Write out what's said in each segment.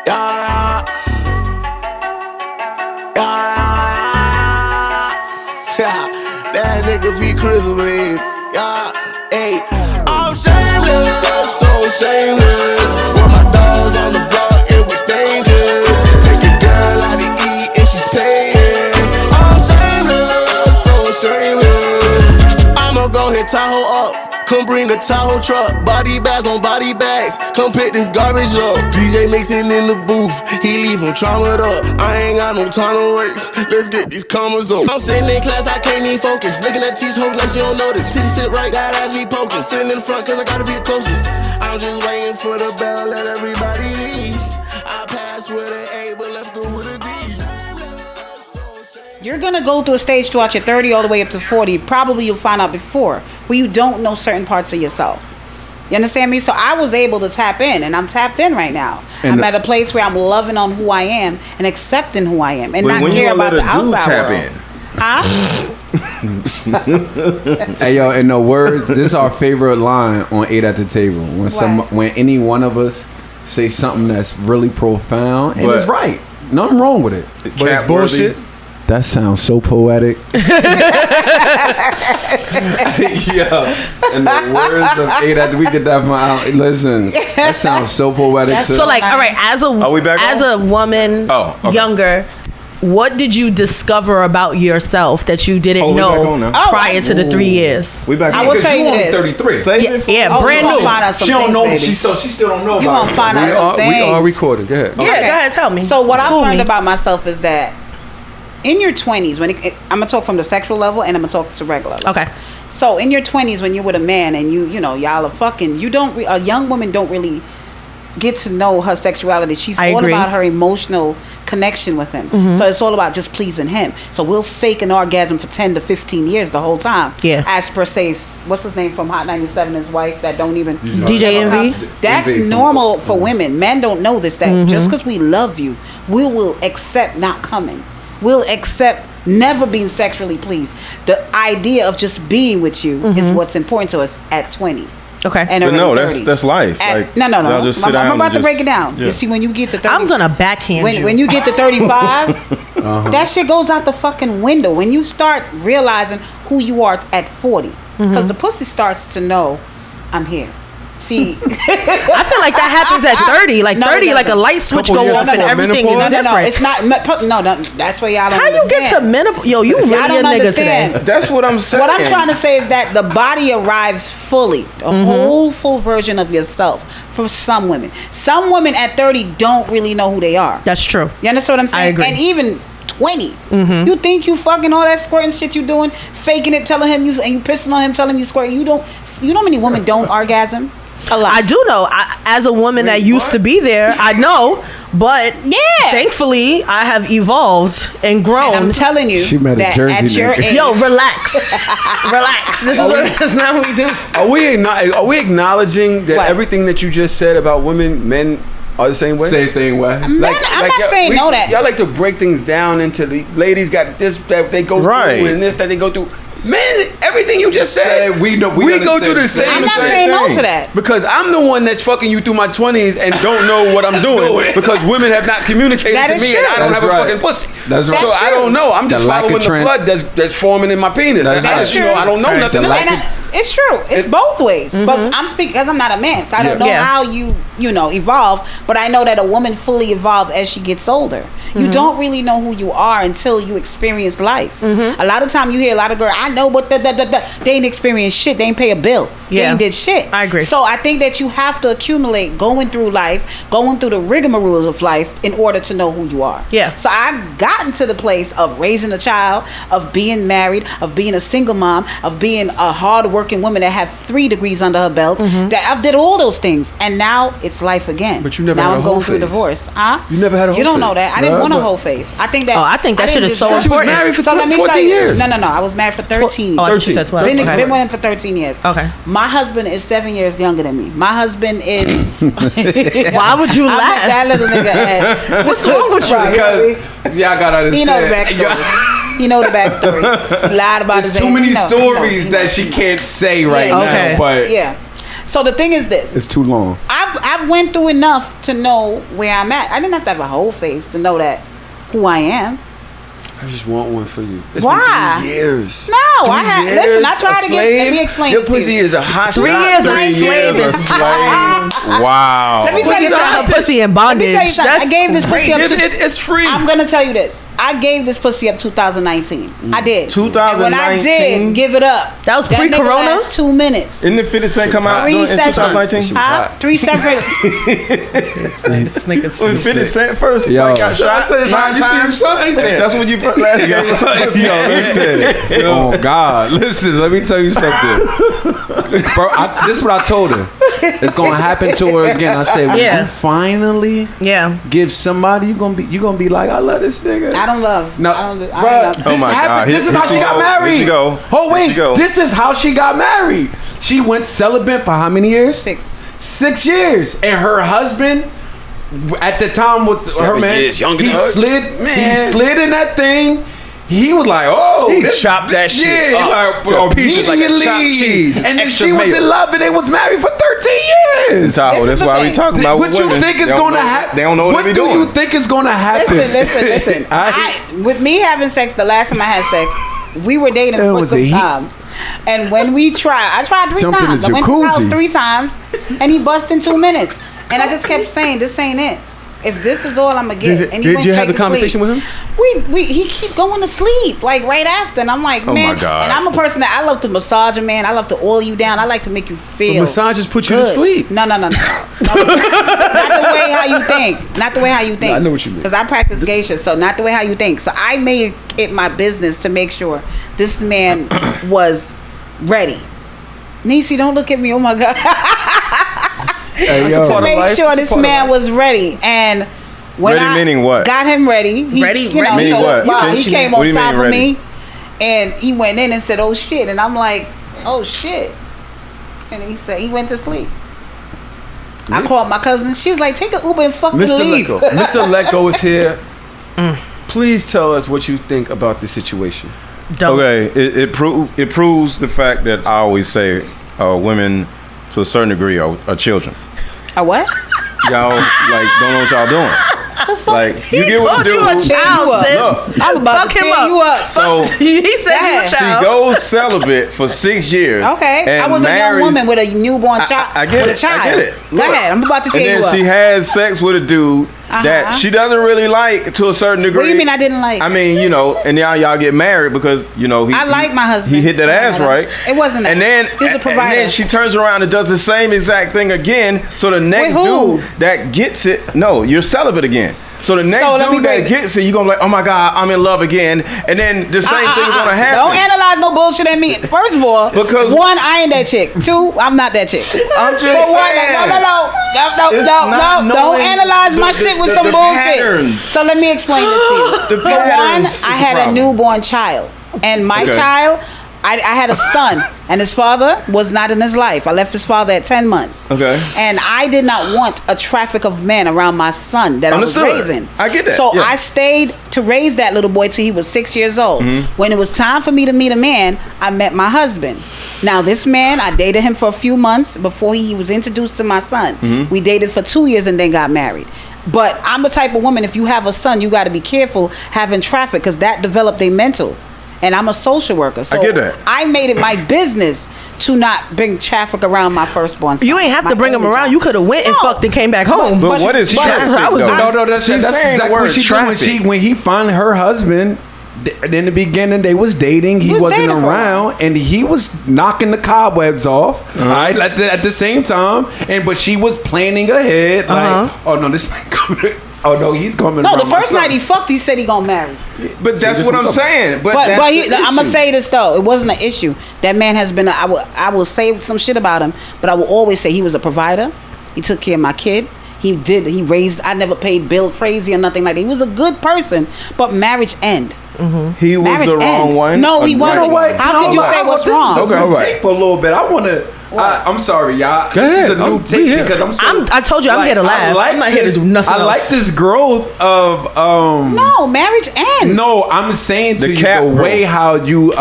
Yeah, yeah. That nigga be crystal, man. Yeah, hey. I'm shameless, so shameless. When my dogs on the block, it was dangerous. Take your girl out to eat and she's paying. I'm shameless, so shameless. I'ma go hit Tahoe up. Come bring the Tahoe truck, body bags on body bags. Come pick this garbage up. DJ mixing in the booth, he leave him traumatized up. I ain't got no time to waste, let's get these commas up. I'm sitting in class, I can't even focus. Looking at teach, hoping that she don't notice. Titty sit right, that ass be poking. I'm sitting in the front cause I gotta be the closest. I'm just waiting for the bell, let everybody leave. I passed with an A, but left her with a D. You're going to go through a stage throughout your 30 all the way up to 40. Probably you'll find out before where you don't know certain parts of yourself. You understand me? So I was able to tap in, and I'm tapped in right now. And I'm at a place where I'm loving on who I am and accepting who I am and not care about the outside world. Huh? Hey, yo, in the words, this is our favorite line on 8 at the Table. When any one of us say something that's really profound, and it's right. Nothing wrong with it. But it's bullshit. That sounds so poetic. Yeah. In the words of 8 at the, we get that from out. Listen, that sounds so poetic. So like, all right, as a woman, younger, what did you discover about yourself that you didn't know prior to the 3 years? We back. I will tell you this. 33. Yeah, brand new. She don't know. She still don't know. You gonna find out some things. We are recording. Go ahead. Yeah, go ahead. Tell me. So what I've learned about myself is that in your 20s, when I'm gonna talk from the sexual level, and I'm gonna talk to regular. Okay. So in your 20s, when you're with a man and you know y'all are fucking, a young woman don't really get to know her sexuality. She's all about her emotional connection with him. Mm-hmm. So it's all about just pleasing him. So we'll fake an orgasm for 10 to 15 years the whole time. Yeah. As per se, what's his name from Hot 97, his wife that don't even DJ Envy. That's normal for women. Men don't know this. That just because we love you, we will accept not coming. We'll accept never being sexually pleased. The idea of just being with you is what's important to us at 20. Okay. And but no, that's life. No. I'm about to break it down. Yeah. You see, when you get to 30, I'm gonna backhand you. When you get to 35, that shit goes out the fucking window. When you start realizing who you are at 40, because the pussy starts to know, I'm here. See, I feel like that happens at 30. Like 30, like a light switch go off and everything is different. No, it's not. No, that's where y'all don't How understand. You get to menopause? Yo, you really a nigga today. That's what I'm saying. What I'm trying to say is that the body arrives fully, a whole full version of yourself for some women. Some women at 30 don't really know who they are. That's true. You understand what I'm saying? I agree. And even 20, you think you fucking all that squirting shit you doing, faking it, telling him you pissing on him, telling him you squirting. You know how many women don't orgasm? A lot. I do know. As a woman that used to be there, I know. But thankfully, I have evolved and grown. And I'm telling you, she met a Jersey at your age, yo, relax, relax. That's not what we do. Are we acknowledging that everything that you just said about women, men are the same way? Same way. I'm not saying no that. Y'all like to break things down into the ladies got this that they go through and this that they go through. Man, everything you just said, we go through the same thing. I'm not saying no to that. Because I'm the one that's fucking you through my 20s and don't know what I'm doing because women have not communicated to me and I don't have a fucking pussy. That's right. So I don't know. I'm just following the blood that's forming in my penis. That's true. I don't know nothing else. It's true. It's both ways. But I'm speaking because I'm not a man, so I don't know how you evolve. But I know that a woman fully evolves as she gets older. You don't really know who you are until you experience life. A lot of time you hear a lot of girls, I know, but they ain't experienced shit. They ain't pay a bill. They ain't did shit. I agree. So I think that you have to accumulate going through life, going through the rigmaroles of life in order to know who you are. Yeah. So I've gotten to the place of raising a child, of being married, of being a single mom, of being a hard-working woman that have 3 degrees under her belt. That I've did all those things, and now it's life again. But you never now had a I'm whole going through face. divorce. Huh? You never had a whole face. You don't know that. I didn't want a whole face. I think that. Oh, I think that shit is so important. She was married for 14 years. No. I was married for 13. Oh, 13. Said 12. Been with him for 13 years. Okay. My husband is 7 years younger than me. My husband is. Why would you laugh? That little nigga. What's wrong with you? Because y'all gotta understand. You know the backstory. He know the backstory. He lied about his age. Too many stories that she can't say right now. Okay. But So the thing is this. It's too long. I've went through enough to know where I'm at. I didn't have to have a whole face to know that who I am. I just want one for you. It's Why? Been 3 years. No, I had. Listen, I tried to get. Let me explain. Your pussy is a hot. 3 years of slaving. Wow. Let me tell you something. Pussy in bondage. Let me tell you something. I gave this pussy up. It's free. I'm gonna tell you this. I gave this pussy up 2019. I did. 2019. When I did give it up, that was pre-corona. 2 minutes. Didn't the 50 Cent come out in 2019? 3 seconds. This nigga's 50 Cent first. Yo, like got shot. That's when you first last Yo, listen. Oh God, listen. Let me tell you something, bro. This is what I told her. It's gonna happen to her again. I said, when you finally give somebody, you gonna be like, I love this nigga. I don't love. No, I don't love. Oh my God. This is how she got married. Here she go. Oh wait, this is how she got married. She went celibate for how many years? 6. 6 years, and her husband. At the time with her man, he slid in that thing. He was like, "Oh, he chopped that shit up to pieces like a chopped cheese." And then she was in love, and they was married for 13 years. Tahoe, that's why we talking about what you think is going to happen. They don't know what they be doing. What do you think is going to happen? Listen. With me having sex, the last time I had sex, we were dating for some time. And when we tried, I tried 3 times. I went to his house 3 times, and he bust in 2 minutes. And I just kept saying, "This ain't it. If this is all I'm gonna get." Did you have the conversation with him? He keep going to sleep like right after, and I'm like, man. Oh my God. And I'm a person that I love to massage a man. I love to oil you down. I like to make you feel. But massages put you good. to sleep. No. Not the way how you think. Not the way how you think. No, I know what you mean. Because I practice geisha, so not the way how you think. So I made it my business to make sure this man was ready. Niecy, don't look at me. Oh my God. Hey, to make sure this man was ready, and when ready meaning what? Got him ready. He came on top of me, and he went in and said, "Oh shit!" And I'm like, "Oh shit!" And he said he went to sleep. I called my cousin. She's like, "Take an Uber and fucking leave." Mr. Letgo is here. Please tell us what you think about this situation. Okay, it proves the fact that I always say women, to a certain degree, are children. A what? Y'all don't know what y'all doing. Like you get what you do. You a child, sis. I'm about to tear you up. So he said you a child. She goes celibate for 6 years. Okay, I was a young woman with a newborn child. I get it. I get it. Look, go ahead. I'm about to tear you up. And then she has sex with a dude that she doesn't really like to a certain degree. What do you mean I didn't like? I mean, and now y'all get married because I like my husband. He hit that ass right. It wasn't. And then he's a provider. And then she turns around and does the same exact thing again. So the next dude that gets it, no, you're celibate again. So the next dude that gets it, you're going to be like, oh my God, I'm in love again. And then the same thing is going to happen. Don't analyze no bullshit at me. First of all, because 1, I ain't that chick. 2, I'm not that chick. I'm just saying. No. Don't analyze my shit with some bullshit. Patterns. So let me explain this to you. For 1, I had a newborn child. And my child, I had a son, and his father was not in his life. I left his father at 10 months. Okay. And I did not want a traffic of men around my son that I was raising. I get that. So I stayed to raise that little boy till he was 6 years old. When it was time for me to meet a man, I met my husband. Now, this man, I dated him for a few months before he was introduced to my son. We dated for 2 years and then got married. But I'm the type of woman, if you have a son, you got to be careful having traffic because that developed a mental. And I'm a social worker, so I get that. I made it my business to not bring traffic around my firstborn son. You ain't have to bring him around. You could have went and fucked and came back home. But what is traffic? No, that's exactly what she did. When he found her husband, in the beginning they was dating. He wasn't around, and he was knocking the cobwebs off. Right, at the same time, but she was planning ahead. Like, oh no, this ain't coming. Oh no, he's coming. No, the first night he fucked, he said he gonna marry. But that's what I'm saying. But I'm gonna say this though, it wasn't an issue. That man has been. I will say some shit about him, but I will always say he was a provider. He took care of my kid. He raised. I never paid bill crazy or nothing like that. He was a good person, but marriage end. He was the wrong one. No, he wasn't. How could you say what's wrong? Okay, all right. For a little bit, I want to. I'm sorry, y'all. This is a new take because I told you I'm here to laugh. I'm not here to do nothing else. I like this growth of No, marriage ends. No, I'm saying to you the way how you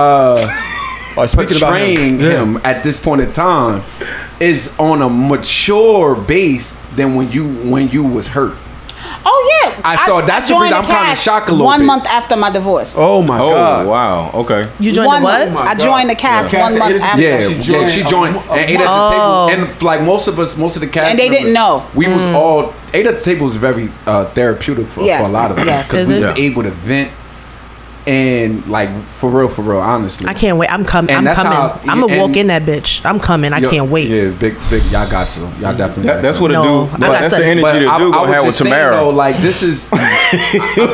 portraying him at this point in time. is on a mature base than when you was hurt. Oh yeah, I saw. That's the reason I'm kind of shocked a little bit. 1 month after my divorce. Oh my god! Wow. Okay. You joined the what? I joined the cast 1 month after. Yeah, she joined and ate at the table. And like most of the cast, and they didn't know. We was all ate at the table was very therapeutic for a lot of us because we was able to vent. And like for real, honestly, I can't wait. I'm coming. I'm gonna walk in that bitch. I'm coming. I can't wait. Yeah, big. Y'all got to. Y'all definitely. That's what it do. That's the energy that do gonna have with Teemara. Though, like this is,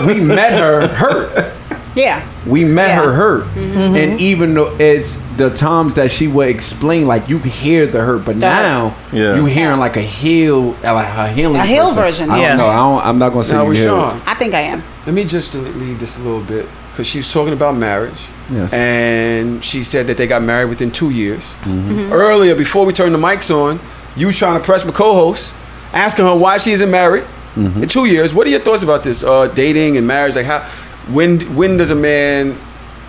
we met her hurt. Yeah. We met her hurt, and even though it's the times that she would explain, like you can hear the hurt, but now you hearing like a healing version. I don't know. I'm not gonna say you healed. I think I am. Let me just leave this a little bit. Because she's talking about marriage, and she said that they got married within 2 years. Earlier, before we turned the mics on, you were trying to press my co-host, asking her why she isn't married in 2 years. What are your thoughts about this dating and marriage? Like, when does a man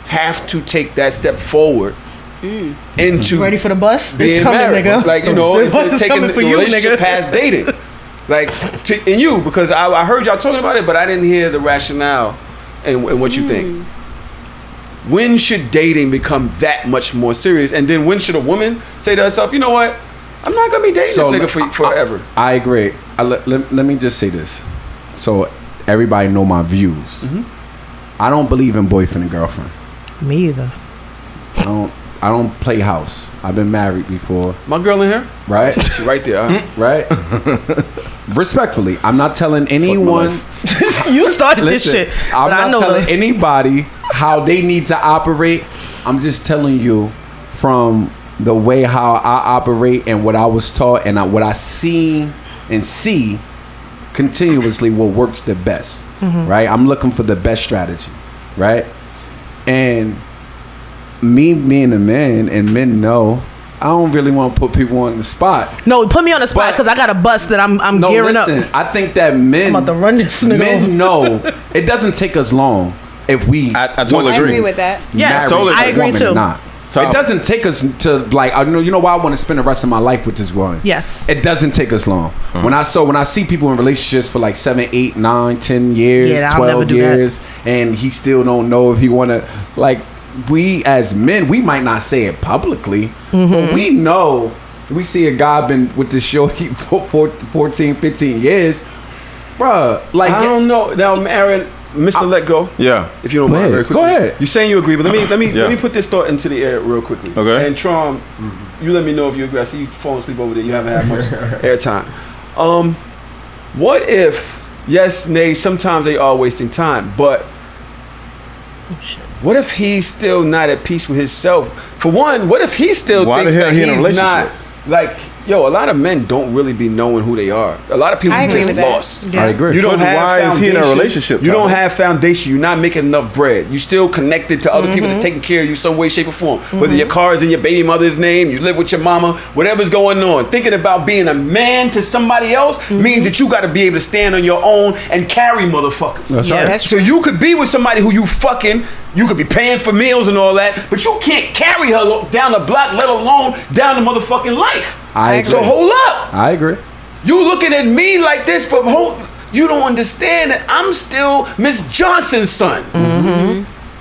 have to take that step forward into ready for the bus? Being married? Nigga. Like into taking the relationship past dating, like and you because I heard y'all talking about it, but I didn't hear the rationale. And what you think? When should dating become that much more serious? And then when should a woman say to herself, you know what? I'm not going to be dating this nigga forever. I agree. Let me just say this. So everybody know my views. I don't believe in boyfriend and girlfriend. Me either. I don't play house. I've been married before. My girl in here? Right? She right there. Right? Respectfully, I'm not telling anyone. You started this shit. I'm not telling anybody how they need to operate. I'm just telling you from the way how I operate and what I was taught and what I see and see continuously what works the best. Right? I'm looking for the best strategy. Right? And me being a man and men know I don't really want to put people on the spot. No, put me on the spot because I got a bus that I'm gearing up. I think that men, I'm about to run this nigga men know it doesn't take us long if we. I totally agree with that. Yes, I agree too. It doesn't take us to like. You know why I want to spend the rest of my life with this woman. Yes, it doesn't take us long. When I see people in relationships for like 7, 8, 9, 10 years, 12 years, and he still don't know if he want to like. We as men, we might not say it publicly, but we know. We see a guy been with this show for 14, 15 years, bruh. Like I don't know. Now, Aaron, Mr. Letgo. Yeah. If you don't mind, very quickly. Go ahead. You're saying you agree, but let me put this thought into the air real quickly. Okay. And Trom, you let me know if you agree. I see you falling asleep over there. You haven't had much airtime. What if? Yes, nay. Sometimes they are wasting time, but. What if he's still not at peace with himself? For one, what if he still thinks that he's not like a lot of men don't really be knowing who they are. A lot of people just lost. Yeah. I agree. You don't have why is he in a relationship? You don't have foundation. You're not making enough bread. You still connected to other people that's taking care of you some way, shape, or form. Whether your car is in your baby mother's name, you live with your mama, whatever's going on. Thinking about being a man to somebody else means that you got to be able to stand on your own and carry motherfuckers. That's right. So you could be with somebody who you fucking. You could be paying for meals and all that, but you can't carry her down the block, let alone down the motherfucking life. I agree. So hold up. I agree. You looking at me like this, but you don't understand that I'm still Miss Johnson's son.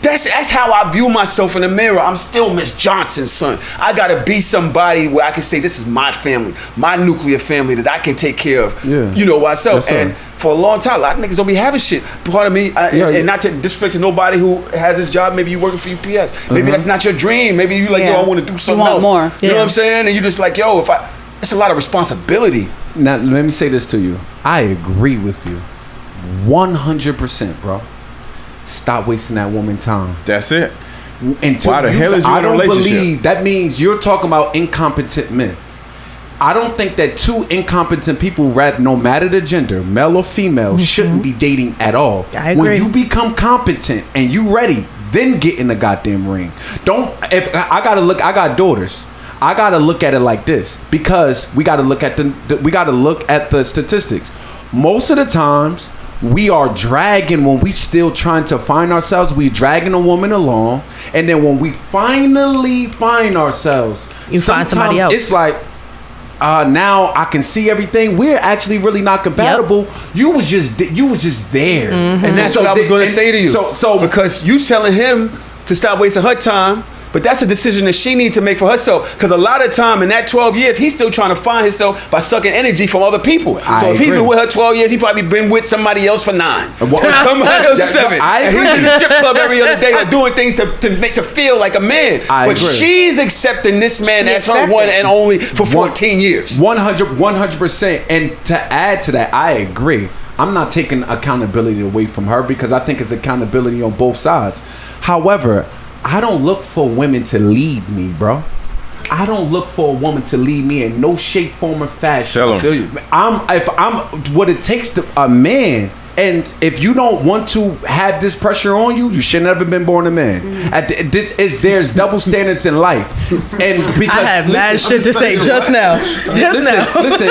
That's how I view myself in the mirror. I'm still Miss Johnson's son. I gotta be somebody where I can say this is my family, my nuclear family that I can take care of. Yeah. You know myself. Yes, and for a long time, a lot of niggas don't be having shit. Part of me, and not to disrespect to nobody who has this job. Maybe you working for UPS. Maybe that's not your dream. Maybe you like, yo, I want to do something else. More. You know what I'm saying? And you just like, yo, it's a lot of responsibility. Now let me say this to you. I agree with you, 100%, bro. Stop wasting that woman time. That's it. Why the hell is you in a relationship? I don't believe that means you're talking about incompetent men. I don't think that two incompetent people, no matter the gender, male or female, shouldn't be dating at all. I agree. When you become competent and you ready, then get in the goddamn ring. If I got daughters. I gotta look at it like this because we gotta look at the statistics. Most of the times we are dragging when we still trying to find ourselves. We dragging a woman along, and then when we finally find ourselves, you find somebody else. It's like now I can see everything. We're actually really not compatible. Yep. You was just there, and that's what I was going to say to you. So because you telling him to stop wasting her time. But that's a decision that she needs to make for herself. Because a lot of time in that 12 years, he's still trying to find himself by sucking energy from other people. So if he's been with her 12 years, he probably been with somebody else for 9. Or somebody else 7. And he's in the strip club every other day or doing things to feel like a man. But she's accepting this man as her one and only for 14 years. 100%. And to add to that, I agree. I'm not taking accountability away from her because I think it's accountability on both sides. However, I don't look for women to lead me, bro. I don't look for a woman to lead me in no shape, form, or fashion. Tell him. I feel you. If I'm what it takes to a man. And if you don't want to have this pressure on you, you should never been born a man. There's double standards in life, and because I have mad shit to say just now. Listen,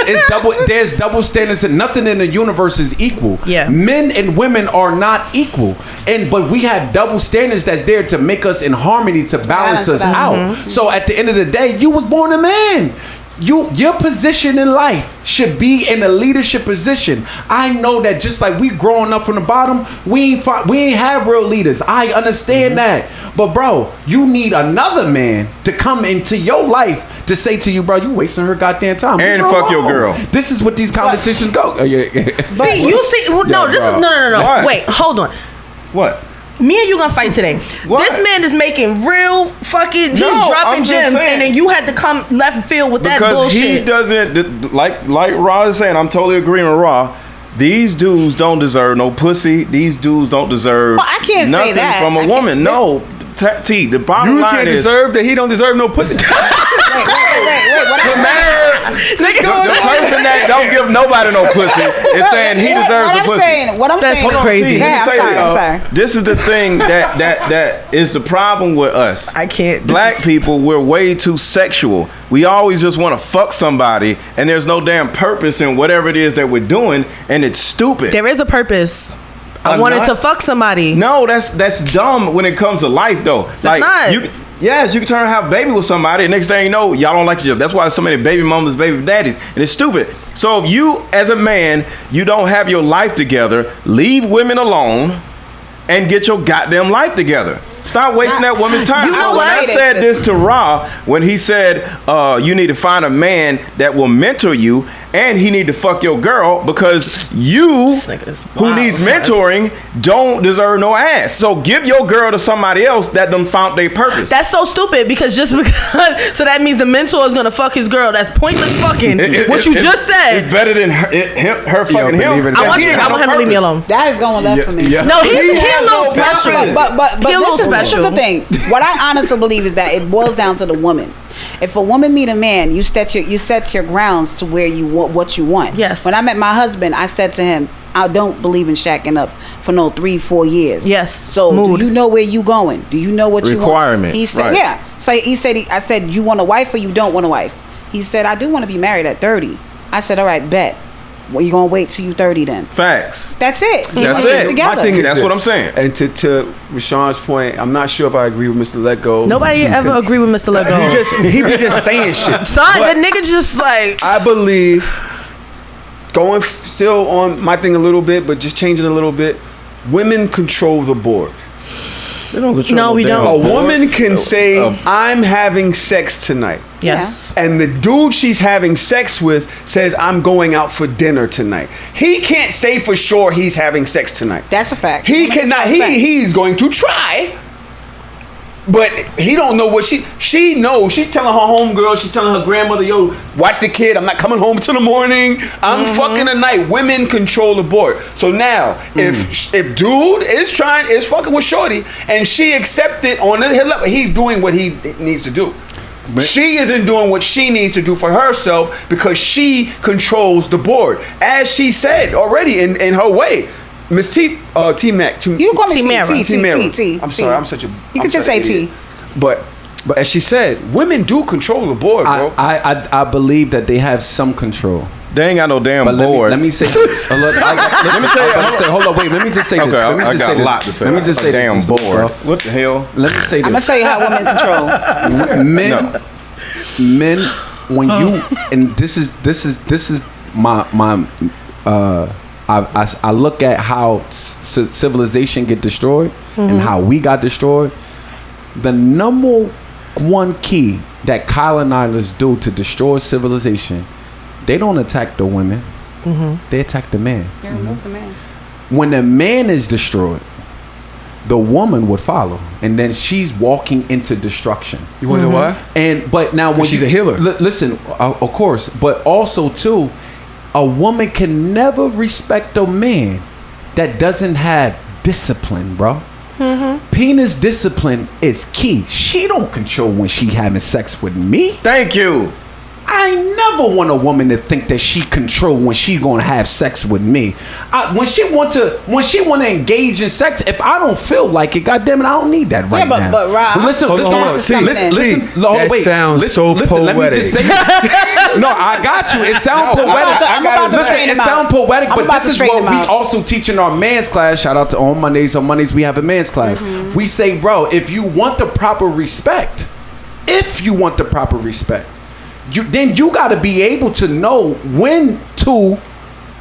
there's double standards, and nothing in the universe is equal. Yeah, men and women are not equal, but we have double standards that's there to make us in harmony to balance us out. Mm-hmm. So at the end of the day, you was born a man. Your position in life should be in a leadership position. I know that just like we growing up from the bottom, we ain't have real leaders. I understand that. But bro, you need another man to come into your life to say to you, bro, you wasting her goddamn time. And fuck your girl. This is what these conversations go. No. Wait, hold on. What? Me and you gonna fight today. What? This man is making real fucking. He's dropping gems, and then you had to come left field with that bullshit. Because he doesn't like Raw is saying. I'm totally agreeing with Raw. These dudes don't deserve no pussy. These dudes don't deserve. Well, I can't nothing say that from a woman. No, T. The bottom line is you can't deserve that. He don't deserve no pussy. Wait. The person that don't give nobody no pussy is saying he deserves the pussy. What I'm saying. That's crazy. I'm sorry. This is the thing that is the problem with us. I can't. Black people, we're way too sexual. We always just want to fuck somebody, and there's no damn purpose in whatever it is that we're doing, and it's stupid. There is a purpose. I wanted to fuck somebody. No, that's dumb when it comes to life, though. That's not. Yes, you can turn and have a baby with somebody, and next thing you know, y'all don't like each other. That's why so many baby mamas, baby daddies, and it's stupid. So if you, as a man, you don't have your life together, leave women alone and get your goddamn life together. Stop wasting that woman's time. When I said this to Ra, when he said you need to find a man that will mentor you, and he need to fuck your girl because you, who needs mentoring, don't deserve no ass. So give your girl to somebody else that done found their purpose. That's so stupid because so that means the mentor is gonna fuck his girl. That's pointless fucking. What you just said. It's better than her fucking him. I want him to leave me alone. That is going left for me. Yeah. No, he's a little special. But he a little special. This is the thing. What I honestly believe is that it boils down to the woman. If a woman meet a man, you set your grounds to where you want what you want. Yes. When I met my husband, I said to him, I don't believe in shacking up for no 3-4 years. Yes. So do you know where you going? Do you know what you want? Requirements. He said, yeah. So I said, you want a wife or you don't want a wife? He said, I do want to be married at 30. I said, all right, bet. Well, you gonna wait till you 30 then? Facts. That's it. That's it. Together. My thing is that's what I'm saying. And to Rashaan's point, I'm not sure if I agree with Mr. Letgo. Nobody ever agree with Mr. Letgo. He be just saying shit. Son, that nigga just like. I believe going still on my thing a little bit, but just changing a little bit. Women control the board. They don't control no, we don't. A woman can say, I'm having sex tonight. Yes. And the dude she's having sex with says, I'm going out for dinner tonight. He can't say for sure he's having sex tonight. That's a fact. He cannot. He's going to try. But he don't know what she knows. She's telling her homegirl, she's telling her grandmother, yo, watch the kid. I'm not coming home till the morning. I'm fucking tonight. Women control the board. So now, if dude is fucking with shorty and she accepted on his level, he's doing what he needs to do. She isn't doing what she needs to do for herself because she controls the board. As she said already in her way. Miss T-Mac. You call me Teemara. T. I'm sorry, I'm such a... You can just say T. But as she said, women do control the board, bro. I believe that they have some control. They ain't got no damn board. Let me say this. Let me tell you. Hold on, wait. Let me just say this. Okay, I got a lot to say. Let me just say damn this, board. bro. What the hell? Let me say this. I'm gonna tell you how women control. when you and this is my I look at how civilization get destroyed and how we got destroyed. The number one key that colonizers do to destroy civilization, they don't attack the women, they attack the man. They remove the man. When the man is destroyed, the woman would follow, and then she's walking into destruction. You wonder why? But now when she's a healer. Listen, of course, but also too, a woman can never respect a man that doesn't have discipline, bro. Penis discipline is key. She don't control when she having sex with me. Thank you. I never want a woman to think that she control when she gonna have sex with me. When she want to engage in sex, if I don't feel like it, goddamn it, I don't need that right now. But Rob, listen. That sounds so listen, poetic. Let me just say no, I got you. It sounds poetic. It sounds poetic, but this is what we also teach in our man's class. Shout out to On Mondays. On Mondays we have a man's class. We say, bro, if you want the proper respect, then you got to be able to know when to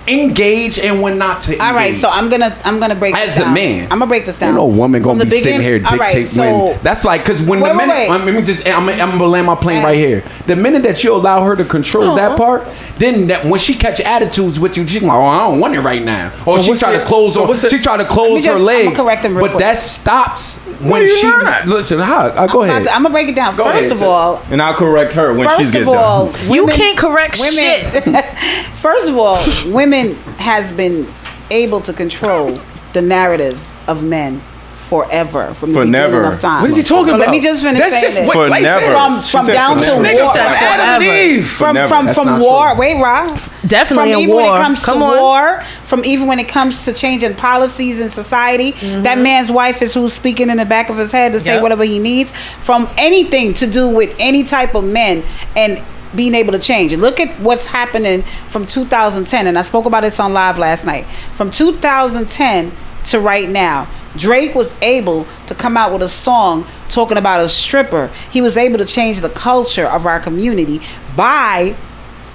engage and when not to engage. All right, so I'm gonna break this down. As a man, I'm gonna break this down. No woman gonna be sitting here dictate when. That's like because when the minute I'm gonna land my plane right here. The minute that you allow her to control that part, then that when she catch attitudes with you, she's like, oh, I don't want it right now, or she try to close her legs. But that stops when she listen. Go ahead. I'm gonna break it down. First of all, and I'll correct her when she's getting done. You can't correct shit. First of all, women has been able to control the narrative of men forever from the beginning of time. What is he talking about? Let me just finish saying this. From down to war. From war. Wait, Rob. Definitely from a even war. When it comes to war, from even when it comes to changing policies in society, that man's wife is who's speaking in the back of his head to say whatever he needs. From anything to do with any type of men and being able to change. And look at what's happening from 2010, and I spoke about this on live last night. From 2010 to right now, Drake was able to come out with a song talking about a stripper. He was able to change the culture of our community by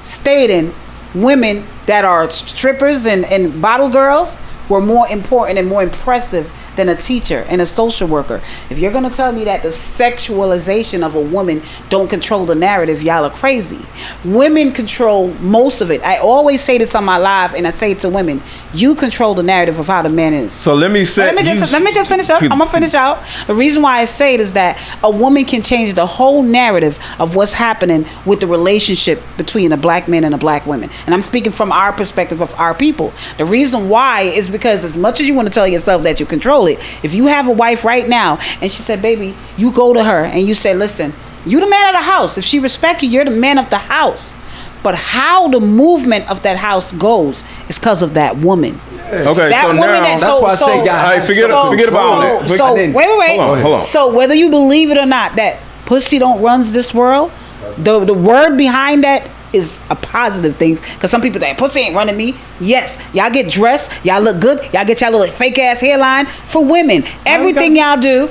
stating women that are strippers and bottle girls were more important and more impressive than a teacher and a social worker. If you're going to tell me that the sexualization of a woman don't control the narrative, y'all are crazy. Women control most of it. I always say this on my live, and I say it to women. You control the narrative of how the man is. So let me say... Let me just finish up. I'm going to finish out. The reason why I say it is that a woman can change the whole narrative of what's happening with the relationship between a black man and a black woman. And I'm speaking from our perspective of our people. The reason why is because as much as you want to tell yourself that you control it, if you have a wife right now and she said, baby, you go to her and you say, listen, you the man of the house. If she respects you, you're the man of the house. But how the movement of that house goes is because of that woman. Okay, that so woman now that's why I say, guys, forget about that. So wait. Hold on. So whether you believe it or not, that pussy don't runs this world, the word behind that is a positive things, because some people say pussy ain't running me. Yes, y'all get dressed, y'all look good, y'all get y'all little fake ass hairline. For women, everything y'all do,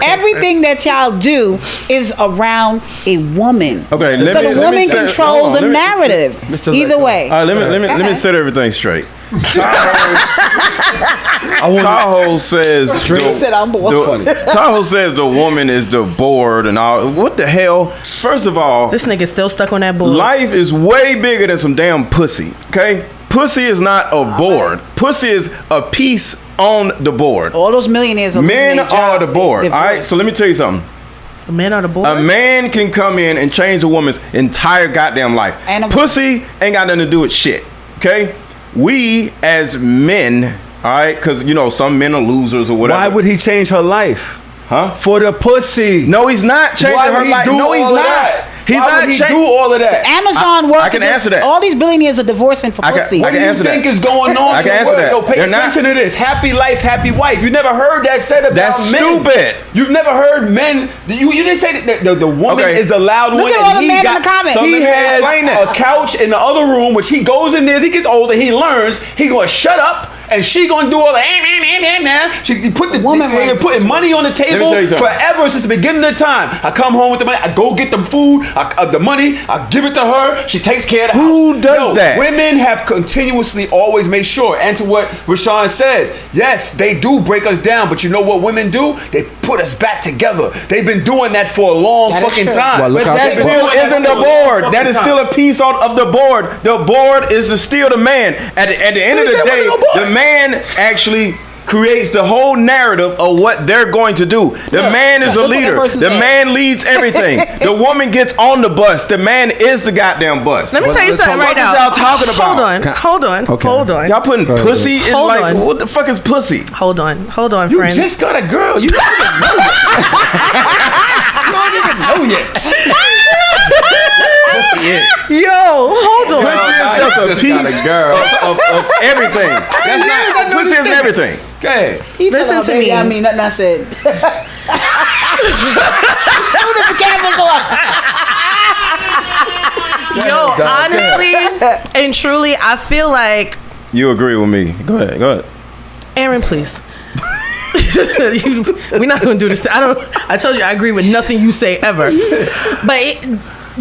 everything that y'all do is around a woman. Okay, so the woman control the narrative. Mr. Either way. Let me set everything straight. Tahoe says Tahoe says the woman is the board and all. What the hell? First of all, this nigga's still stuck on that board. Life is way bigger than some damn pussy. Okay, pussy is not a board. Pussy is a piece on the board. All those millionaires men are the board. All right, so let me tell you something. Men are the board. A man can come in and change a woman's entire goddamn life. And pussy ain't got nothing to do with shit. Okay. We as men, all right, because you know some men are losers or whatever. Why would he change her life? Huh? For the pussy. No, he's not changing her life. No, he's not. He's not do all of that. Amazon work. I can answer that. All these billionaires are divorcing for pussy. What do you think is going on? I can answer that. Yo, pay attention to this. Happy life, happy wife. You never heard that said about That's men. Stupid. You've never heard men. You didn't say that the woman is the loud one. Look at all the men in the comments. He has a couch in the other room, which he goes in there as he gets older. He learns. He gonna shut up and she gonna do all the she put the woman putting money on the table forever since the beginning of the time. I come home with the money, I go get the food, the money, I give it to her. She takes care of the house. Who does that? Women have continuously always made sure. And to what Rashawn says, yes, they do break us down, but you know what women do? They put us back together. They've been doing that for a long fucking time. Well, but that still isn't the board. That is still a piece of the board. The board is still the man. At the end of the day, the man actually creates the whole narrative of what they're going to do. The man is a leader. The man leads everything. The woman gets on the bus. The man is the goddamn bus. Let me tell you something right now. What y'all talking about? Hold on. Y'all putting pussy in like, what the fuck is pussy? Hold on, you friends. You just got a girl. You don't even know yet. You don't even know yet. Yo, hold on. Pussy is just a piece of everything. Pussy is everything. Okay. Listen to me. I mean, nothing I said. As soon as the camera's on. Yo, honestly and truly, I feel like you agree with me. Go ahead. Aaron, please. We're not gonna do this. I told you I agree with nothing you say ever. But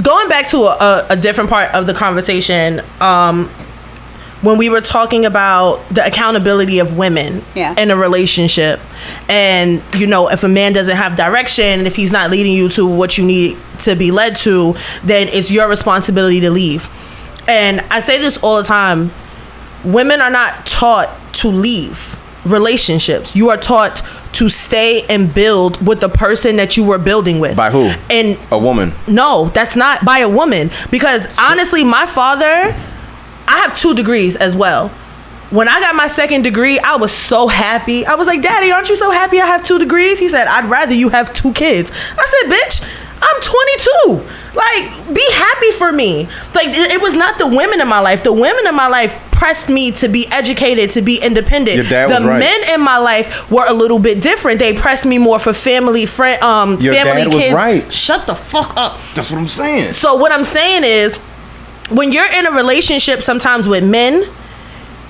going back to a different part of the conversation, when we were talking about the accountability of women in a relationship, and if a man doesn't have direction, and if he's not leading you to what you need to be led to, then it's your responsibility to leave. And I say this all the time: women are not taught to leave relationships. You are taught to stay and build with the person that you were building with. By who? And a woman. No, that's not by a woman. Because honestly, my father, I have 2 degrees as well. When I got my 2nd degree, I was so happy. I was like, Daddy, aren't you so happy I have 2 degrees? He said, I'd rather you have 2 kids. I said, bitch, I'm 22. Like, be happy for me. Like, it was not the women in my life. The women in my life pressed me to be educated, to be independent. Your dad was the men in my life were a little bit different. They pressed me more for family, Your family, dad kids. Was right. Shut the fuck up. That's what I'm saying. So what I'm saying is, when you're in a relationship sometimes with men,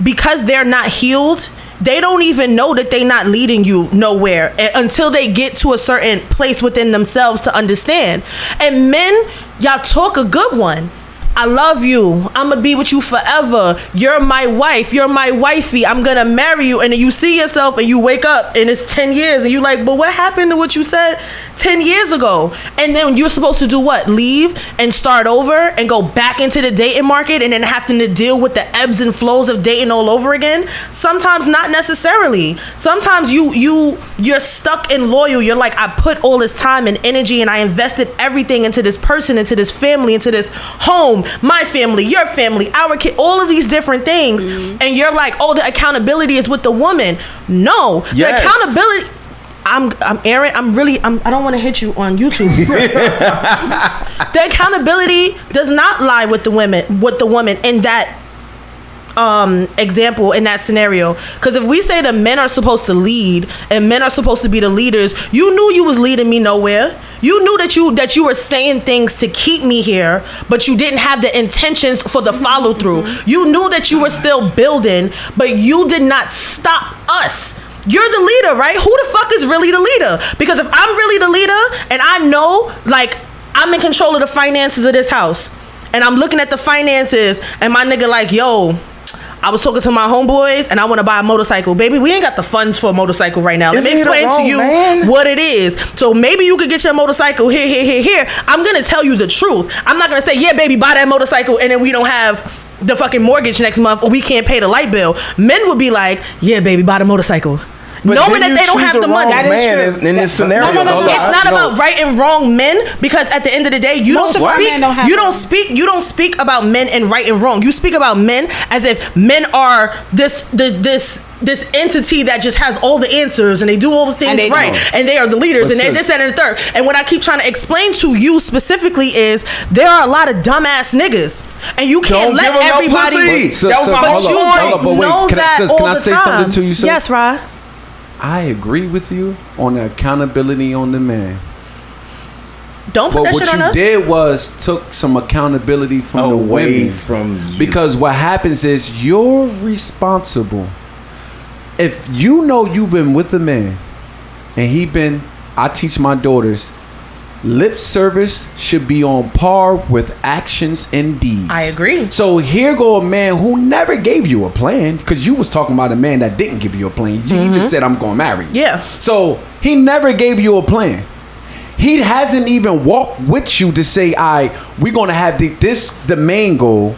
because they're not healed, they don't even know that they're not leading you nowhere until they get to a certain place within themselves to understand. And men, y'all talk a good one. I love you. I'm going to be with you forever. You're my wife. You're my wifey. I'm going to marry you. And then you see yourself and you wake up and it's 10 years and you're like, but what happened to what you said 10 years ago? And then you're supposed to do what? Leave and start over and go back into the dating market and then having to deal with the ebbs and flows of dating all over again? Sometimes not necessarily. Sometimes you're stuck and loyal. You're like, I put all this time and energy and I invested everything into this person, into this family, into this home. My family, your family, our kid, all of these different things. And you're like, oh, the accountability is with the woman. No, the accountability. I'm Aaron. I don't want to hit you on YouTube. The accountability does not lie with the women, in that example, in that scenario. Because if we say that men are supposed to lead and men are supposed to be the leaders, you knew you was leading me nowhere. You knew that you were saying things to keep me here, but you didn't have the intentions for the follow through. You knew that you were still building, but you did not stop us. You're the leader, right? Who the fuck is really the leader? Because if I'm really the leader and I know, like, I'm in control of the finances of this house, and I'm looking at the finances and my nigga like, yo, I was talking to my homeboys and I want to buy a motorcycle. Baby, we ain't got the funds for a motorcycle right now. Let me explain to you what it is. So maybe you could get your motorcycle here. I'm going to tell you the truth. I'm not going to say, yeah, baby, buy that motorcycle and then we don't have the fucking mortgage next month or we can't pay the light bill. Men would be like, yeah, baby, buy the motorcycle. But knowing that they don't have the money. That is true. In this scenario. No. It's not about right and wrong men, because at the end of the day, you don't speak about men and right and wrong. You speak about men as if men are this entity that just has all the answers and they do all the things right and they are the leaders and they're this, that, and the third. And what I keep trying to explain to you specifically is there are a lot of dumbass niggas and you can't let everybody. Can I say something to you, sis? Yes, Rod. I agree with you on the accountability on the man. Don't put that shit on us. What you did was took some accountability from the women. From you. Because what happens is you're responsible if you know you've been with a man and I teach my daughters, lip service should be on par with actions and deeds. I agree. So here go a man who never gave you a plan, because you was talking about a man that didn't give you a plan. He just said, I'm gonna marry you. Yeah. So he never gave you a plan. He hasn't even walked with you to say, all right, we're gonna have the main goal.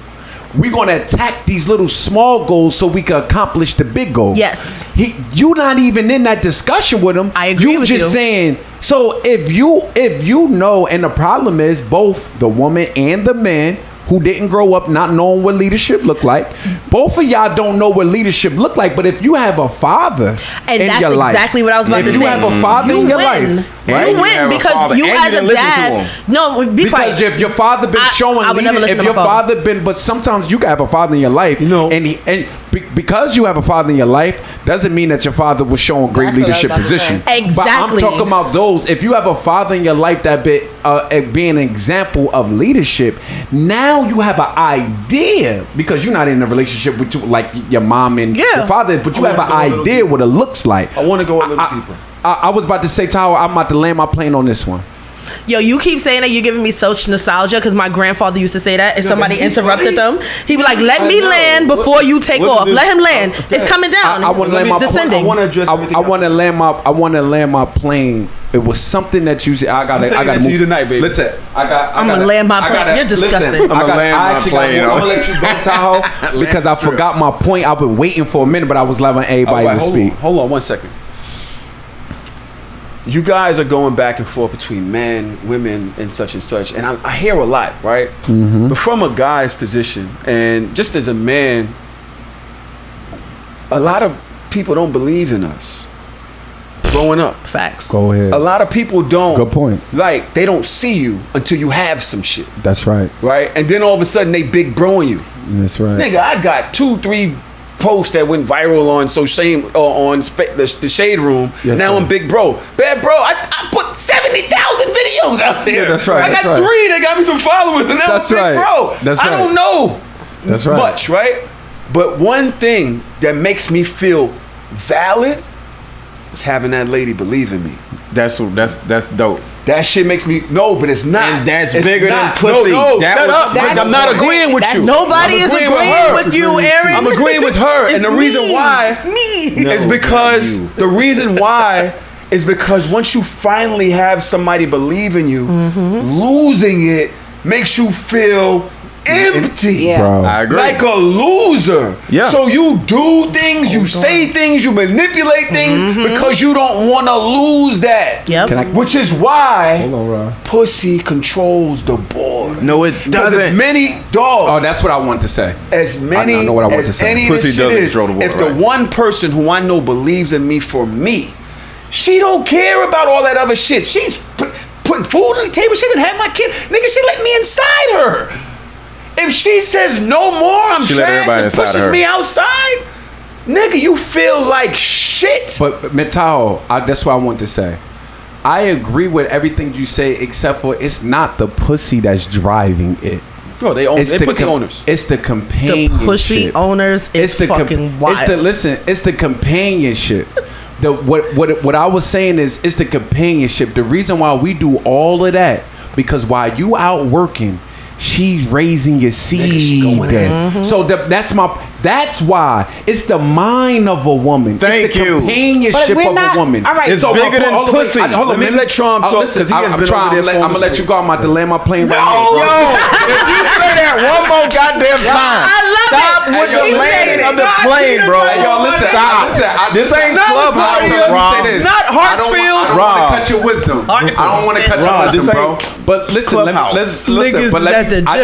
We're gonna attack these little small goals so we can accomplish the big goal. Yes. You're not even in that discussion with him. I agree with you. You just saying. So if you know, and the problem is both the woman and the man who didn't grow up not knowing what leadership looked like, both of y'all don't know what leadership looked like. But if you have a father and in that's your life, exactly what I was about to say. If you have a father in your life, right? You win because you as a dad. No, be quiet. Because if your father been showing leadership, if your father been, but sometimes you can have a father in your life, you know, and because you have a father in your life doesn't mean that your father was showing great leadership position. Exactly. But I'm talking about those. If you have a father in your life that being an example of leadership, now you have an idea, because you're not in a relationship with like your mom and your father, but you have an idea what it looks like. I want to go a little deeper. I was about to say, Tahoe, I'm about to land my plane on this one. Yo, you keep saying that you're giving me such nostalgia because my grandfather used to say that if somebody interrupted them, he'd be like, let me land before you take off. Let him land. It's coming down. I want to land my descending. I want to address I want to land my plane. It was something that you said. I got to you tonight, baby. Listen, I'm gonna land my plane. You're disgusting. I'm gonna land my plane. I'm gonna let you go, Tahoe, because I forgot my point. I've been waiting for a minute, but I was allowing everybody to speak. Hold on 1 second. You guys are going back and forth between men, women, and such, and I hear a lot, right? Mm-hmm. But from a guy's position, and just as a man, a lot of people don't believe in us growing up. Facts. Go ahead. A lot of people don't. Good point. Like, they don't see you until you have some shit. That's right. Right? And then all of a sudden, they big broing you. That's right. Nigga, I got 2-3 post that went viral on the Shade Room. Yes, now I'm big bro. Bad bro, I put 70,000 videos out there. Yeah, that's right. I got 3 that got me some followers, and now I'm big bro. That's right. I don't know much, right? But one thing that makes me feel valid is having that lady believe in me. That's dope. That shit makes me but it's not. And that's bigger than pussy. No, shut up. I'm not agreeing with you. Nobody is agreeing with you, Aaron. I'm agreeing with her, and the reason why is because the reason why is because once you finally have somebody believe in you, losing it makes you feel empty. Yeah. Bro. I agree. Like a loser. Yeah. So you do things, you say things, you manipulate things because you don't want to lose that. Yep. Which is why pussy controls the board. No, it doesn't. As many dogs. Oh, that's what I want to say. As many. I know what I want to say. Pussy doesn't control the board. If the one person who I know believes in me for me, she don't care about all that other shit. She's putting food on the table. She didn't have my kid. Nigga, she let me inside her. If she says no more, I'm trash and pushes me outside, nigga, you feel like shit. But Tahoe, that's what I want to say. I agree with everything you say, except for it's not the pussy that's driving it. No, they pussy owners. It's the companionship. The pussy owners is fucking wild. It's the companionship. What I was saying is, it's the companionship. The reason why we do all of that, because while you out working, she's raising your seed. So that's why it's the mind of a woman. Thank it's the you. Companionship of a woman. All right, it's bigger than pussy. Let me let Tron talk, because I'm gonna let you go. I'm about to land my plane right now. If you say that one more goddamn time, stop with the landing of the plane, bro. Hey, yo, listen. This ain't Clubhouse, Rob. Not Hartsfield. I don't want to cut your wisdom. I don't want to cut your wisdom, bro. But listen, I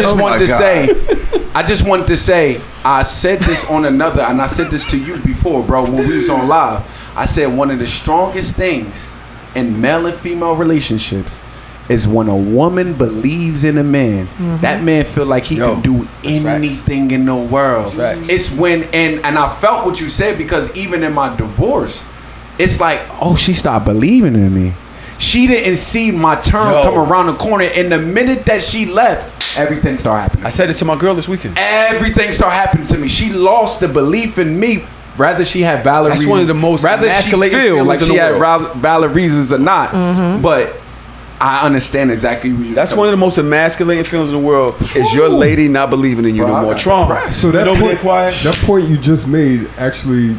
just wanted to say, I said this on another, and I said this to you before, bro, when we was on live. I said one of the strongest things in male and female relationships is when a woman believes in a man. That man feel like he can do anything in the world. It's when, and I felt what you said, because even in my divorce, it's like, oh, she stopped believing in me. She didn't see my turn come around the corner, and the minute that she left, everything started happening. I said this to my girl this weekend. Everything started happening to me. She lost the belief in me Rather she had valid That's reasons. one of the most rather she emasculating feel feelings like in she the had world. valid reasons or not. But I understand exactly what you're That's one of the most emasculating feelings in the world. Is your lady not believing in you no more? Trauma. So that point you just made actually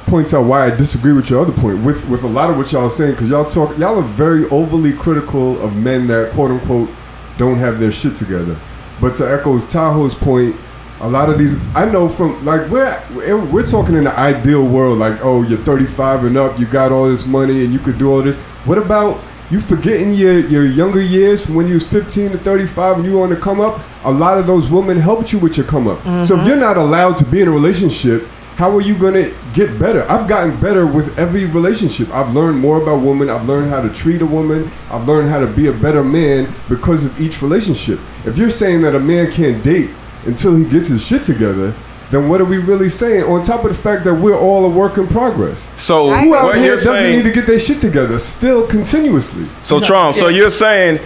points out why I disagree with your other point with a lot of what y'all are saying, because y'all are very overly critical of men that quote unquote don't have their shit together. But to echo Tahoe's point, a lot of these I know from like we're talking in the ideal world, like, oh, you're 35 and up, you got all this money and you could do all this. What about you forgetting your younger years from when you was 15 to 35 and you were on the come up? A lot of those women helped you with your come up. So if you're not allowed to be in a relationship, how are you going to get better? I've gotten better with every relationship. I've learned more about women. I've learned how to treat a woman. I've learned how to be a better man because of each relationship. If you're saying that a man can't date until he gets his shit together, then what are we really saying? On top of the fact that we're all a work in progress. So who out what here you're doesn't saying, need to get their shit together still continuously? So Trump, so you're saying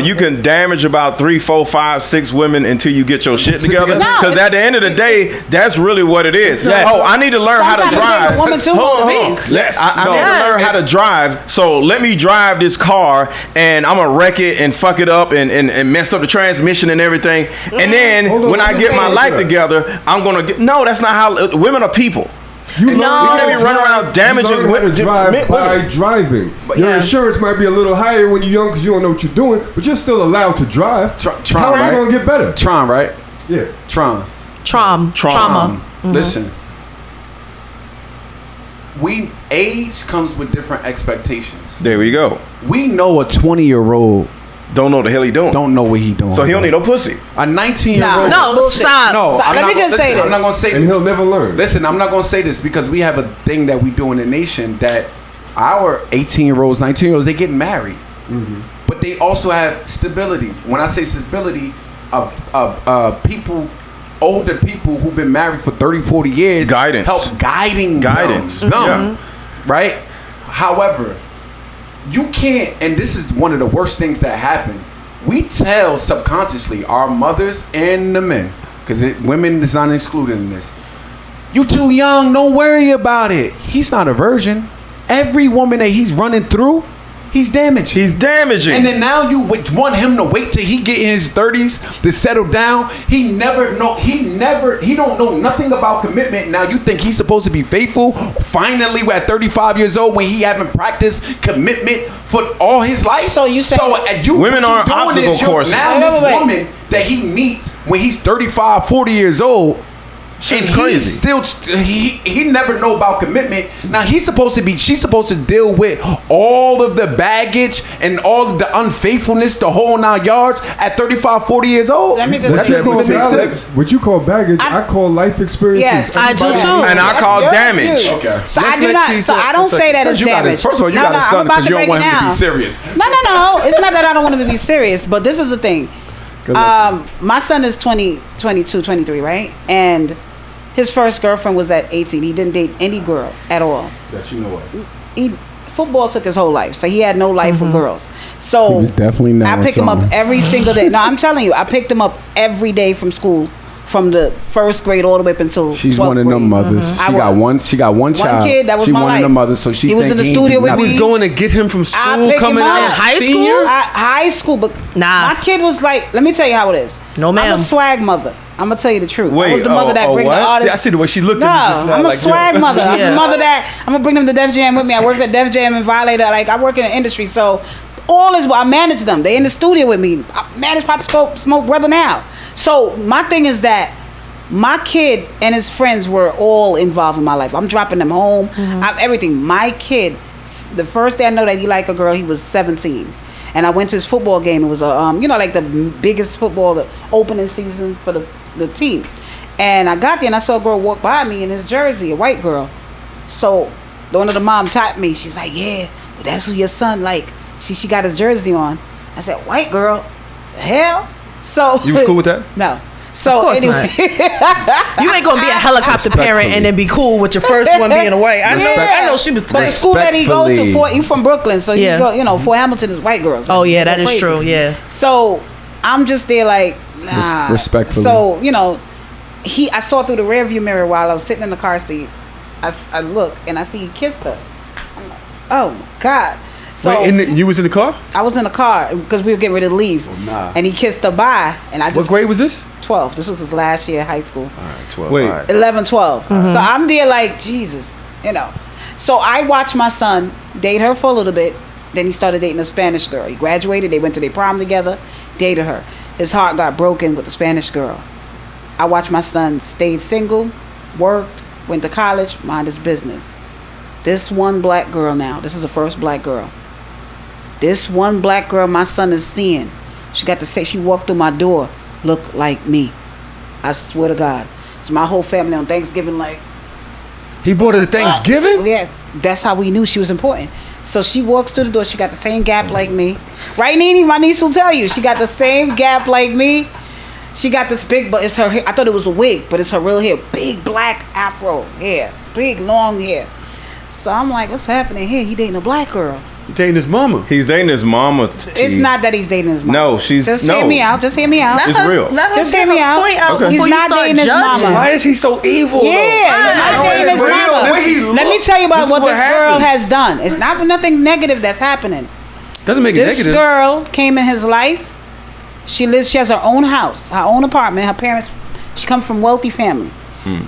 you can damage about 3, 4, 5, 6 women until you get your shit together? Because at the end of the day, that's really what it is. Yes. Oh, I need to learn how to drive. I I need to learn how to drive. So let me drive this car, and I'm gonna wreck it and fuck it up and mess up the transmission and everything. And then when I get my life together, I'm gonna get. No, that's not how women are people. You can't be running around damaging women to drive by driving. Your insurance might be a little higher when you're young because you don't know what you're doing, but you're still allowed to drive. How are you gonna get better? Tron, right? Yeah. Trauma. Listen. Age comes with different expectations. There we go. We know a 20-year-old don't know the hell he doing. Don't know what he doing. So he don't need no pussy. A 19-year-old. No, stop. No, let me just say this. I'm not gonna say this. And he'll never learn. Listen, I'm not gonna say this because we have a thing that we do in the nation that our 18-year-olds, 19-year-olds, they get married, but they also have stability. When I say stability, people, older people who've been married for 30, 40 years, guidance, help guiding them, right? However, you can't, and this is one of the worst things that happen. We tell subconsciously our mothers and the men, because women is not excluded in this. You too young, don't worry about it. He's not a virgin. Every woman that he's running through, he's damaged. He's damaging. And then now you want him to wait till he get in his 30s to settle down. He don't know nothing about commitment. Now you think he's supposed to be faithful? Finally, we're at 35 years old when he haven't practiced commitment for all his life. So you say women are obstacle courses. Now this woman that he meets when he's 35, 40 years old, she's and crazy. He's still he never know about commitment. Now she's supposed to deal with all of the baggage and all of the unfaithfulness, the whole 9 yards at 35, 40 years old. Let me just What you call baggage, I call life experiences. Yes, I do too. And I call damage. Okay. So I do not. So I don't say that it's damage. First of all, you got a son because you don't want him to be serious. No. It's not that I don't want him to be serious, but this is the thing. My son is 22, 23, right? And his first girlfriend was at 18. He didn't date any girl at all. That you know what? Football took his whole life, so he had no life with girls. So he was definitely not. I pick him up every single day. No, I'm telling you, I picked him up every day from school, from the first grade all the way up until she's 12th one of grade. them mothers. She got one child. Kid, that was she my one life. of them mothers, so he was in the studio with me. He was going to get him from school, coming out high school, but my kid was like, let me tell you how it is. No, ma'am. I'm a swag mother. I'm gonna tell you the truth. Wait, I was the mother that bring the artists. See, I see the way she looked at me just now. I'm a like, swag mother. I'm the mother that I'm gonna bring them to Def Jam with me. I worked at Def Jam and Violator. Like I work in the industry, so all is I manage them. They in the studio with me. I manage Pop Smoke Brother now. So my thing is that my kid and his friends were all involved in my life. I'm dropping them home. Everything. My kid, the first day I know that he liked a girl, he was 17. And I went to his football game. It was a, like the biggest football, the opening season for the team. And I got there and I saw a girl walk by me in his jersey, a white girl. So one of the mom tapped me. She's like, yeah, that's who your son like. She got his jersey on. I said, white girl? The hell? So you was cool with that? No. So anyway, you ain't gonna be a helicopter parent and then be cool with your first one being a white. I know she was. But the school that he goes to, you from Brooklyn, so you go, Fort Hamilton is white girls. Oh yeah, that is true. Yeah. So I'm just there like, nah. Respectfully. So I saw through the rearview mirror while I was sitting in the car seat. I look and I see he kissed her. I'm like, oh my God. So wait, you was in the car? I was in the car because we were getting ready to leave. Oh, nah. And he kissed her bye. And I just. What grade was this? 12. This was his last year of high school. All right, 12. Wait. All right. 11, 12. So I'm there like, Jesus, you know. So I watched my son date her for a little bit. Then he started dating a Spanish girl. He graduated. They went to their prom together. Dated her. His heart got broken with the Spanish girl. I watched my son stayed single, worked, went to college, mind his business. This one black girl now. This is the first black girl. This one black girl my son is seeing. She got to say, she walked through my door, looked like me. I swear to God. So my whole family on Thanksgiving like. He brought her to Thanksgiving? Yeah, that's how we knew she was important. So she walks through the door. She got the same gap like me. Right, Nene? My niece will tell you. She got the same gap like me. She got this big, but it's her hair. I thought it was a wig, but it's her real hair. Big black afro hair. Big long hair. So I'm like, what's happening here? He dating a black girl. He dating his mama. He's dating his mama. It's not that he's dating his mama. No, she's just hear me out. Just hear me out. It's real. Just hear me out. Okay. He's not dating his mama. Why is he so evil? Yeah, he's not dating his mama. Let me tell you about what this girl has done. It's not nothing negative that's happening. Doesn't make it negative. This girl came in his life. She has her own house, her own apartment. Her parents, she comes from wealthy family.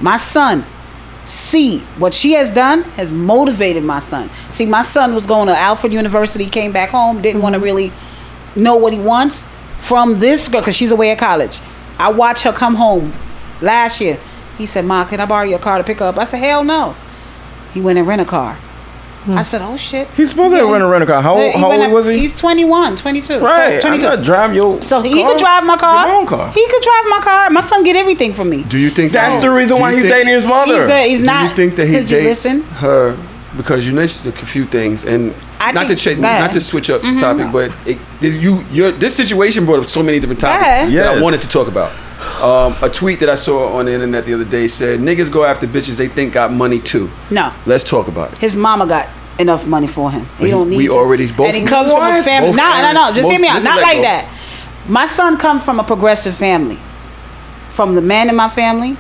My son, what she has done has motivated my son. See, my son was going to Alfred University, came back home, didn't want to really know what he wants from this girl because she's away at college. I watched her come home last year. He said, Ma, can I borrow your car to pick her up? I said, hell no. He went and rent a car. I said, oh shit. He's supposed to rent a car. How old was he? He's 21, 22. Right. So 22. I'm not driving your So he car. could drive my car. Your own car. He could drive my car. My son get everything from me. Do you think that's the reason why he's dating his mother? He's not. Do you think that he Could you dates listen? her because you mentioned a few things and not to switch up the topic, but this situation brought up so many different topics that I wanted to talk about. A tweet that I saw on the internet the other day said, "Niggas go after bitches they think got money too." No. Let's talk about it. His mama got enough money for him. He don't need to. And he comes from a family. No. Just hear me out. Not like that. My son comes from a progressive family. From the man in my family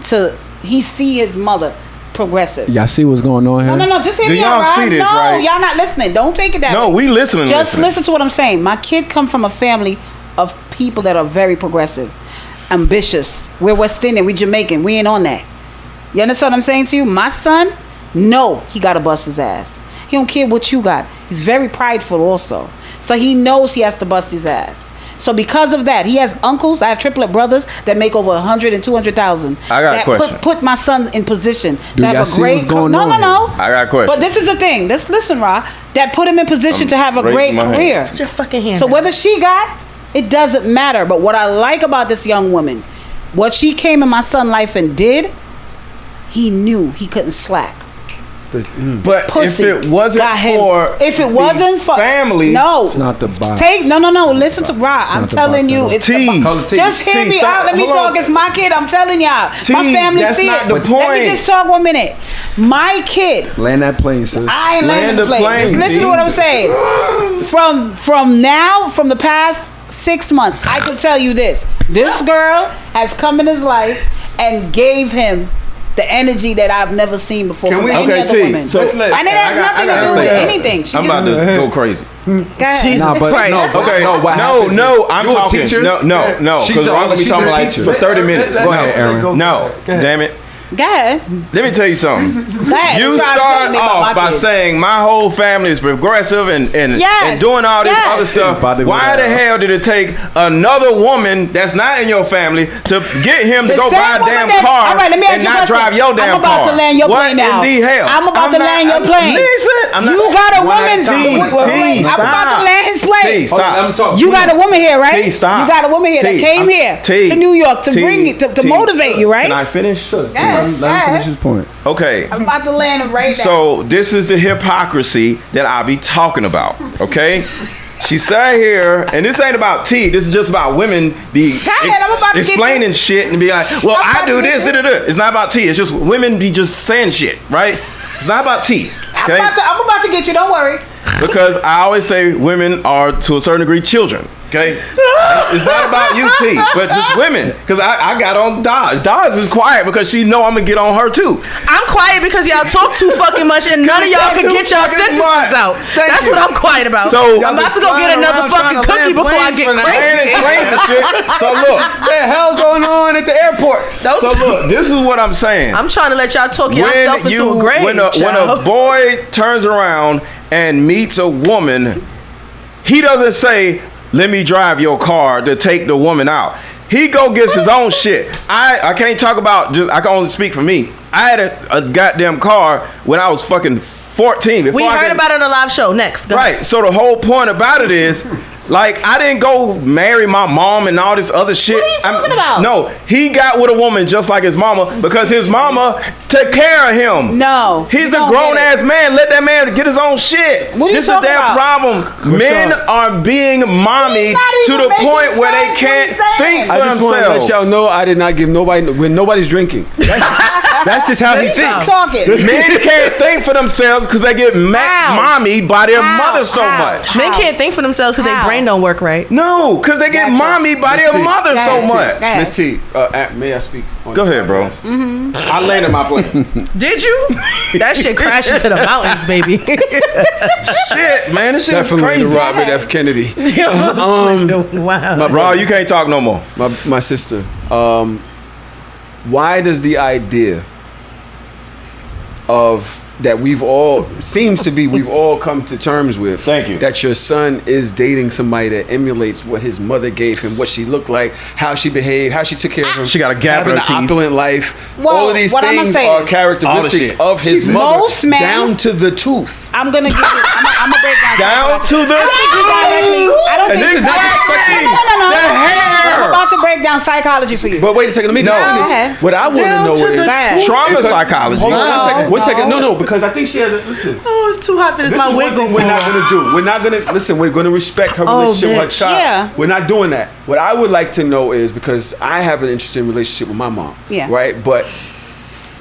to he see his mother progressive. Y'all see what's going on here? No. Just hear me out, right? No, y'all not listening. Don't take it that way. No, we listening. Just listen to what I'm saying. My kid come from a family of people that are very progressive, ambitious. We're West Indian. We Jamaican. We ain't on that. You understand what I'm saying to you? My son, no, he got to bust his ass. He don't care what you got. He's very prideful also. So he knows he has to bust his ass. So because of that, he has uncles. I have triplet brothers that make over 100 and 200,000. I got a question. Put my son in position to have a great. No. I got a question. But this is the thing. Just listen, Ra. That put him in position to have a great career. Put your fucking hand. So whether she got, it doesn't matter. But what I like about this young woman, what she came in my son's life and did, he knew he couldn't slack. But Pussy if it wasn't for family, no, it's not the box. No. Listen to Ra. I'm telling you, it's just hear me out. Let me talk. It's my kid. I'm telling y'all, my family see it. Let me just talk 1 minute. My kid. Land that plane, sis. I ain't landing the plane. Just listen to what I'm saying. From the past 6 months, I can tell you this. This girl has come in his life and gave him the energy that I've never seen before from any other woman. So, and it has nothing to do with anything. I'm about to go crazy. Jesus Christ. No, I'm talking. No, because I'm going to be talking like for 30 minutes. Go ahead, Aaron. No, damn it. Go ahead. Let me tell you something. You start off by saying my whole family is progressive and doing all this other stuff. Why the hell did it take another woman that's not in your family to get him to go buy a damn car and not drive your damn car? I'm about to land your plane now. What in the hell? I'm about to land your plane. Listen, you got a woman. I'm about to land his plane. Stop. You got a woman here, right? Stop. You got a woman here that came here to New York to bring it to motivate you, right? Can I finish? Let him finish his point. Okay. I'm about to land him right now. So this is the hypocrisy that I be talking about. Okay. She sat here, and this ain't about tea. This is just about women be explaining shit and be like, well, I do this. It's not about tea. It's just women be just saying shit, right? It's not about tea. Okay? I'm about to get you. Don't worry. Because I always say women are, to a certain degree, children. Okay, it's not about you, T, but just women. Because I got on Dodge. Dodge is quiet because she know I'm gonna get on her too. I'm quiet because y'all talk too fucking much and none of y'all can get y'all sentences out. That's what I'm quiet about. So I'm about to go get another fucking cookie before I get crazy. So look, what the hell going on at the airport? So look, this is what I'm saying. I'm trying to let y'all talk yourself into a grave. When a boy turns around and meets a woman, he doesn't say, "Let me drive your car to take the woman out." He go gets his own shit. I can't talk about, I can only speak for me. I had a goddamn car when I was fucking 14. We heard about it on a live show. Next. Go right. ahead. So the whole point about it is, like, I didn't go marry my mom and all this other shit. What are you talking about? No, he got with a woman just like his mama because his mama took care of him. No. He's a grown-ass man. Let that man get his own shit. What are you This is talking their about? problem. Men are being mommy to the point where they can't think for I just want to let themselves. y'all know I did not give nobody when nobody's drinking. That's just how he thinks. Talking. Men can't think for themselves because they get mommy by their mother so much. Men can't think for themselves because their brain don't work right. No, because they get mommy by their mother so much. Miss T, may I speak? Go ahead, bro. I landed my plane. Did you? That shit crashed into the mountains, baby. Shit, man, this shit Definitely is crazy. the Robert F. Kennedy. Wow. Bro, you can't talk no more. My sister. Why does the idea of that we've all come to terms with. Thank you. That your son is dating somebody that emulates what his mother gave him, what she looked like, how she behaved, how she took care of him. She got a gap in her having an teeth. opulent life. Well, all of these what I'ma things say are is- characteristics All of his mother, Most men- down to the tooth. I'm gonna give you. I'm gonna break down. Down to the I don't And think this is not Exactly. No. The hair. I'm about to break down psychology for you. But wait a second, let me just Go finish. ahead. What I want to know is Go trauma because- psychology. Hold on one No. second. No, because I think she has a listen. Oh, it's too hot for this. This My is wig one thing go we're not gonna do. We're not gonna listen. We're gonna respect her relationship with her bitch. child. Yeah. We're not doing that. What I would like to know is because I have an interesting relationship with my mom. Yeah. Right. But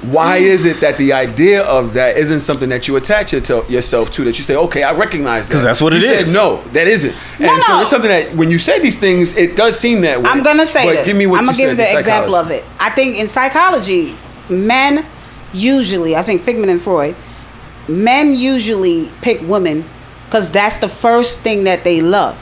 why is it that the idea of that isn't something that you attach yourself to? That you say, okay, I recognize that. 'Cause that's what it you is. Said, no, that isn't. And so No. it's something that when you say these things, it does seem that way. I'm gonna say but this. Give me what I'm you gonna give you said, the example psychology. of it. I think in psychology, men usually, I think Figman and Freud, men usually pick women because that's the first thing that they love.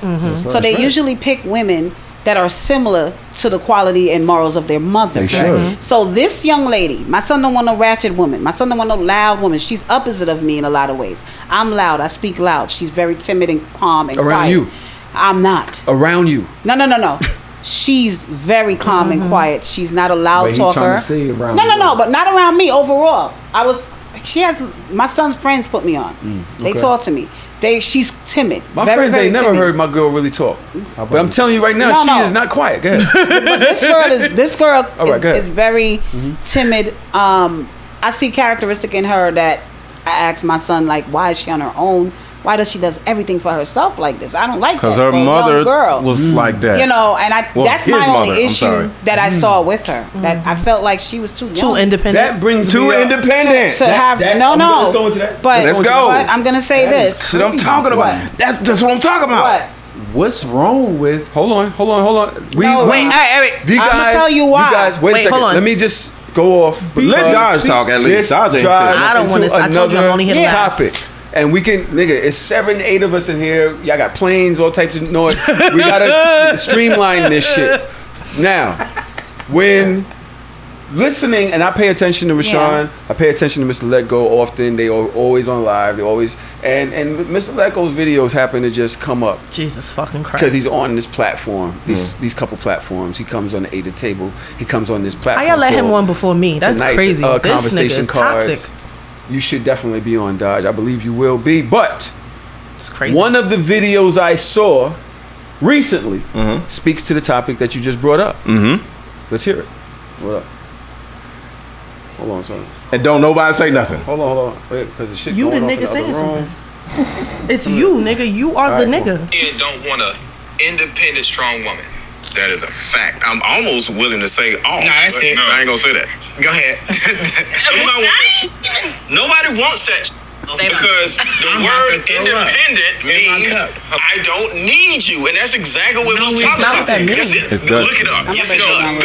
So they usually pick women that are similar to the quality and morals of their mother. They should. So this young lady, my son don't want no ratchet woman. My son don't want no loud woman. She's opposite of me in a lot of ways. I'm loud. I speak loud. She's very timid and calm and Around quiet. you. I'm not. Around you. No. She's very calm and quiet. She's not a loud But he talker. trying to say around No, you. but not around me overall. She has my son's friends put me on. They talk to me. She's timid. My very, friends very ain't never timid. heard my girl really talk. But I'm telling you right now, No, she no. is not quiet. Go ahead. But this girl All right, go ahead. is very timid. I see characteristic in her that I asked my son, like, why is she on her own? Why does she does everything for herself like this? I don't like that. Because her for a young mother girl. was like that. You know, and that's his my only mother, I'm issue sorry. that I saw with her. That I felt like she was too young. Too independent. That brings Too me up. independent. to have let's go into that. But Let's go. But I'm gonna say That is this. Shit I'm talking about. What? That's what I'm talking about. What? What's wrong with? Hold on. No, wait, wait. I'ma tell you why. You guys, wait a Wait, second. hold on. Let me just go off. Let because Dodge talk at least. this Dodge ain't drives said I don't into wanna- I told you I'm another only here to laugh. topic. And we can, nigga, it's 7, 8 of us in here. Y'all got planes, all types of noise. We gotta streamline this shit. Now, when listening, and I pay attention to Rashawn, I pay attention to Mr. Letgo often. They are always on live. They always, and Mr. Letgo's videos happen to just come up. Jesus fucking Christ. Because he's on this platform, these couple platforms. He comes on the A to Table. He comes on this platform. How y'all let him called on before me? That's Tonight's, crazy. This nigga Conversation is Cards. toxic. You should definitely be on Dodge. I believe you will be. But It's crazy. one of the videos I saw recently speaks to the topic that you just brought up. Let's hear it. What up? Hold on, son. And don't nobody say nothing. Hold on. Wait, because the shit You going the off nigga in the other saying room. It's you, nigga. You are the Alright, cool. nigga. Men don't want an independent, strong woman. That is a fact. I'm almost willing to say all. Nah, that's it. No, I ain't gonna say that. Go ahead. Nobody wants that. Because the word independent means I don't need you, and that's exactly what we're talking about. Yes, look it up. Yes, it does.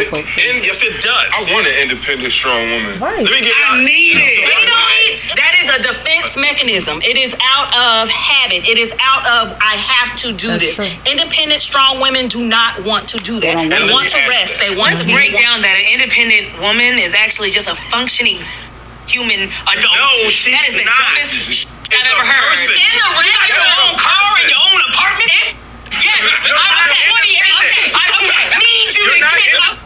Yes, it does. I want an independent, strong woman. Let me get. I need it. That is a defense mechanism. It is out of habit. It is out of I have to do this. Independent, strong women do not want to do that. They want to rest. They want to break down that an independent woman is actually just a functioning human adult. No, she's that is the not. dumbest I've ever heard. Person. In the ring, you got your own car and your own apartment. Yes, I'm 20 years. Okay, I don't need you to get up.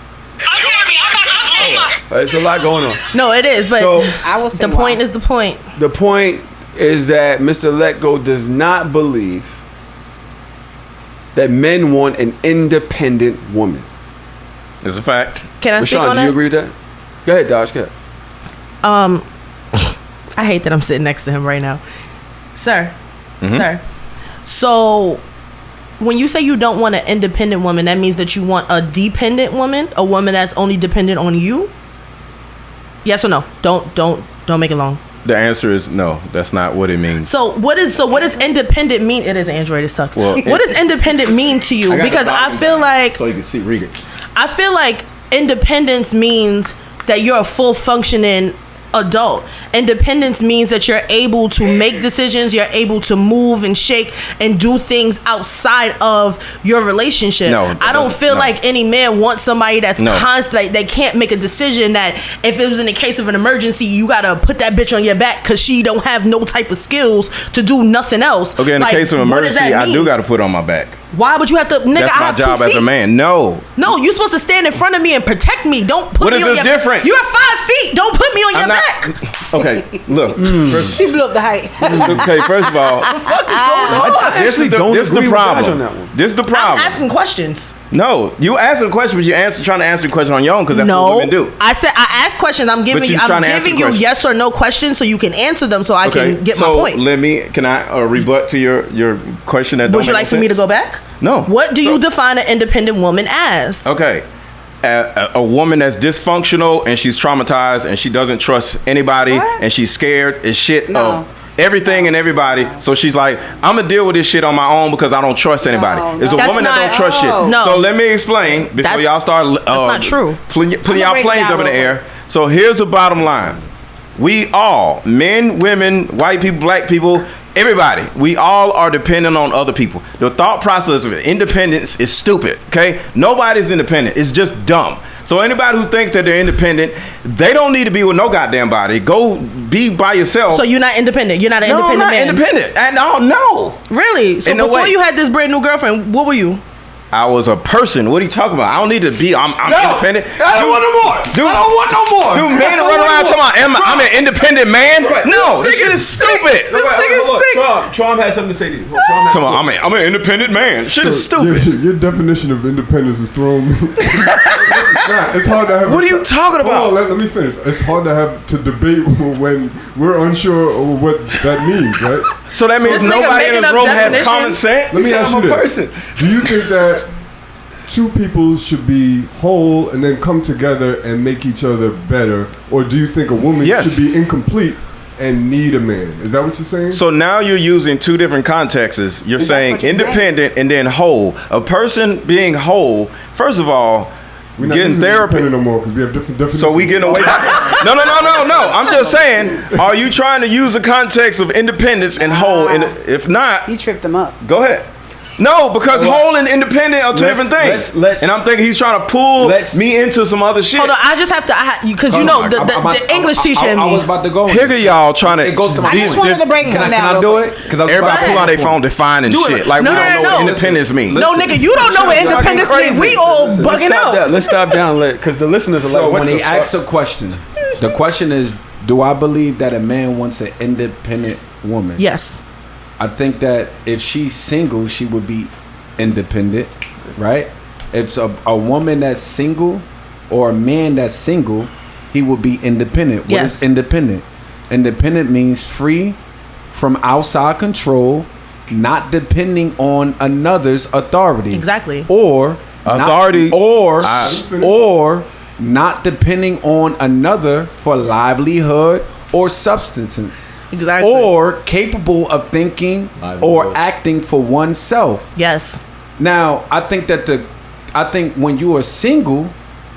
It's a lot going on. No, it is, but So, I will say the point is the point. The point is that Mr. Letgo does not believe that men want an independent woman. It's a fact. Can I speak on Rashawn, do you that? agree with that? Go ahead, Dodge. Go ahead. I hate that I'm sitting next to him right now. Sir. So when you say you don't want an independent woman, that means that you want a dependent woman, a woman that's only dependent on you? Yes or no? Don't make it long. The answer is no. That's not what it means. So what does independent mean? It is Android. It sucks. Well, what does independent mean to you? Because I feel like so you can see read it. I feel like independence means that you're a full functioning adult. Independence means that you're able to make decisions, you're able to move and shake and do things outside of your relationship. No, I don't feel like any man wants somebody that's constant. They can't make a decision that if it was in the case of an emergency, you gotta put that bitch on your back because she don't have no type of skills to do nothing else. Okay, in the case of emergency, I do gotta put on my back. Why would you have to? Nigga, that's my job as a man. No, you're supposed to stand in front of me and protect me. Don't put me on your back. What is this different? You're 5 feet. Don't put me on your back. Okay, look. She blew up the height. Okay, first of all, what the fuck is going on? This is the problem. This is the problem. I'm asking questions. No, you answer the question, but you trying to answer the question on your own because that's what women do. I said I ask questions. I'm giving you yes or no questions so you can answer them so I can get my point. Can I rebut to your question? That would you like for me to go back? No. What do you define an independent woman as? Okay. A woman that's dysfunctional and she's traumatized and she doesn't trust anybody and she's scared as shit of everything and everybody. So she's like, I'm gonna deal with this shit on my own because I don't trust anybody. It's a woman that don't trust shit. No. So let me explain before y'all start. That's not true. Putting y'all planes up in the air. So here's the bottom line: we all, men, women, white people, black people, everybody, we all are dependent on other people. The thought process of independence is stupid. Okay, nobody's independent. It's just dumb. So anybody who thinks that they're independent, they don't need to be with no goddamn body. Go be by yourself. So you're not independent. You're not an independent man. I'm not independent. And no. Really? So before you had this brand new girlfriend, what were you? I was a person. What are you talking about? I don't need to be. I'm independent. I don't want no more. I don't want no more. Do men run around talking about I'm an independent man? No, this shit is stupid. This nigga is sick. Trump had something to say to you. Come on, I'm an independent man. Shit is stupid. Your definition of independence is thrown. It's hard to have. What are you talking about? Let me finish. It's hard to have to debate when we're unsure of what that means, right? So that means nobody in this room has common sense. Let me ask you this: do you think that two people should be whole and then come together and make each other better, or do you think a woman should be incomplete and need a man? Is that what you're saying? So now you're using two different contexts. You're saying independent and then whole. A person being whole, first of all, we're not getting therapy no more because we have different definitions. So we getting away from No. I'm just saying, are you trying to use the context of independence and whole? And if not, you tripped them up. Go ahead. No, because whole and independent are two different things. And I'm thinking he's trying to pull me into some other shit. Hold on, I just have to, because you know the English teacher in me. I was about to go. Here y'all trying to. It goes to my I just wanted to break some down. Can I do it? Because everybody pull out their phone defining shit. Like we don't know what independence means. No, nigga, you don't know what independence means. We all bugging out. Let's stop down, because the listeners are like, when they ask a question, the question is, do I believe that a man wants an independent woman? Yes. I think that if she's single, she would be independent, right? If a woman that's single or a man that's single, he will be independent. What is independent? Independent means free from outside control, not depending on another's authority. Exactly. Or authority, or not depending on another for livelihood or subsistence. Exactly. Or capable of thinking or acting for oneself. Yes. Now, I think when you are single,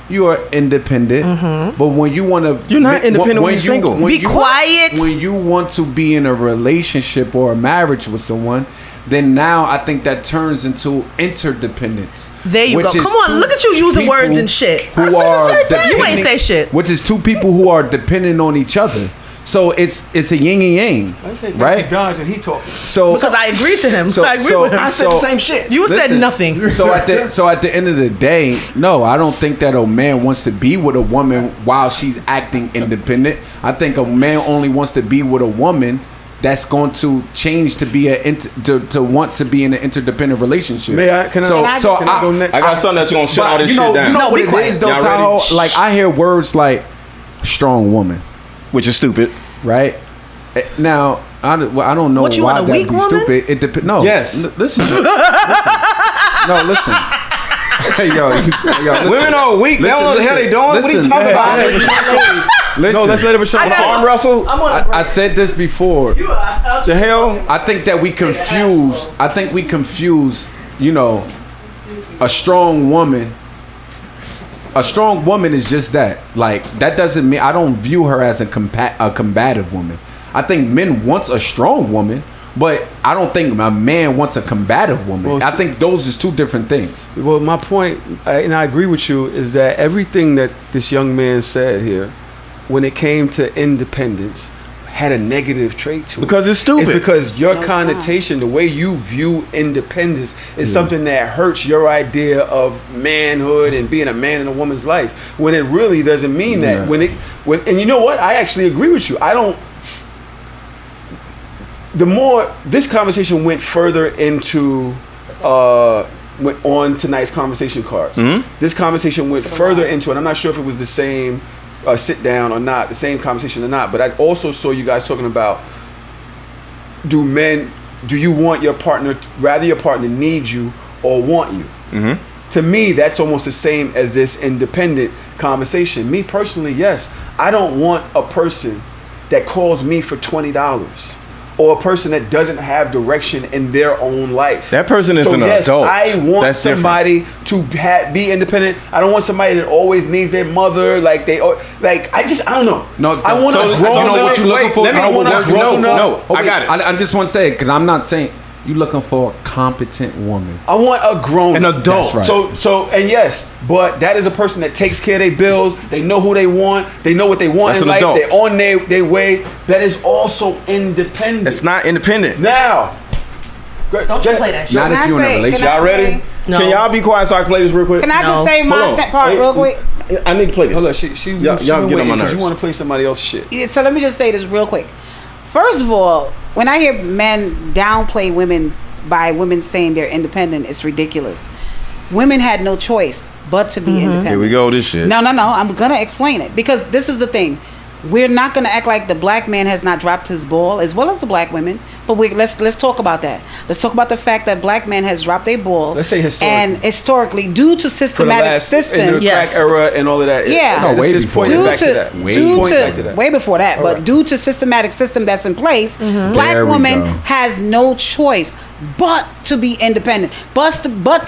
you are independent. Mm-hmm. But when you want to, you're not independent when you're single. Be quiet. When you want to be in a relationship or a marriage with someone, then now I think that turns into interdependence. There you go. Come on, look at you using words and shit. You ain't say shit. Which is two people who are dependent on each other. So it's a yin and yang, right? Dodge and he talking. So because I agreed to him. I agree with him. I said the same shit. You said nothing. So at the end of the day, no, I don't think that a man wants to be with a woman while she's acting independent. I think a man only wants to be with a woman that's going to change to be to want to be in an interdependent relationship. Can I go next? I got something that's gonna shut all this shit down. You know what it is, though, Tahoe? Like I hear words like strong woman, which is stupid, right? Now I don't know what you why want, a that weak be woman? stupid. It depends. No. Yes. Listen. No, listen. Hey, yo, listen. Women are weak. They don't know what the hell they doing. What are you talking about? Listen. No, let's let it arm wrestle. I said this before. The hell? I think that we confuse. You know, a strong woman. A strong woman is just that. Like that doesn't mean I don't view her as a combative woman. I think men wants a strong woman, but I don't think a man wants a combative woman. Well, I think those is two different things. Well, my point, and I agree with you, is that everything that this young man said here, when it came to independence, had a negative trait to it. Because it's stupid. It's because your connotation, the way you view independence, is something that hurts your idea of manhood and being a man in a woman's life. When it really doesn't mean that. And you know what? I actually agree with you. The more this conversation went further into went on tonight's conversation cards. Mm-hmm. This conversation went further into it. I'm not sure if it was the same sit down or not, the same conversation or not, but I also saw you guys talking about do you want your partner, rather your partner need you or want you? Mm-hmm. To me, that's almost the same as this independent conversation. Me personally, yes, I don't want a person that calls me for $20 or a person that doesn't have direction in their own life. That person is an adult. I want somebody to be independent. I don't want somebody that always needs their mother. I don't know. No, I want to grow up. You know what you're looking for? No, I got it. I just want to say it because I'm not saying you're looking for a competent woman. I want a grown adult. That's right. So and yes, but that is a person that takes care of their bills. They know who they want. They know what they want in life. Adult. They're on their way. That is also independent. It's not independent. Now, don't you play that shit. Not if you're in a relationship. Y'all ready? No. Can y'all be quiet so I can play this real quick? Can I just say my part real quick? I need to play this. Hold on, y'all get on my nerves. You want to play somebody else's shit. Yeah, so let me just say this real quick. First of all, when I hear men downplay women by women saying they're independent, it's ridiculous. Women had no choice but to be independent. Here we go, this shit. No. I'm gonna explain it because this is the thing. We're not gonna act like the black man has not dropped his ball, as well as the black women. But let's talk about that. Let's talk about the fact that black men has dropped their ball. Let's say historically. And historically, due to systematic system, in the crack era and all of that. Yeah. No, way before that. Way before that. But right. Due to systematic system that's in place, black woman has no choice but to be independent, but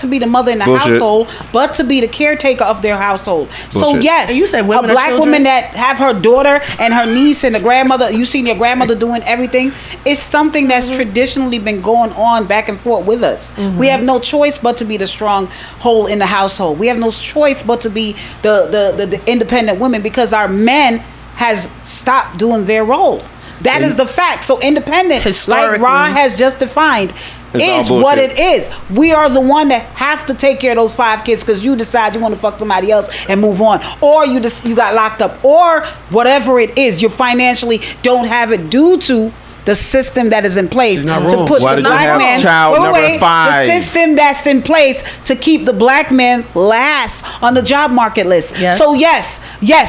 to be the mother in the household, but to be the caretaker of their household. So yes, you said a black woman that have her daughter and her niece and the grandmother, you seen your grandmother doing everything, it's something that's traditionally been going on back and forth with us. We have no choice but to be the stronghold in the household. We have no choice but to be the independent women because our men has stopped doing their role. That is the fact. So independent, like Ron has just defined, is what it is. We are the one that have to take care of those 5 kids because you decide you want to fuck somebody else and move on, or you got locked up, or whatever it is. You financially don't have it due to the system that is in place to put the black man. The system that's in place to keep the black man last on the job market list. Yes. So yes,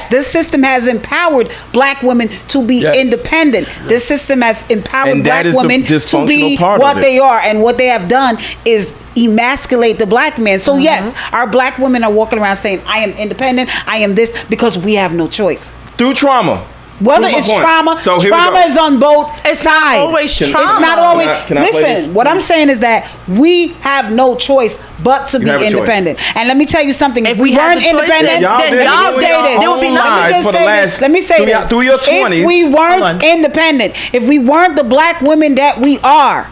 this system has empowered black women to be independent. This system has empowered black women to be what they are, and what they have done is emasculate the black man. So yes, our black women are walking around saying, "I am independent. I am this," because we have no choice. Through trauma. Whether it's trauma, trauma is on both sides. Always trauma. It's not always. Listen, what I'm saying is that we have no choice but to be independent. And let me tell you something. If we weren't independent, then y'all say this. There would be nothing. Let me say this. Through your 20s. If we weren't independent, if we weren't the black women that we are,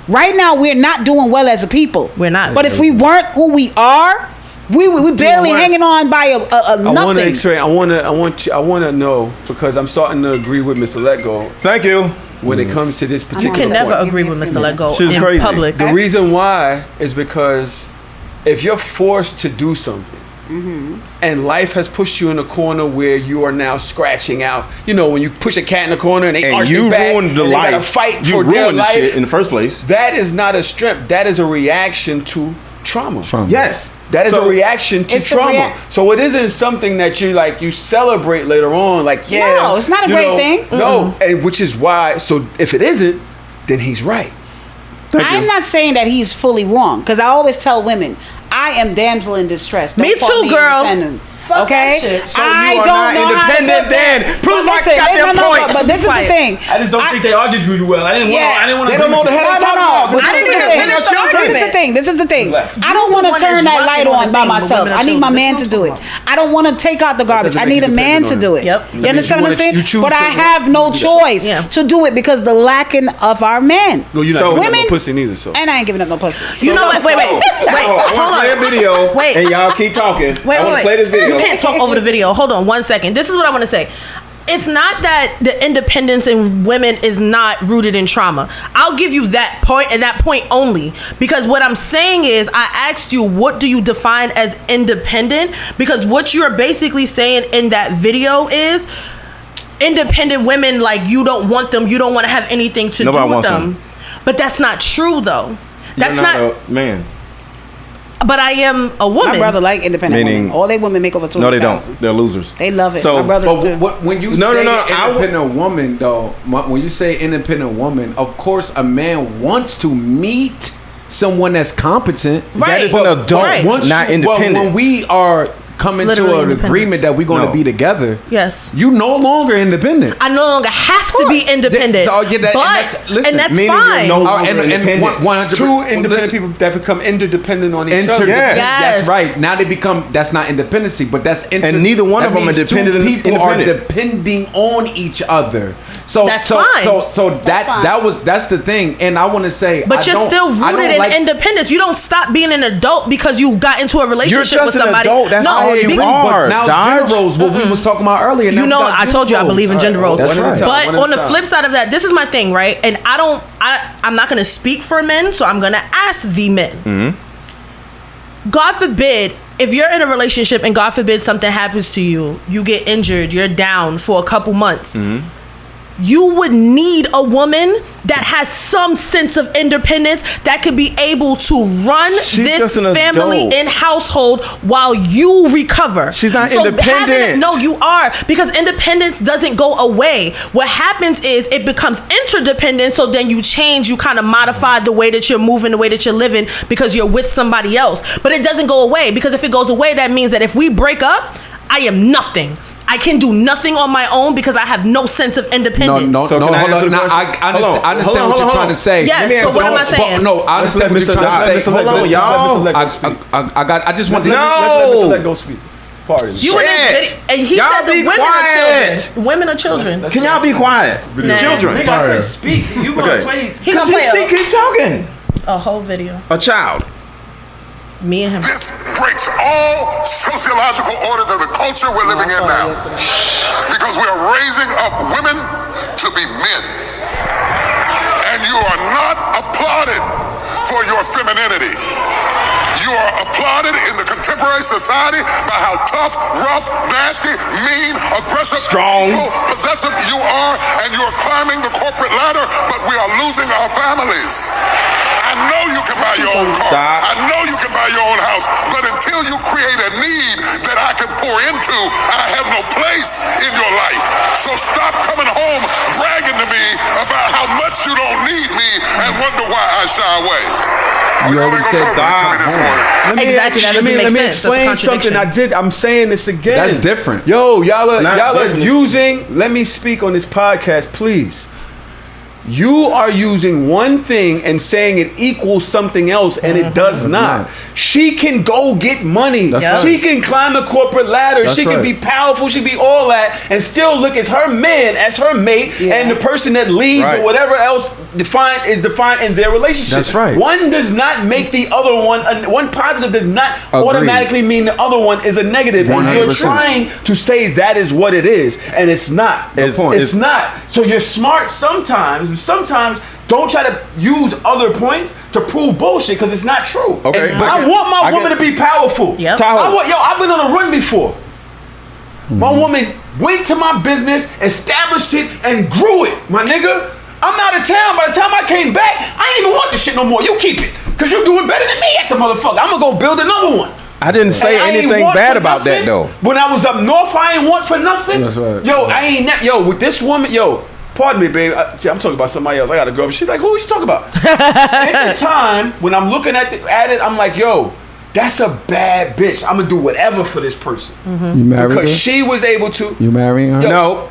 right now we're not doing well as a people. We're not. But if we weren't who we are, we barely hanging on by a nothing. I want to X-ray. I want to know, because I'm starting to agree with Mr. Letgo. Thank you. When it comes to this particular You can never point. agree with Mr. Letgo She's in crazy. public. The reason why is because if you're forced to do something, and life has pushed you in a corner where you are now scratching out. You know, when you push a cat in the corner and they arch their back ruined the and life. They gotta fight you for their ruined the life shit in the first place. That is not a strength. That is a reaction to trauma. Yes. That is a reaction to trauma. So it isn't something that you celebrate later on. Like, yeah. No, it's not a great thing. No, and which is why. So if it isn't, then he's right. I'm not saying that he's fully wrong, because I always tell women, I am damsel in distress. Don't Me call too, girl. independent. Fuck Okay, that shit. So you are not independent then. Prove my goddamn point. But this is the thing. I just don't think they argued you well. I didn't want to. They don't know the hell they talking about. I didn't even finish the argument. This is the thing. I don't want to turn that light on by myself. I need my man to do it. I don't want to take out the garbage. I need a man to do it. Yep. You understand what I'm saying? But I have no choice to do it because the lacking of our men. Well, you're not giving up no pussy neither, so. And I ain't giving up no pussy. You know what? Wait. I want to play a video. Wait. And y'all keep talking. I want to play this video. You can't talk over the video. Hold on 1 second. This is what I want to say. It's not that the independence in women is not rooted in trauma. I'll give you that point and that point only, because what I'm saying is I asked you, what do you define as independent? Because what you're basically saying in that video is independent women, like, you don't want them, you don't want to have anything to do with them. But that's not true, though. That's You're not a man. But I am a woman. My brother like independent women. All they women make over 200,000. No, they don't. They're losers. They love it. So, my brothers too. When you say independent woman, though, when you say independent woman, of course, a man wants to meet someone that's competent. Right. That is an adult, not independent. But when we are coming to an agreement that we're going to be together, yes, you no longer independent. I no longer have to be independent. And that's fine. No and two independent people that become interdependent on each other. That's right. Now they become, that's not independency, but that's and neither one of them are dependent. People are depending on each other. So that's fine. So that's the thing. And I want to say, but you're still rooted in independence. You don't stop being an adult because you got into a relationship with somebody. No. But now gender roles, what we was talking about earlier. You know, I told you I believe in gender roles. That's right. But on the flip side of that, this is my thing, right? And I'm not going to speak for men, so I'm going to ask the men. God forbid, if you're in a relationship and God forbid something happens to you, you get injured, you're down for a couple months. You would need a woman that has some sense of independence that could be able to run this family and household while you recover. She's not independent. No, you are, because independence doesn't go away. What happens is it becomes interdependent, so then you change, you kind of modify the way that you're moving, the way that you're living, because you're with somebody else. But it doesn't go away, because if it goes away, that means that if we break up, I am nothing. I can do nothing on my own because I have no sense of independence. No, hold on. Now, I understand what you're trying to say. Yes, so what am I saying? No, I understand what you're trying to say. Hold on, y'all. I just want to... Let's let Mr. Letgo speak. Pardon. You in this video, and he said the women are children. Women are children. Can y'all be quiet? Children. Nigga, I said speak. You gonna play? He gonna play. She keep talking. A whole video. A child. Me and him. This breaks all sociological orders of the culture we're living in now. Because we are raising up women to be men. And you are not applauded for your femininity. You are applauded in the contemporary society by how tough, rough, nasty, mean, aggressive, strong, evil, possessive you are, and you are climbing the corporate ladder, but we are losing our families. I know you can buy your own car. I know you can buy your own house, but until you create a need that I can pour into, I have no place peace in your life. So stop coming home bragging to me about how much you don't need me and wonder why I shy away. You already said Exactly. That doesn't make let me sense. explain something. I'm saying this again. That's different. Yo, y'all are using. Let me speak on this podcast, please. You are using one thing and saying it equals something else, and it does not. She can go get money. She can climb the corporate ladder. She can be powerful. She can be all that, and still look as her man, as her mate, and the person that leads or whatever else is defined in their relationship. That's right. One does not make the other one. One positive does not automatically mean the other one is a negative. 100%. And you're trying to say that is what it is, and it's not. It's not. So you're smart sometimes. Sometimes don't try to use other points to prove bullshit because it's not true. Okay, but I want my woman to be powerful. Yep. I've been on a run before. My woman went to my business, established it, and grew it. My nigga, I'm out of town. By the time I came back, I ain't even want this shit no more. You keep it because you're doing better than me at the motherfucker. I'm gonna go build another one. I didn't say anything bad about that though. When I was up north, I ain't want for nothing. That's right. Yo, with this woman, pardon me, babe. See, I'm talking about somebody else. I got a girl. She's like, who are you talking about? At the time, when I'm looking at it, I'm like, yo, that's a bad bitch. I'm going to do whatever for this person. Mm-hmm. You married her? Because she was able to. You marrying her? No.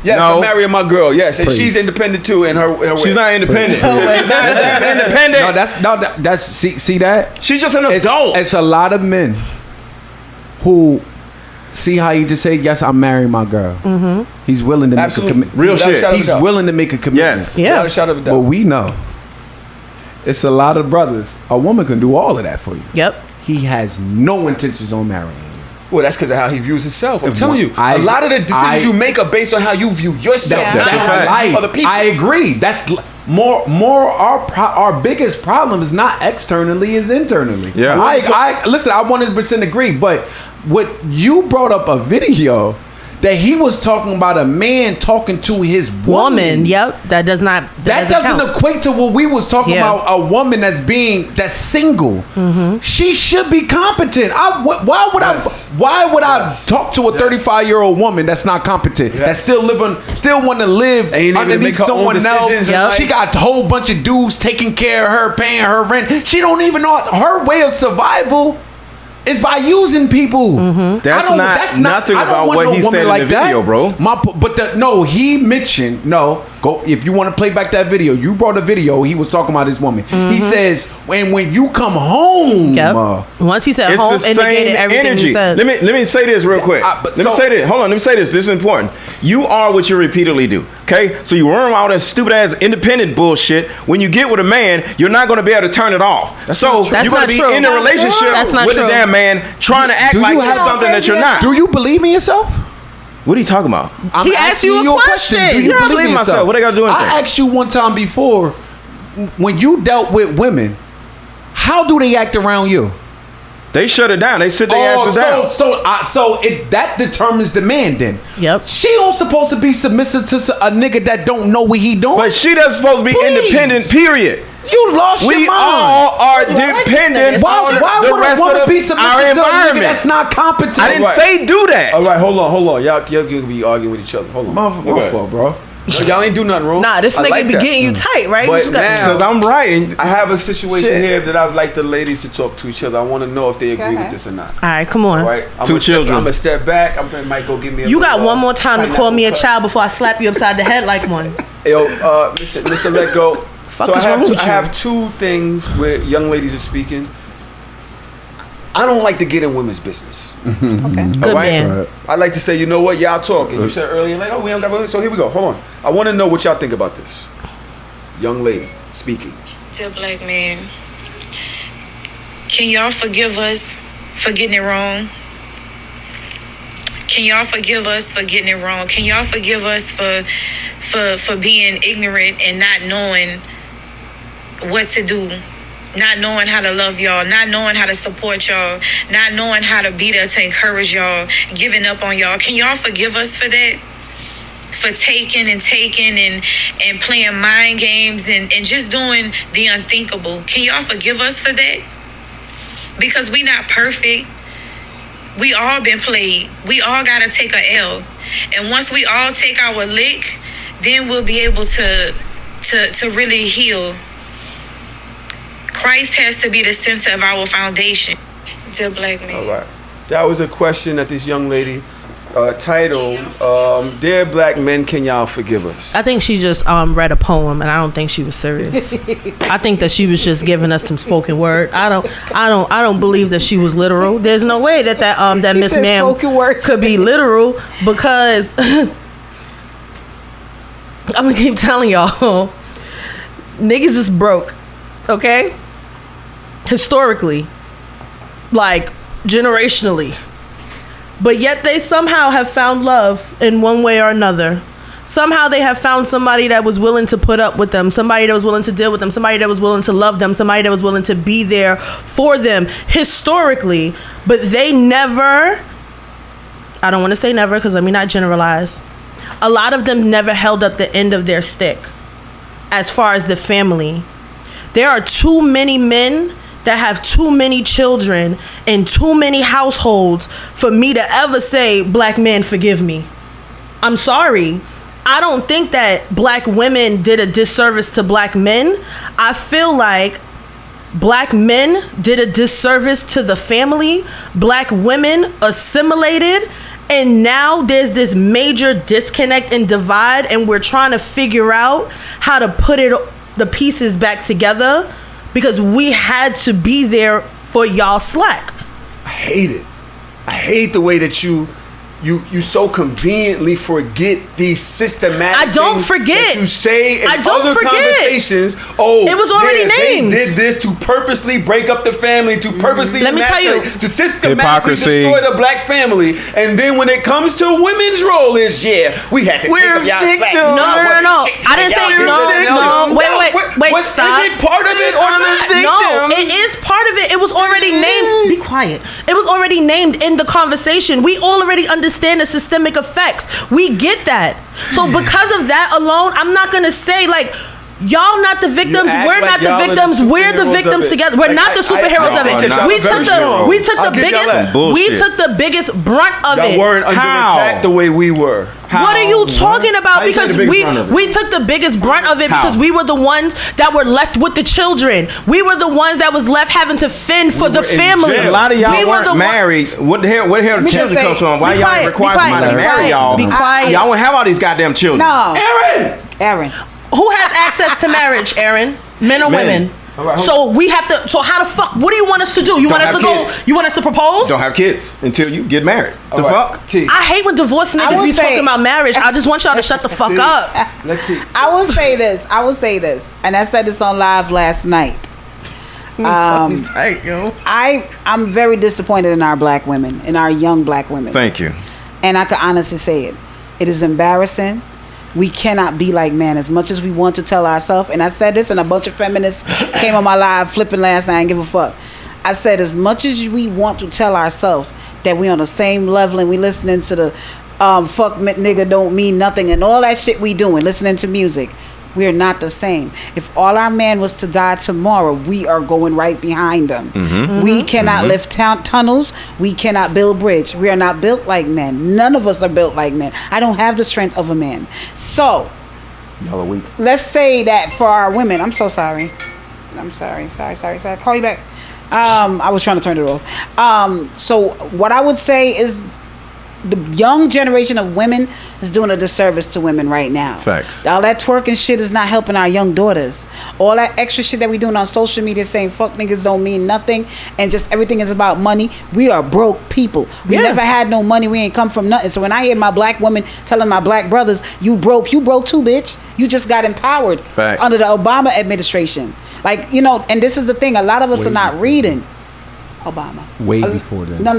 Yes, I'm marrying my girl. Yes, and she's independent too in her way. She's not independent. She's not independent. No, that's see that? She's just an adult. It's a lot of men who see how you just say, yes, I'm marrying my girl. Mm-hmm. He's willing to make a commitment. Real shit. He's willing to make a commitment. Yes. Yeah. But we know it's a lot of brothers. A woman can do all of that for you. Yep. He has no intentions on marrying you. Well, that's because of how he views himself. I'm telling you, a lot of the decisions you make are based on how you view yourself. That's life. Other people. I agree. That's more. Our biggest problem is not externally, is internally. Yeah. I listen. I 100% agree. But what you brought up a video that he was talking about a man talking to his woman. Yep. That doesn't equate to what we was talking about. A woman that's single. Mm-hmm. She should be competent. Why would I talk to a 35-year-old woman that's not competent? That's still want to live underneath someone else. Yep. She got a whole bunch of dudes taking care of her, paying her rent. She don't even know her way of survival is by using people. Mm-hmm. That's nothing about what he said in the video, bro. He mentioned if you want to play back that video, you brought a video. He was talking about his woman. Mm-hmm. He says, when you come home, once he said home, indicated everything energy. He said. Let me say this real quick. Let me say this. Hold on. Let me say this. This is important. You are what you repeatedly do. Okay, so you run around that stupid ass independent bullshit. When you get with a man, you're not going to be able to turn it off. You're going to be in a relationship with a damn man trying to act like you're something that you're not. Do you believe in yourself? What are you talking about? He asked you a question. Do you believe in yourself? What I got to do? I asked you one time before, when you dealt with women, how do they act around you? They shut it down. They sit their asses down. That determines the man then. Yep. She don't supposed to be submissive to a nigga that don't know what he doing. But she doesn't supposed to be independent, period. You lost your mind. We all are dependent on the rest of our environment. That's not competent. I didn't say do that. All right, hold on. Y'all can be arguing with each other. Hold on. My fault, bro. Y'all ain't do nothing wrong. Nah, this nigga be getting you tight, right? But now, because I'm right. I have a situation here that I'd like the ladies to talk to each other. I want to know if they agree with this or not. All right, come on. All right, Two children. I'm gonna step back. I might go give me. You got one more time to call me a child before I slap you upside the head like one. Yo, Mr. Letgo. So I have two things where young ladies are speaking. I don't like to get in women's business. Okay. Good man. I like to say, you know what, y'all talking. You said earlier, like, we don't got women. So here we go. Hold on. I want to know what y'all think about this. Young lady speaking. To black man, can y'all forgive us for getting it wrong? Can y'all forgive us for getting it wrong? Can y'all forgive us for being ignorant and not knowing what to do? Not knowing how to love y'all, not knowing how to support y'all, not knowing how to be there to encourage y'all, giving up on y'all. Can y'all forgive us for that? For taking and playing mind games and just doing the unthinkable. Can y'all forgive us for that? Because we not perfect. We all been played. We all gotta take a L. And once we all take our lick, then we'll be able to really heal. Christ has to be the center of our foundation. Dear black men. All right. That was a question that this young lady titled, Dear Black Men, Can Y'all Forgive Us? I think she just read a poem, and I don't think she was serious. I think that she was just giving us some spoken word. I don't believe that she was literal. There's no way that Miss Ma'am could be literal, because I'm gonna keep telling y'all, niggas is broke, okay? Historically, like generationally. But yet they somehow have found love in one way or another. Somehow they have found somebody that was willing to put up with them, somebody that was willing to deal with them, somebody that was willing to love them, somebody that was willing to be there for them historically. But they never, I don't want to say never because let me not generalize. A lot of them never held up the end of their stick as far as the family. There are too many men that have too many children in too many households for me to ever say, black men, forgive me. I'm sorry. I don't think that black women did a disservice to black men. I feel like black men did a disservice to the family. Black women assimilated. And now there's this major disconnect and divide, and we're trying to figure out how to put the pieces back together, because we had to be there for y'all slack. I hate it. I hate the way that you so conveniently forget these systematic I don't things forget. that you say in I don't other forget. Conversations. Oh, it was already named. They did this to purposely break up the family, to purposely Let me tell you, to systematically destroy the black family. And then when it comes to women's role, is we had to take up y'all slack. No. I didn't say no. Wait, stop. Is it part of it or not? No, it is part of it. It was already named. Be quiet. It was already named in the conversation. We already understand the systemic effects. We get that. So because of that alone, I'm not gonna say like y'all not the victims. We're not the victims. We're the victims together. We're not the superheroes of it. We took the biggest brunt of it. Y'all weren't under attack the way we were. What are you talking about? Because we took the biggest brunt of it because we were the ones that were left with the children. We were the ones that was left having to fend for the family. A lot of y'all weren't married. What the hell the children come from? Why y'all require somebody to marry y'all? Be quiet. Y'all won't have all these goddamn children. No. Aaron. Who has access to marriage, Aaron? Men or women? Right, so we have to. So how the fuck? What do you want us to do? You want us to go? You want us to propose? Don't have kids until you get married. The fuck? I hate when divorced niggas be talking about marriage. I just want y'all to shut the fuck up. I will say this, and I said this on live last night. Tight, yo. I'm very disappointed in our black women, in our young black women. Thank you. And I can honestly say it. It is embarrassing. We cannot be like men as much as we want to tell ourselves. And I said this, and a bunch of feminists came on my live flipping last night. I didn't give a fuck. I said, as much as we want to tell ourselves that we on the same level and we listening to the fuck nigga don't mean nothing and all that shit we doing, listening to music, we are not the same. If all our man was to die tomorrow, we are going right behind them. We cannot lift tunnels. We cannot build bridge. We are not built like men. None of us are built like men. I don't have the strength of a man. So, y'all are weak. Let's say that for our women. I'm so sorry. I'm sorry. Sorry. Call you back. I was trying to turn it off. So what I would say is, the young generation of women is doing a disservice to women right now. Facts. All that twerking shit is not helping our young daughters. All that extra shit that we doing on social media saying fuck niggas don't mean nothing and just everything is about money. We are broke people. We never had no money. We ain't come from nothing. So when I hear my black women telling my black brothers, you broke too, bitch. You just got empowered under the Obama administration. Like, you know, and this is the thing. A lot of us are not reading. Obama. Way before that. No.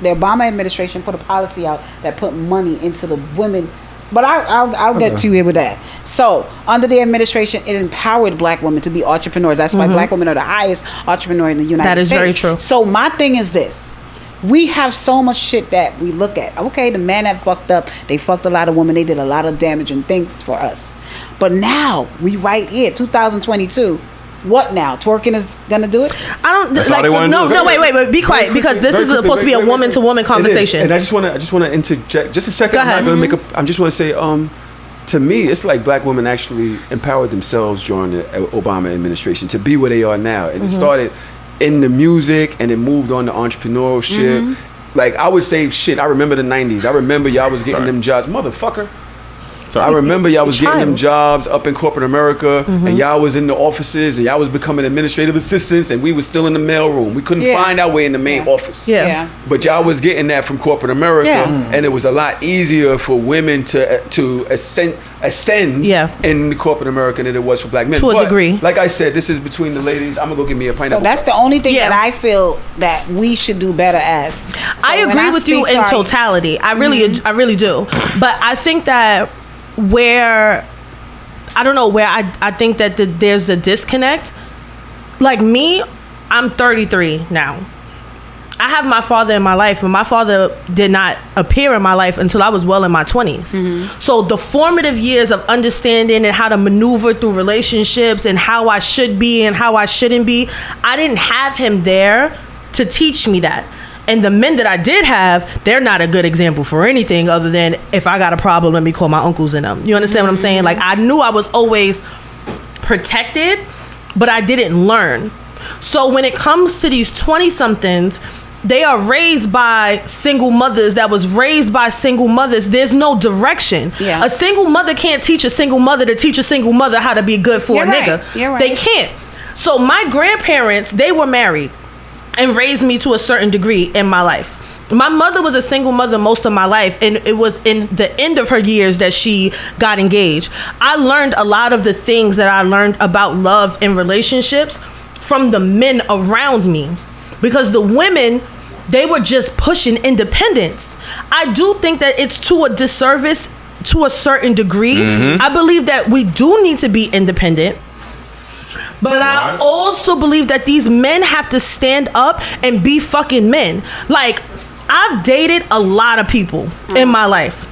The Obama administration put a policy out that put money into the women. But I'll get to you with that. So, under the administration, it empowered black women to be entrepreneurs. That's why black women are the highest entrepreneur in the United States. That is very true. So, my thing is this. We have so much shit that we look at. Okay, the man that fucked up, they fucked a lot of women, they did a lot of damage and things for us. But now, we right here, 2022, What now? Twerking is gonna do it? I don't. That's like, all they wanna no, do. no, wait, be quiet, because this is supposed to be a woman to woman conversation. And I just want to interject just a second. Go ahead. I'm not gonna I just want to say, to me, it's like black women actually empowered themselves during the Obama administration to be where they are now, and it started in the music, and it moved on to entrepreneurship. Like, I would say, shit, I remember the 90s. I remember y'all was getting them jobs, motherfucker. So I remember y'all was getting them jobs up in corporate America, and y'all was in the offices, and y'all was becoming administrative assistants, and we was still in the mailroom. We couldn't find our way in the main office. But y'all was getting that from corporate America, and it was a lot easier for women to ascend in the corporate America than it was for black men. To a degree. Like I said, this is between the ladies. I'm gonna go get me a pineapple. So that's the only thing that I feel that we should do better as. So I agree with you in totality. I really do. But I think that where I think that there's a disconnect. Like me, I'm 33 now. I have my father in my life, but my father did not appear in my life until I was well in my 20s. So the formative years of understanding and how to maneuver through relationships and how I should be and how I shouldn't be, I didn't have him there to teach me that. And the men that I did have, they're not a good example for anything other than if I got a problem, let me call my uncles in them. You understand what I'm saying? Like, I knew I was always protected, but I didn't learn. So when it comes to these 20-somethings, they are raised by single mothers that was raised by single mothers. There's no direction. A single mother can't teach a single mother to teach a single mother how to be good for a nigga. You're right. They can't. So my grandparents, they were married and raised me to a certain degree in my life. My mother was a single mother most of my life, and it was in the end of her years that she got engaged. I learned a lot of the things that I learned about love and relationships from the men around me, because the women, they were just pushing independence. I do think that it's to a disservice to a certain degree. I believe that we do need to be independent. But I also believe that these men have to stand up and be fucking men. Like, I've dated a lot of people in my life.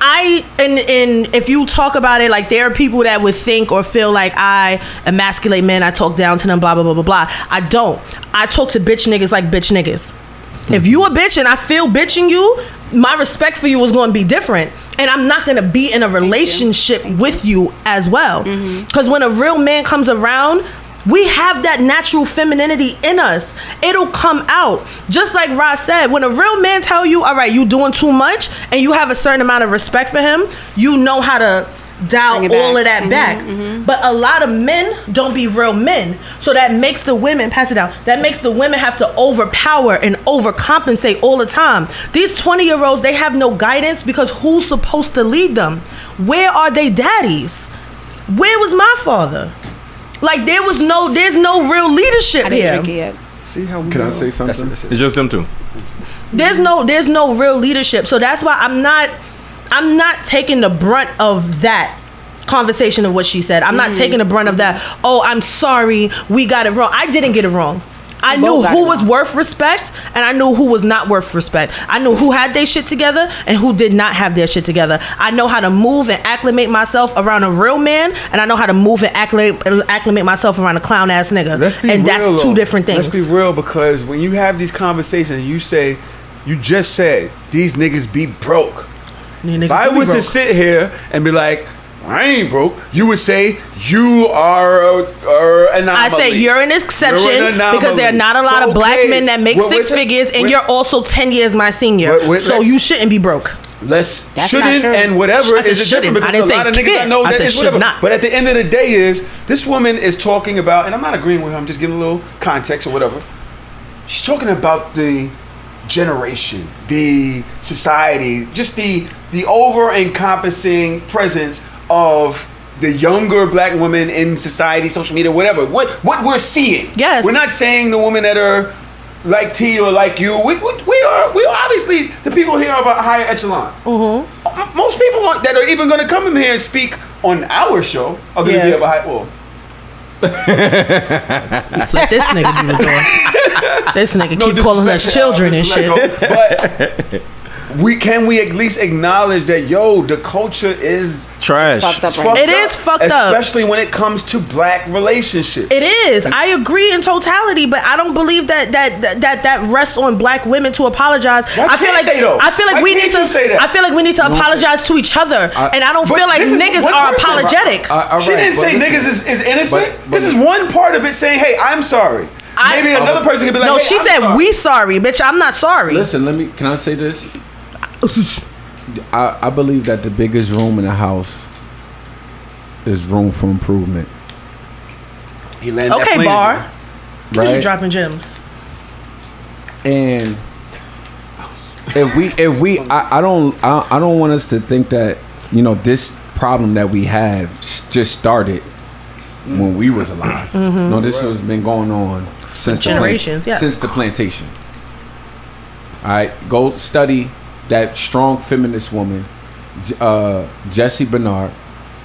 And if you talk about it, like, there are people that would think or feel like I emasculate men, I talk down to them, blah, blah, blah, blah, blah. I don't. I talk to bitch niggas like bitch niggas. If you a bitch and I feel bitching you, my respect for you is going to be different. And I'm not going to be in a relationship with you as well. Because when a real man comes around, we have that natural femininity in us. It'll come out. Just like Ross said, when a real man tell you, all right, you doing too much, and you have a certain amount of respect for him, you know how to dial all of that back. But a lot of men don't be real men. So that makes the women, pass it down, that makes the women have to overpower and overcompensate all the time. These 20-year-olds, they have no guidance because who's supposed to lead them? Where are they daddies? Where was my father? Like, there's no real leadership here. See how Can I say something? It's just them two. There's no real leadership. So that's why I'm not taking the brunt of that conversation of what she said. I'm not taking the brunt of that. Oh, I'm sorry, we got it wrong. I didn't get it wrong. I knew who was worth respect and I knew who was not worth respect. I knew who had their shit together and who did not have their shit together. I know how to move and acclimate myself around a real man, and I know how to move and acclimate myself around a clown ass nigga. That's two different things. Let's be real, because when you have these conversations, you just said these niggas be broke. If I was to sit here and be like, I ain't broke, you would say you are an anomaly. I say you're an exception because there are not a lot of black men that make six figures, and you're also 10 years my senior. So you shouldn't be broke. Shouldn't and whatever is different, because a lot of niggas I know that is whatever. But at the end of the day this woman is talking about, and I'm not agreeing with her, I'm just giving a little context or whatever. She's talking about the generation, the society, just the over-encompassing presence of the younger black women in society, social media, whatever. What we're seeing. Yes. We're not saying the women that are like T or like you. We are obviously the people here of a higher echelon. Most people that are even going to come in here and speak on our show are going to be of a high. Well, let this nigga do the door. This nigga keep calling us children and shit. can we at least acknowledge that the culture is trash. It is fucked up, especially when it comes to black relationships. It is. I agree in totality, but I don't believe that rests on black women to apologize. I feel like we need to apologize to each other, and I don't feel like niggas are apologetic. She didn't say niggas is innocent. This is one part of it saying, "Hey, I'm sorry." Maybe another person could be like, "No, hey, she said we sorry, bitch. I'm not sorry." Listen, can I say this? I believe that the biggest room in the house is room for improvement. He landed that plane. Bar. Right? You're dropping gems. And if we I don't want us to think that, this problem that we have just started when we was alive. Mm-hmm. No, this has been going on since generations, since the plantation. All right, go study that strong feminist woman, Jessie Bernard,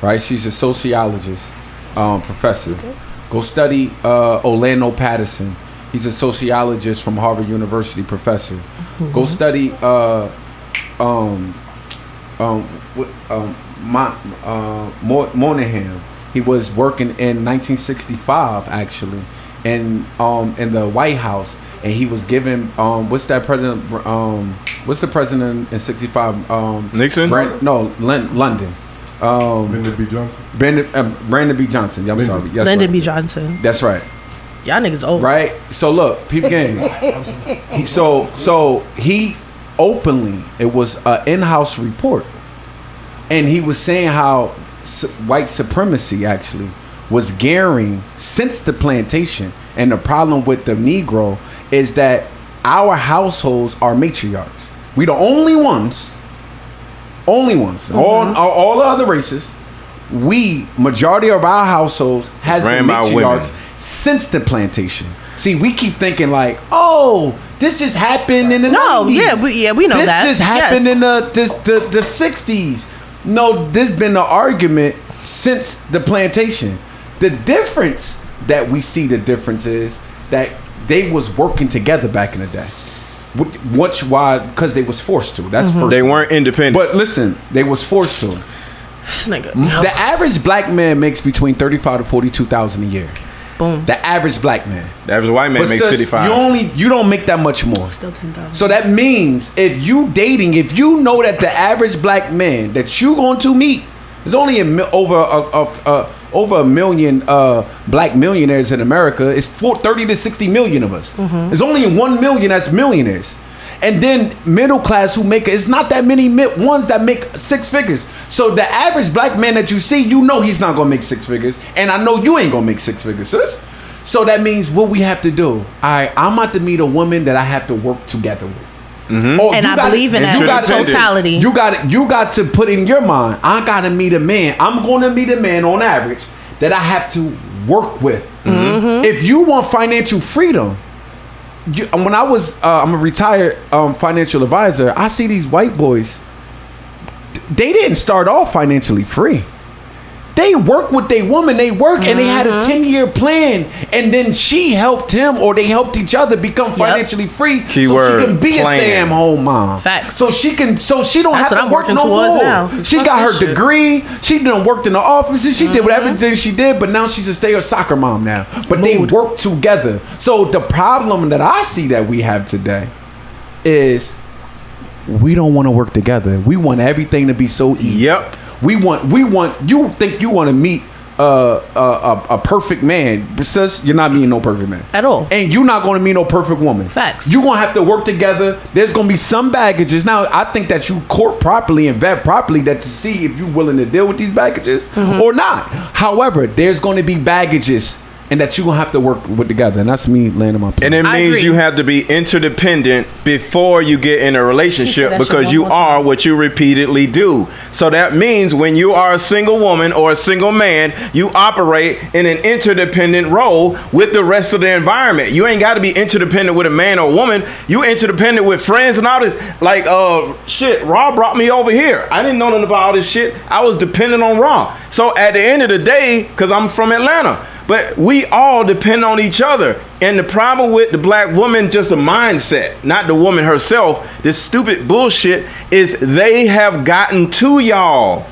right? She's a sociologist, professor. Okay. Go study Orlando Patterson. He's a sociologist from Harvard University, professor. Mm-hmm. Go study Moynihan. He was working in 1965, actually, in the White House, and he was given what's the president in 65? Nixon? London. Lyndon B. Johnson. Brandon B. Johnson. I'm sorry. Yes, Lyndon B. Johnson. That's right. Y'all niggas old. Right? So look, peep game. So he openly, it was an in-house report, and he was saying how white supremacy actually was gearing since the plantation, and the problem with the Negro is that our households are matriarchs. We the only ones. Mm-hmm. All the other races, majority of our households has been matriarchs since the plantation. See, we keep thinking like, oh, this just happened in the 90s. We know that. This just happened in the 60s. No, there's been an argument since the plantation. The difference that we see is that they was working together back in the day. Why? Because they was forced to. That's first. They weren't independent. But listen, they was forced to. The average black man makes between $35,000 to $42,000 a year. Boom. The average black man. The average white man makes $55,000. You don't make that much more. Still $10,000. So that means if you know that the average black man that you going to meet, there's only over a million black millionaires in America. It's 30 to 60 million of us. Mm-hmm. There's only 1 million that's millionaires. And then middle class who make it's not that many ones that make 6 figures. So the average black man that you see, he's not gonna make 6 figures, and I know you ain't gonna make 6 figures, sis. So that means what we have to do. All right, I'm about to meet a woman that I have to work together with. Mm-hmm. And I believe in that totality. You got to put in your mind, I gotta meet a man. I'm gonna meet a man on average that I have to work with. Mm-hmm. If you want financial freedom, when I was I'm a retired financial advisor, I see these white boys, they didn't start off financially free. They work with their woman, and they had a 10-year plan, and then she helped him, or they helped each other become financially free. Keyword, so she can be a stay-at-home mom. Facts. So she don't have to work no more. Now. She got her degree. She done worked in the office. She did whatever she did, but now she's a soccer mom now. But they work together. So the problem that I see that we have today is we don't want to work together. We want everything to be so easy. Yep. We want. You think you want to meet a perfect man, but sis, you're not meeting no perfect man at all, and you're not going to meet no perfect woman. Facts. You're gonna have to work together. There's gonna be some baggages. Now, I think that you court properly and vet properly that to see if you're willing to deal with these baggages or not. However, there's going to be baggages, and that you're going to have to work with together. And that's me landing my plane. And it means you have to be interdependent before you get in a relationship, because you are what you repeatedly do. So that means when you are a single woman or a single man, you operate in an interdependent role with the rest of the environment. You ain't got to be interdependent with a man or a woman. You interdependent with friends and all this. Like, Raw brought me over here. I didn't know nothing about all this shit. I was dependent on Raw. So at the end of the day, because I'm from Atlanta, But we all depend on each other. And the problem with the black woman, just a mindset, not the woman herself, this stupid bullshit, is they have gotten to y'all.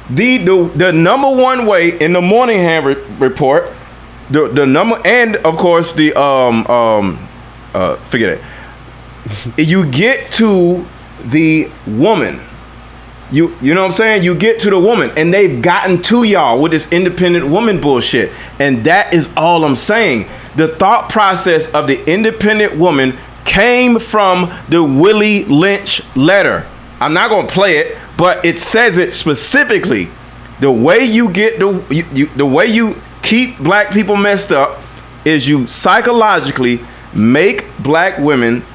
The number one way in the Moynihan report, the number, and of course the forget it. You get to the woman. You know what I'm saying? You get to the woman, and they've gotten to y'all with this independent woman bullshit. And that is all I'm saying. The thought process of the independent woman came from the Willie Lynch letter. I'm not going to play it, but it says it specifically. The way you get the way you keep black people messed up is you psychologically make black women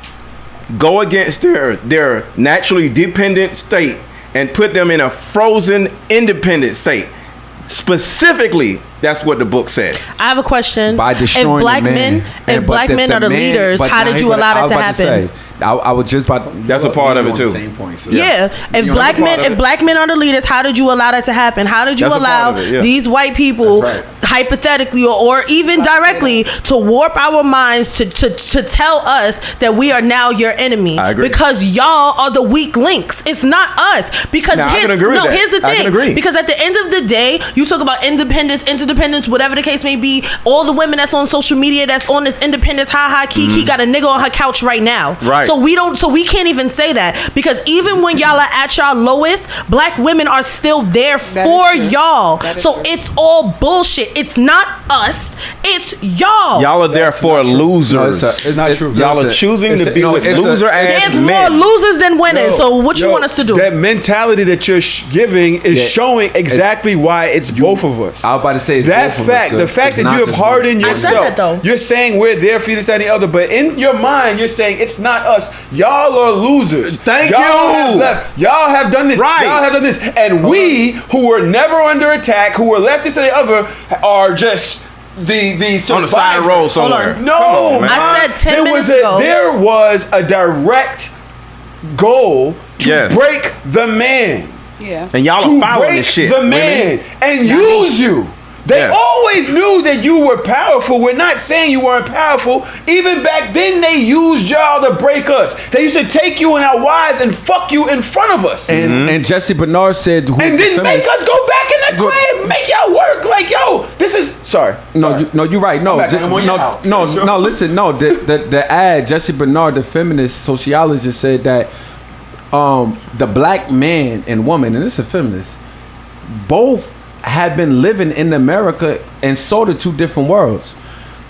go against their naturally dependent state and put them in a frozen independent state. Specifically, that's what the book says. I have a question. By destroying if black men are the leaders, how did you allow that to happen? I was just about. That's a part of it too. Same point. So. Yeah. If black men are the leaders, how did you allow that to happen? How did you allow these white people, hypothetically or even directly, to warp our minds to tell us that we are now your enemy? I agree. Because y'all are the weak links. It's not us. Because I can agree with that. Here's the thing. I can agree. Because at the end of the day, you talk about independence, interdependence, whatever the case may be. All the women that's on social media that's on this independence, Kiki got a nigga on her couch right now. Right. So we can't even say that, because even when y'all are at y'all lowest, black women are still there for y'all. So it's all bullshit. It's not us. It's y'all. Y'all are there for losers. No, it's not true. Y'all are choosing to be with loser ass men. There's more losers than winners. So what you want us to do? That mentality that you're giving is showing exactly why it's both of us. I was about to say that fact. The fact that you have hardened yourself. You're saying we're there for you, this, that, and the other, but in your mind, you're saying it's not us. Y'all are losers. Thank y'all you. Y'all have done this. Right. Y'all have done this. And we, who were never under attack, who were left this and the other, are just the on the side of the road somewhere. No, I said 10 minutes ago. There was a direct goal to break the man. Yeah. And y'all are following this shit. The man and use you. They always knew that you were powerful. We're not saying you weren't powerful. Even back then, they used y'all to break us. They used to take you and our wives and fuck you in front of us. And Jesse Bernard said, and then make us go back in the crib, make y'all work like, yo, this is sorry. No, you're right. No, listen, no. The ad, Jesse Bernard, the feminist sociologist, said that the black man and woman, and this is a feminist, both have been living in America and saw the two different worlds.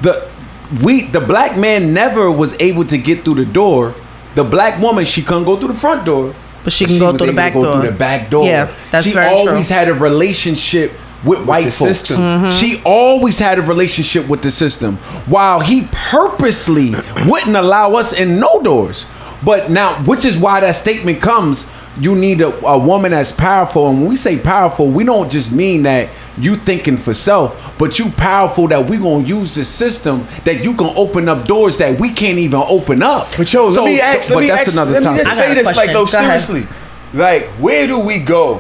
The black man never was able to get through the door. The black woman, she couldn't go through the front door, but she can go through the back door. Through the back door. Yeah, that's very true. She always had a relationship with white folks. System. She always had a relationship with the system, while he purposely wouldn't allow us in no doors. But now, which is why that statement comes. You need a woman that's powerful. And when we say powerful, we don't just mean that you thinking for self, but you powerful that we gonna use the system that you can open up doors that we can't even open up. But yo, let me just say this, like, though, seriously. Like, where do we go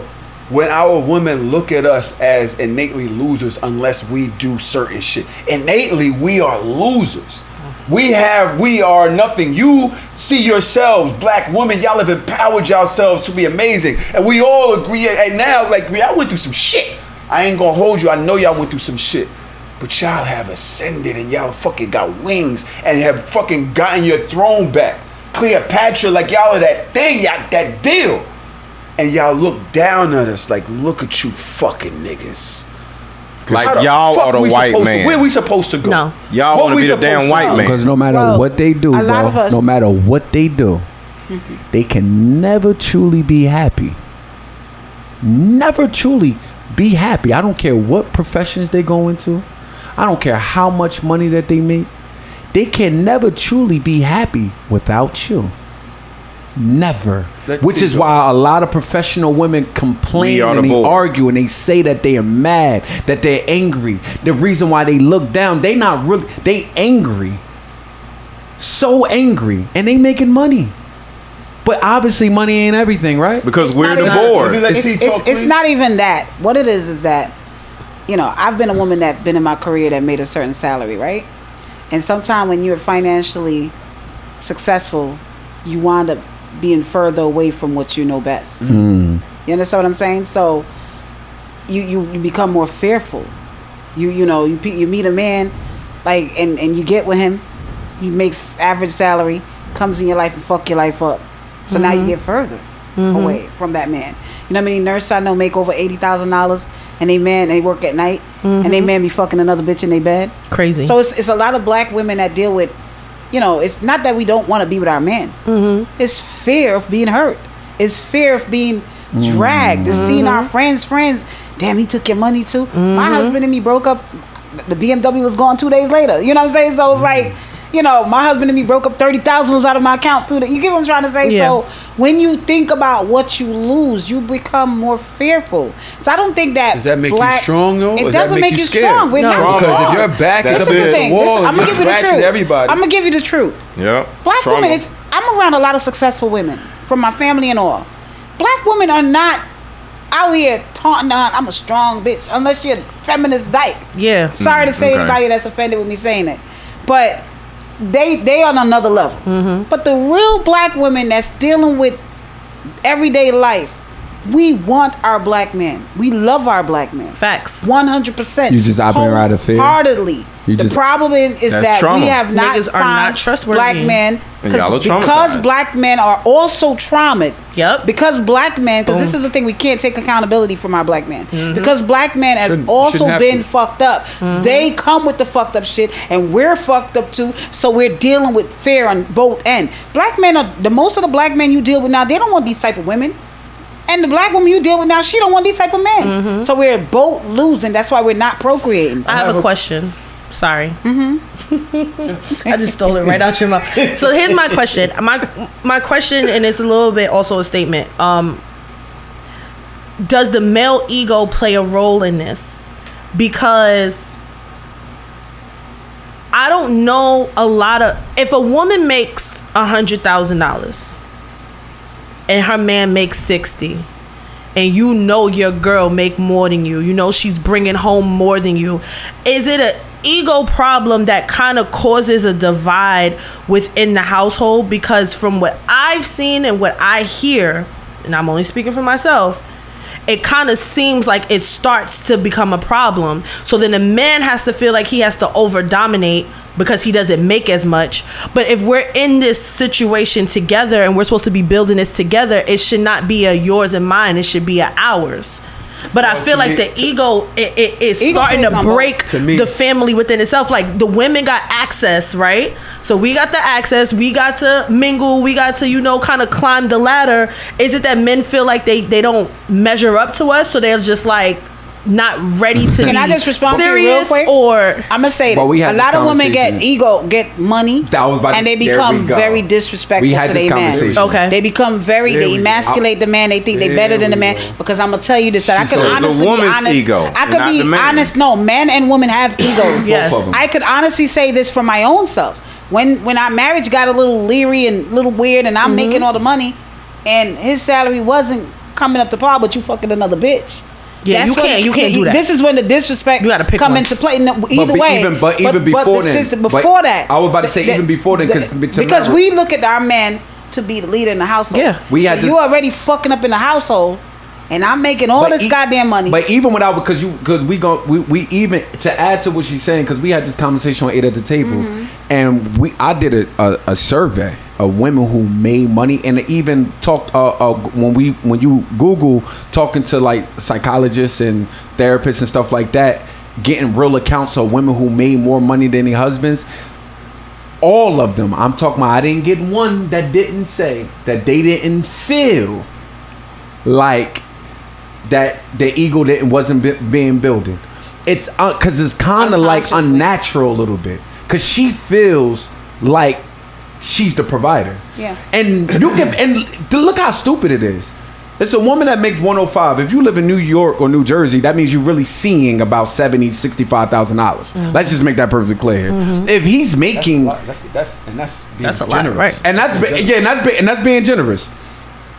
when our women look at us as innately losers unless we do certain shit? Innately, we are losers. We are nothing. You see yourselves, black women, y'all have empowered yourselves to be amazing. And we all agree. And now, like, y'all went through some shit. I ain't gonna hold you. I know y'all went through some shit. But y'all have ascended and y'all fucking got wings and have fucking gotten your throne back. Cleopatra, like, y'all are that thing, y'all that deal. And y'all look down at us like, look at you fucking niggas. Like, y'all are the white man. Where we supposed to go? No. Y'all want to be the damn white man. Because no matter what they do, bro, no matter what they do, they can never truly be happy. Never truly be happy. I don't care what professions they go into. I don't care how much money that they make. They can never truly be happy without you. Never. Which is why a lot of professional women complain and they argue and they say that they are mad, that they're angry. The reason why they look down, they not really, they angry. So angry. And they making money. But obviously money ain't everything, right? Because we're the board. It's not even that. What it is that you know, I've been a woman that been in my career that made a certain salary, right? And sometimes when you're financially successful, you wind up being further away from what you know best. You understand what I'm saying? So you become more fearful. You meet a man, like, and you get with him. He makes average salary, comes in your life and fuck your life up. So now you get further away from that man. You know how many nurses I know make over $80,000 and they work at night and they man be fucking another bitch in their bed. Crazy. So it's a lot of black women that deal with, you know, it's not that we don't want to be with our man. It's fear of being hurt. It's fear of being dragged. It's seeing our friends. Damn, he took your money too. My husband and me broke up. The BMW was gone 2 days later. You know what I'm saying? So it's like, you know, my husband and me broke up. 30,000 was out of my account too. You get what I'm trying to say? Yeah. So when you think about what you lose, you become more fearful. So I don't think that. Does that make you strong though? It doesn't make you strong. We're not because if your back is up against the wall, you're scratching everybody. I'm gonna give you the truth. Yeah. Black women. I'm around a lot of successful women from my family and all. Black women are not out here taunting on, I'm a strong bitch, unless you're a feminist dyke. Yeah. Sorry to say anybody that's offended with me saying it. But they on another level. But the real black women that's dealing with everyday life, we want our black men. We love our black men. Facts. 100%. You just operating out of fear? Wholeheartedly. The problem is that trauma. we have not Niggas are not trustworthy. black men because black men are also traumatized. Yep. Because black men, because this is the thing, we can't take accountability from our black men. Because black men has also been fucked up. They come with the fucked up shit, and we're fucked up too. So we're dealing with fear on both ends. Black men are most of the black men you deal with now. They don't want these type of women. And the black woman you deal with now, she don't want these type of men. So we're both losing. That's why we're not procreating. I have a question. Sorry. I just stole it right out your mouth. So here's my question. My question, and it's a little bit also a statement. Does the male ego play a role in this? Because I don't know a lot of... If a woman makes $100,000 and her man makes 60, and you know your girl make more than you, you know she's bringing home more than you, is it an ego problem that kind of causes a divide within the household? Because from what I've seen and what I hear, and I'm only speaking for myself, it kind of seems like it starts to become a problem. So then the man has to feel like he has to over dominate because he doesn't make as much. But if we're in this situation together and we're supposed to be building this together, it should not be a yours and mine. It should be a ours. But I feel like the ego is starting to break the family within itself. Like the women got access, right? So we got the access. We got to mingle. We got to, you know, kind of climb the ladder. Is it that men feel like they don't measure up to us? So they're just like not ready to Can I just respond to you real quick? Or I'm gonna say this: a lot of women get money, and they become very disrespectful to their man. Okay, they become they emasculate the man. They think they're better than the man. Because I'm gonna tell you this: I could honestly be honest. Ego, I could be honest. No, men and women have egos. Yes, I could honestly say this for my own self. When our marriage got a little leery and a little weird, and I'm making all the money, and his salary wasn't coming up to par, but you fucking another bitch. Yeah, you can't do that. This is when the disrespect come into play. Either way, even before then, before that, I was about to say even before then, because we look at our man to be the leader in the household. Yeah, you already fucking up in the household, and I'm making all this goddamn money. But even without, because we even to add to what she's saying, because we had this conversation on 8 at the table, and I did a survey of women who made money, and even talked when you Google talking to like psychologists and therapists and stuff like that, getting real accounts of women who made more money than their husbands. All of them, I'm talking about. I didn't get one that didn't say that they didn't feel like that the ego wasn't being builded. It's because it's kind of like unnatural a little bit, because she feels like she's the provider. Yeah. And you can, and look how stupid it is. It's a woman that makes 105. If you live in New York or New Jersey, that means you're really seeing about $65,000. Let's just make that perfectly clear. If he's making that's a lot, right? And that's being generous.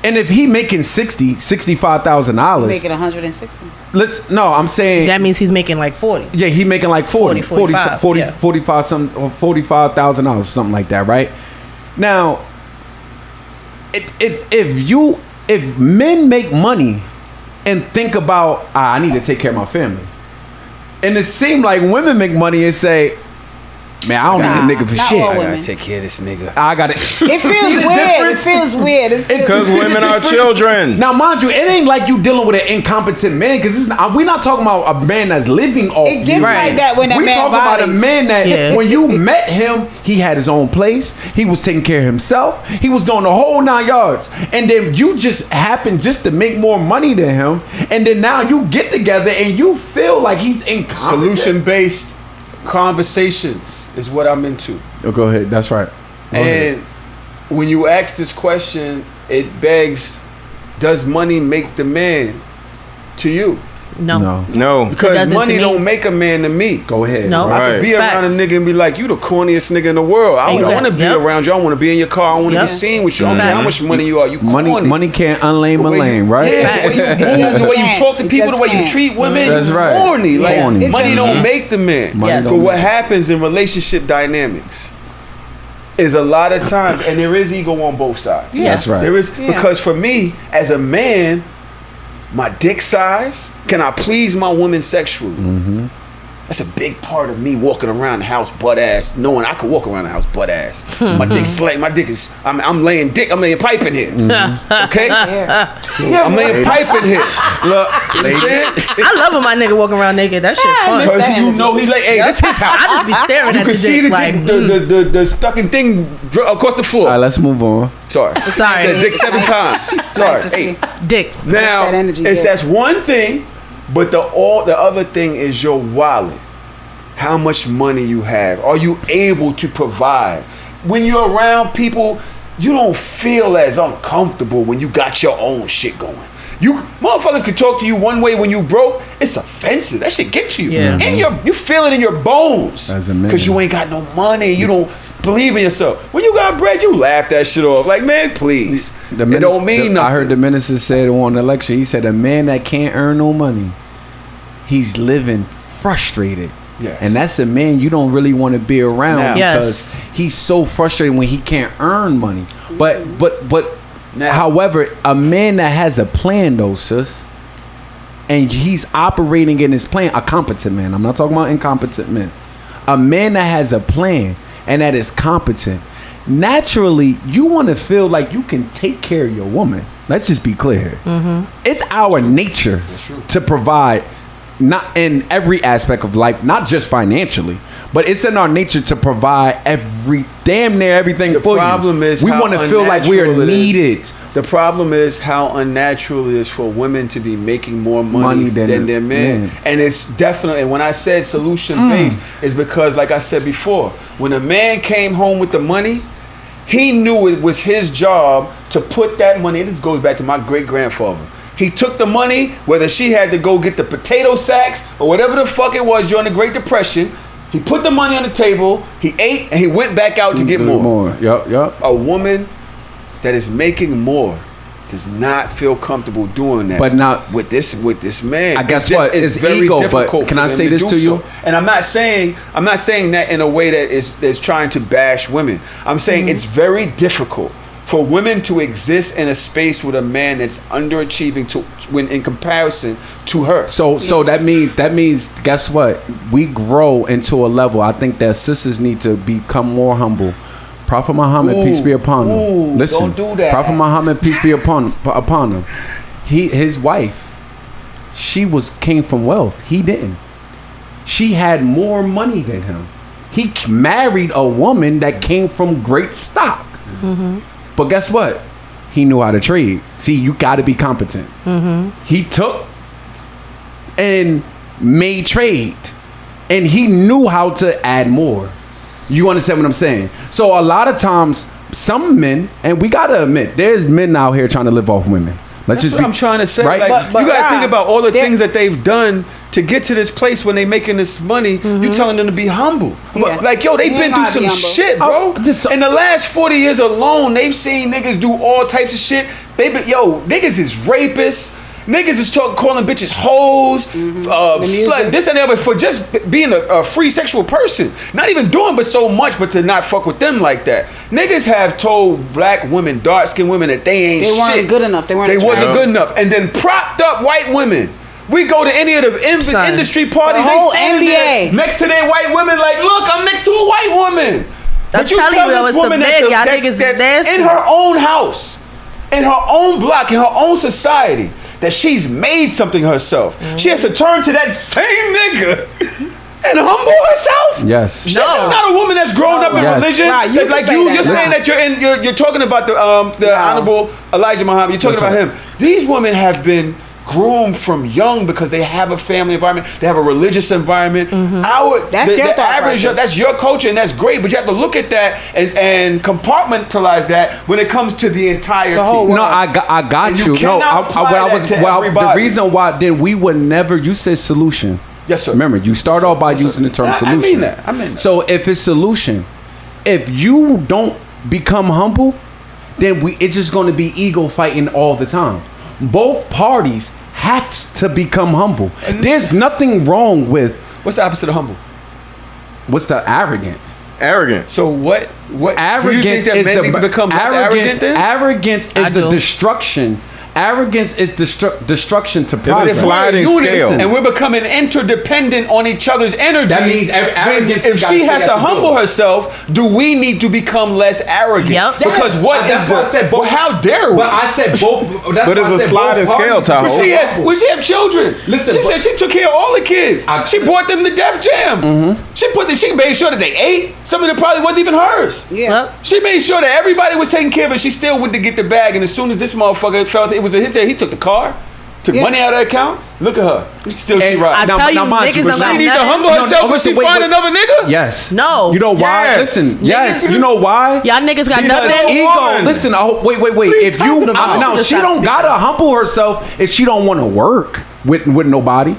And if he making $65,000, making $160. No, I'm saying that means he's making like 40. Yeah, he making like 45,000, something like that, right? Now, if men make money and think about I need to take care of my family, and it seems like women make money and say, man, I don't need a nigga for shit. I gotta take care of this nigga. I got it. It feels weird. It feels weird. Because women are children. Now, mind you, it ain't like you dealing with an incompetent man. Because we're not talking about a man that's living off. It gets like that when that man talking about a man that when you met him, he had his own place. He was taking care of himself. He was doing the whole 9 yards. And then you just happened just to make more money than him. And then now you get together and you feel like he's incompetent. Solution-based conversations is what I'm into. Oh, go ahead. That's right. And when you ask this question, it begs, does money make the man to you? No. Because money don't make a man to me. Go ahead. No. I could be around a nigga and be like, you the corniest nigga in the world. I don't want to be around you. I want to be in your car. I want to be seen with you. I don't care how much money you are. You corny. Money can't unlame a lame, right? Yeah, the way you talk to people, the way you treat women. That's right. Corny. Like, money don't make the man. Yes. So what happens in relationship dynamics is a lot of times, and there is ego on both sides. Yes. That's right. There is, because for me, as a man, my dick size, can I please my woman sexually? Mm-hmm. That's a big part of me walking around the house butt ass, knowing I could walk around the house butt ass. My dick's like, I'm laying pipe in here. Okay? I'm laying pipe in here. Look, you understand? I love when my nigga walking around naked. That shit fun. Because you know he like, hey, this his house. I just be staring You at can the see dick like the stucking thing across the floor. All right, let's move on. Sorry. I said dick 7 times. Sorry. 8. dick. Now, that's one thing, but the other thing is your wallet. How much money you have. Are you able to provide? When you're around people, you don't feel as uncomfortable when you got your own shit going. You motherfuckers can talk to you one way when you broke. It's offensive. That shit get to you. Yeah. And you feel it in your bones. As a man. Because you ain't got no money. You don't believe in yourself. When you got bread, you laugh that shit off. Like, man, please. It don't mean nothing. I heard the minister said on the lecture, he said a man that can't earn no money, he's living frustrated. Yes. And that's a man you don't really want to be around because he's so frustrated when he can't earn money. But now, however, a man that has a plan though, sis, and he's operating in his plan, a competent man. I'm not talking about incompetent men. A man that has a plan and that is competent. Naturally, you want to feel like you can take care of your woman. Let's just be clear. Mm-hmm. It's our nature to provide. Not in every aspect of life, not just financially, but it's in our nature to provide damn near everything for you. The problem is we want to feel like we are needed. The problem is how unnatural it is for women to be making more money than their men. And it's definitely, and when I said solution based, is because, like I said before, when a man came home with the money, he knew it was his job to put that money. This goes back to my great grandfather. He took the money, whether she had to go get the potato sacks or whatever the fuck it was during the Great Depression. He put the money on the table, he ate, and he went back out to get more. Yep. A woman that is making more does not feel comfortable doing that. But not with this man. I guess it's very ego, difficult. But can I say this to you? And I'm not saying that in a way that is trying to bash women. I'm saying it's very difficult for women to exist in a space with a man that's underachieving when in comparison to her. So that means guess what? We grow into a level. I think that sisters need to become more humble. Prophet Muhammad, peace be upon him. Listen, don't do that. Prophet Muhammad, peace be upon him. His wife, she came from wealth. He didn't. She had more money than him. He married a woman that came from great stock. Mm-hmm. But guess what? He knew how to trade. See, you got to be competent. Mm-hmm. He took and made trade. And he knew how to add more. You understand what I'm saying? So a lot of times, some men, and we got to admit, there's men out here trying to live off women. That's what I'm trying to say. Right? Like, but you got to think about all the things that they've done to get to this place when they making this money. You telling them to be humble. Like, yo, they've been through some shit, bro. In the last 40 years alone, they've seen niggas do all types of shit. Niggas is rapists. Niggas is calling bitches hoes, slut, this and that, but for just being a free sexual person. Not even doing but so much, but to not fuck with them like that. Niggas have told black women, dark-skinned women that they weren't good enough. They wasn't good enough. And then propped up white women. We go to any of the industry parties, the whole they standing there next to their white women like, look, I'm next to a white woman. But you tell this woman that's in her own house, in her own block, in her own society, that she's made something herself. She has to turn to that same nigga and humble herself. Yes. She's not a woman that's grown up in religion. Right, you're saying that you're talking about the Honorable Elijah Muhammad. You're talking about him. These women have been groomed from young because they have a family environment, they have a religious environment. That's your culture, and that's great, but you have to look at that and compartmentalize that when it comes to the entirety. No, I got you. The reason why then we would never, you said solution. Yes, sir. Remember, you start off by using the term solution. I mean that. So if it's solution, if you don't become humble, then it's just going to be ego fighting all the time. Both parties have to become humble. There's nothing wrong with... What's the opposite of humble? What's the arrogant? Arrogant. So what arrogance do you think that men need to become less arrogant then? Arrogance is a destruction. Arrogance is destruction to progress. And we're becoming interdependent on each other's energies. That means arrogance. If she has to humble herself, do we need to become less arrogant? Yep. Because how dare we? But I said both. But it's a sliding scale, Tahoe. She had children. Listen, she said she took care of all the kids. She brought them to Def Jam. She made sure that they ate. Some of them probably wasn't even hers. Yeah. She made sure that everybody was taken care of, and she still went to get the bag. And as soon as this motherfucker felt it was a hit, he took the car, took money out of the account. Look at her. Still she right. I tell you, niggas she needs to humble herself when she find another nigga? Yes. No. You know why? Yes. Listen. Yes. You know why? Y'all niggas got nothing. Ego. Listen. Wait. If you no, she don't gotta humble herself if she don't want to work with nobody.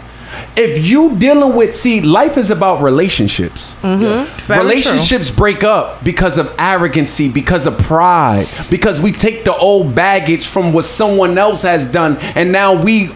If you dealing with, life is about relationships. Yes. Relationships break up because of arrogancy, because of pride, because we take the old baggage from what someone else has done, and now we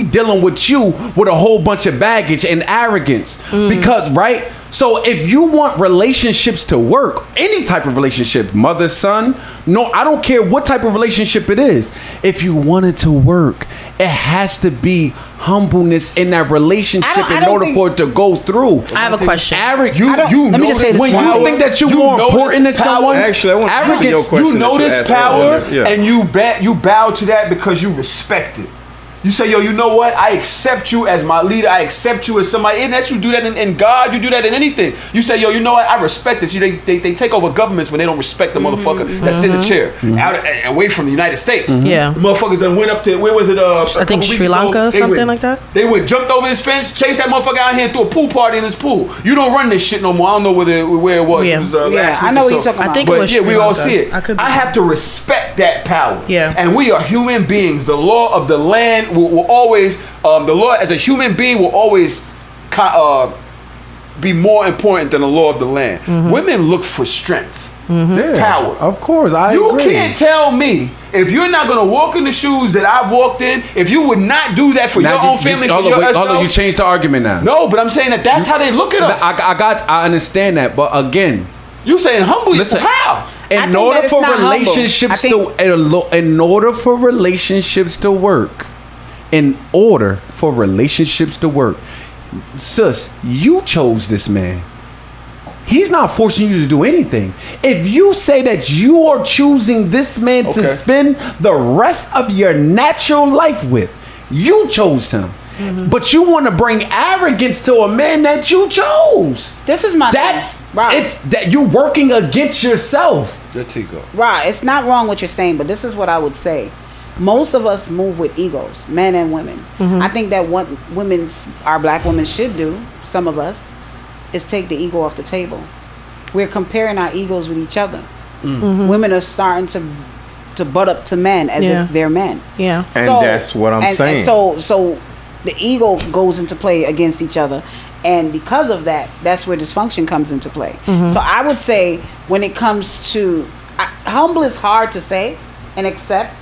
dealing with you with a whole bunch of baggage and arrogance. Because right. So if you want relationships to work, any type of relationship, mother, son, no, I don't care what type of relationship it is. If you want it to work, it has to be humbleness in that relationship in order for it to go through. I have a question. Let me just say this. When you think that you're more important than someone, arrogance, you notice power and you bow to that because you respect it. You say, yo, you know what? I accept you as my leader. I accept you as somebody. And that's you do that in God. You do that in anything. You say, yo, you know what? I respect this. They take over governments when they don't respect the motherfucker that's in the chair, away from the United States. Yeah, the motherfuckers then went up to, where was it? I think Sri Lanka, something like that. They jumped over this fence, chased that motherfucker out here and threw a pool party in his pool. You don't run this shit no more. I don't know where it was. Yeah, it was, last I know what you're talking about. I think it was Sri we Lanka. all see it. I have to respect that power. Yeah, and we are human beings. The law of the land will always. The law as a human being will always be more important than the law of the land. Women look for strength, power. Of course, I agree. You can't tell me if you're not going to walk in the shoes that I've walked in, if you would not do that for your own family, for yourself. Hold on, you changed the argument now. No, but I'm saying that's how they look at us. I understand that, but again, you saying humble. Listen, how? In order for relationships to work, sis, you chose this man. He's not forcing you to do anything. If you say that you are choosing this man to spend the rest of your natural life with, you chose him. But you want to bring arrogance to a man that you chose. This is my it's that you're working against yourself. That's ego. Right. It's not wrong what you're saying, but this is what I would say. Most of us move with egos, men and women. I think that what our black women should do, some of us, is take the ego off the table. We're comparing our egos with each other. Women are starting to butt up to men as if they're men. Yeah. And that's what I'm saying. And so the ego goes into play against each other. And because of that, that's where dysfunction comes into play. Mm-hmm. So I would say when it comes to humble is hard to say and accept.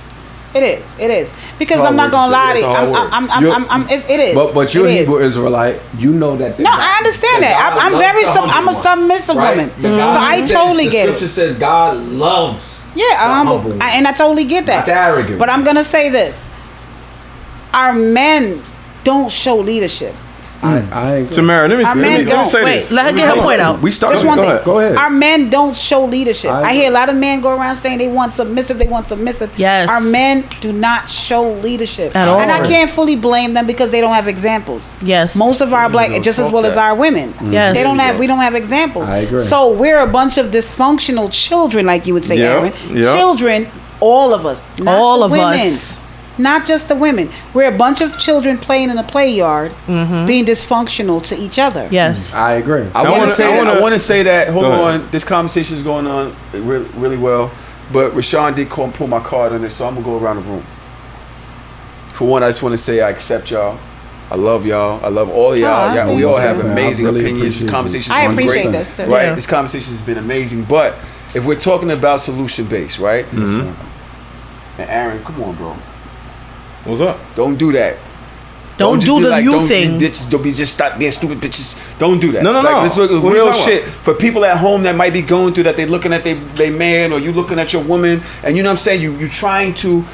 It is because I'm not gonna lie to you. It is. But you're a Hebrew Israelite. You know that. No, I understand that. I'm a submissive woman, so I totally get it. The scripture says God loves. Yeah, I'm humble, and I totally get that. Not arrogant. But I'm gonna say this: our men don't show leadership. Tamara, let me say this. Let her get her point out. We started. Just one thing. Go ahead. Our men don't show leadership. I hear a lot of men go around saying they want submissive. Yes. Our men do not show leadership at all, and I can't fully blame them because they don't have examples. Yes. Most of our black, just as well as our women, yes, they don't have. We don't have examples. I agree. So we're a bunch of dysfunctional children, like you would say, Aaron. Children, all of us, not all of women. us. Not just the women. We're a bunch of children playing in a play yard, being dysfunctional to each other. Yes, I agree. I want to say that. Hold on, this conversation is going on really, really well. But Rashawn did call and pull my card on this, so I'm gonna go around the room. For one, I just want to say I accept y'all. I love y'all. I love all of y'all. We all have amazing opinions. This conversation I has been appreciate great. this too. Right? Yeah. This conversation has been amazing. But if we're talking about solution based, right? And Aaron, come on, bro. What's up? Don't do that. Don't do the you thing. Don't be just stop being stupid bitches. Don't do that. No. This is real shit for people at home that might be going through that. They're looking at their man, or you looking at your woman, and you know what I'm saying. You trying to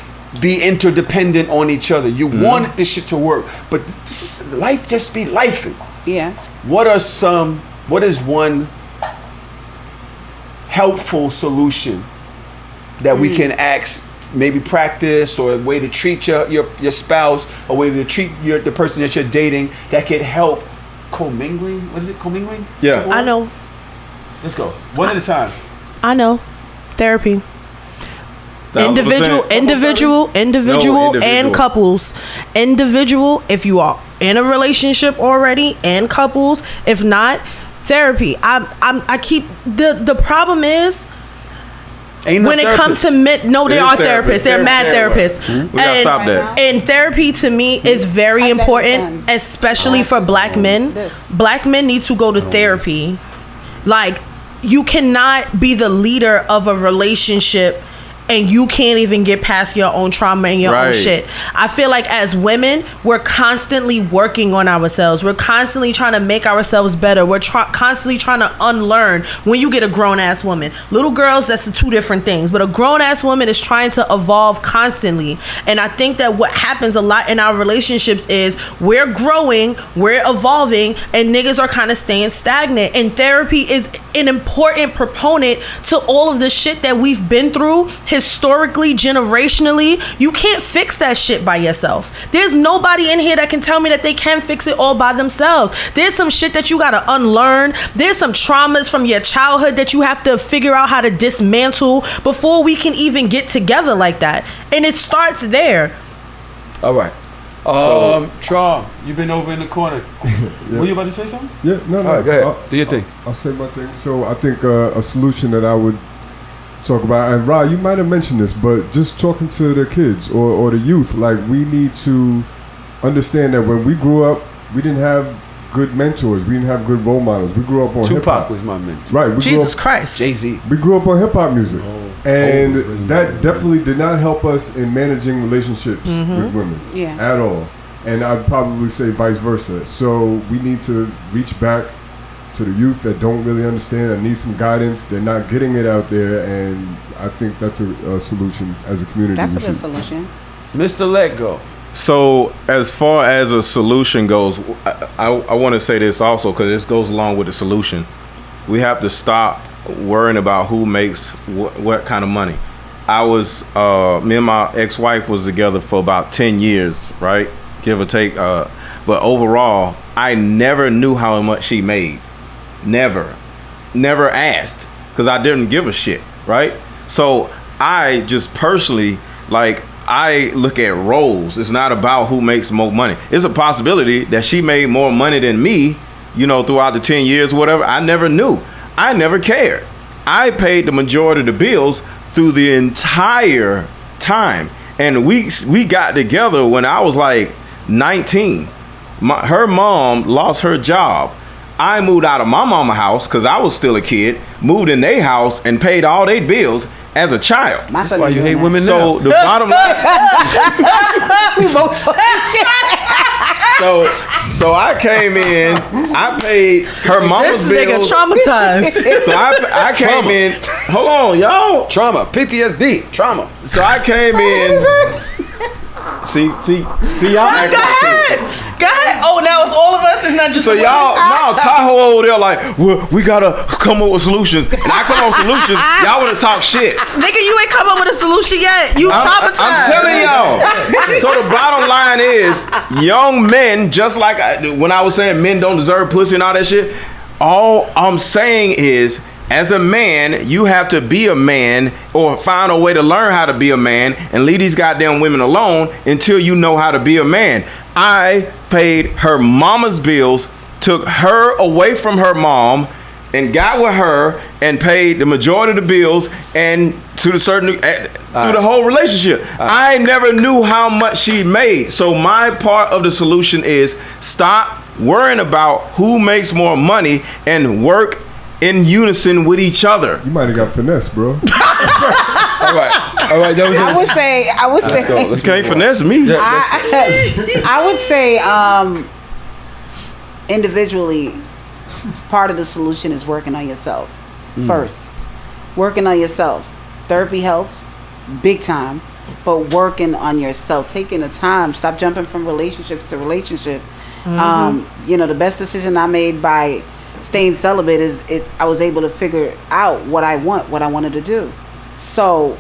be interdependent on each other. You want this shit to work, but life just be lifing. Yeah. What is one helpful solution that we can maybe practice, or a way to treat your spouse, a way to treat the person that you're dating that could help commingling? What is it, commingling? Yeah. I know. Let's go. One at a time. I know. Therapy. Individual and couples. Individual, if you are in a relationship already, and couples, if not, therapy. I keep the problem is, when it comes to men, they are therapists. They're mad therapists. We gotta stop that. And therapy to me is very important, especially for black men. Black men need to go to therapy. Like, you cannot be the leader of a relationship and you can't even get past your own trauma and your own shit. I feel like as women, we're constantly working on ourselves. We're constantly trying to make ourselves better. We're constantly trying to unlearn. When you get a grown-ass woman, little girls, that's the two different things. But a grown-ass woman is trying to evolve constantly. And I think that what happens a lot in our relationships is we're growing, we're evolving, and niggas are kind of staying stagnant. And therapy is an important proponent to all of the shit that we've been through historically, generationally. You can't fix that shit by yourself. There's nobody in here that can tell me that they can fix it all by themselves. There's some shit that you gotta unlearn. There's some traumas from your childhood that you have to figure out how to dismantle before we can even get together like that. And it starts there. All right. Tron, you've been over in the corner. Were you about to say something? Yeah, no. All right, go ahead. Do your thing. I'll say my thing. So I think a solution that I would talk about, and Ra, you might have mentioned this, but just talking to the kids or the youth, like, we need to understand that when we grew up, we didn't have good mentors. We didn't have good role models. We grew up on hip hop. Tupac was my mentor. Right. Jesus Christ. Jay-Z. We grew up on hip hop music. And that definitely did not help us in managing relationships with women at all. And I'd probably say vice versa. So we need to reach back to the youth that don't really understand and need some guidance. They're not getting it out there, and I think that's a solution as a community. That's a good solution. Mr. Letgo. So as far as a solution goes, I want to say this also, because this goes along with the solution. We have to stop worrying about who makes what kind of money. Me and my ex-wife was together for about 10 years, right? Give or take. But overall, I never knew how much she made. Never asked, because I didn't give a shit, right? So I just personally, like, I look at roles. It's not about who makes more money. It's a possibility that she made more money than me, throughout the 10 years, whatever. I never knew. I never cared. I paid the majority of the bills through the entire time. And we got together when I was like 19. Her mom lost her job. I moved out of my mama's house because I was still a kid, moved in their house and paid all their bills as a child. That's why you hate women now. So the bottom line. We both talking shit. So I came in, I paid her mama's bills. This nigga traumatized. So I came in. Hold on, y'all. Trauma, PTSD, trauma. So I came in. See, y'all. Go ahead. Oh, now it's all of us. It's not just. So y'all, now Tahoe over there like, well, we gotta come up with solutions. And I come up with solutions. Y'all wanna talk shit. Nigga, you ain't come up with a solution yet. You traumatized. I'm telling y'all. So the bottom line is, young men, just like when I was saying men don't deserve pussy and all that shit, all I'm saying is, as a man, you have to be a man or find a way to learn how to be a man and leave these goddamn women alone until you know how to be a man. I paid her mama's bills, took her away from her mom, and got with her and paid the majority of the bills and to the certain through the whole relationship. I never knew how much she made. So my part of the solution is stop worrying about who makes more money and work in unison with each other. You might have got finesse, bro. All right. That was I would say. Let's can't finesse me. I would say, individually, part of the solution is working on yourself first. Working on yourself. Therapy helps, big time. But working on yourself, taking the time, stop jumping from relationships to relationship. The best decision I made by staying celibate is I was able to figure out what I wanted to do. So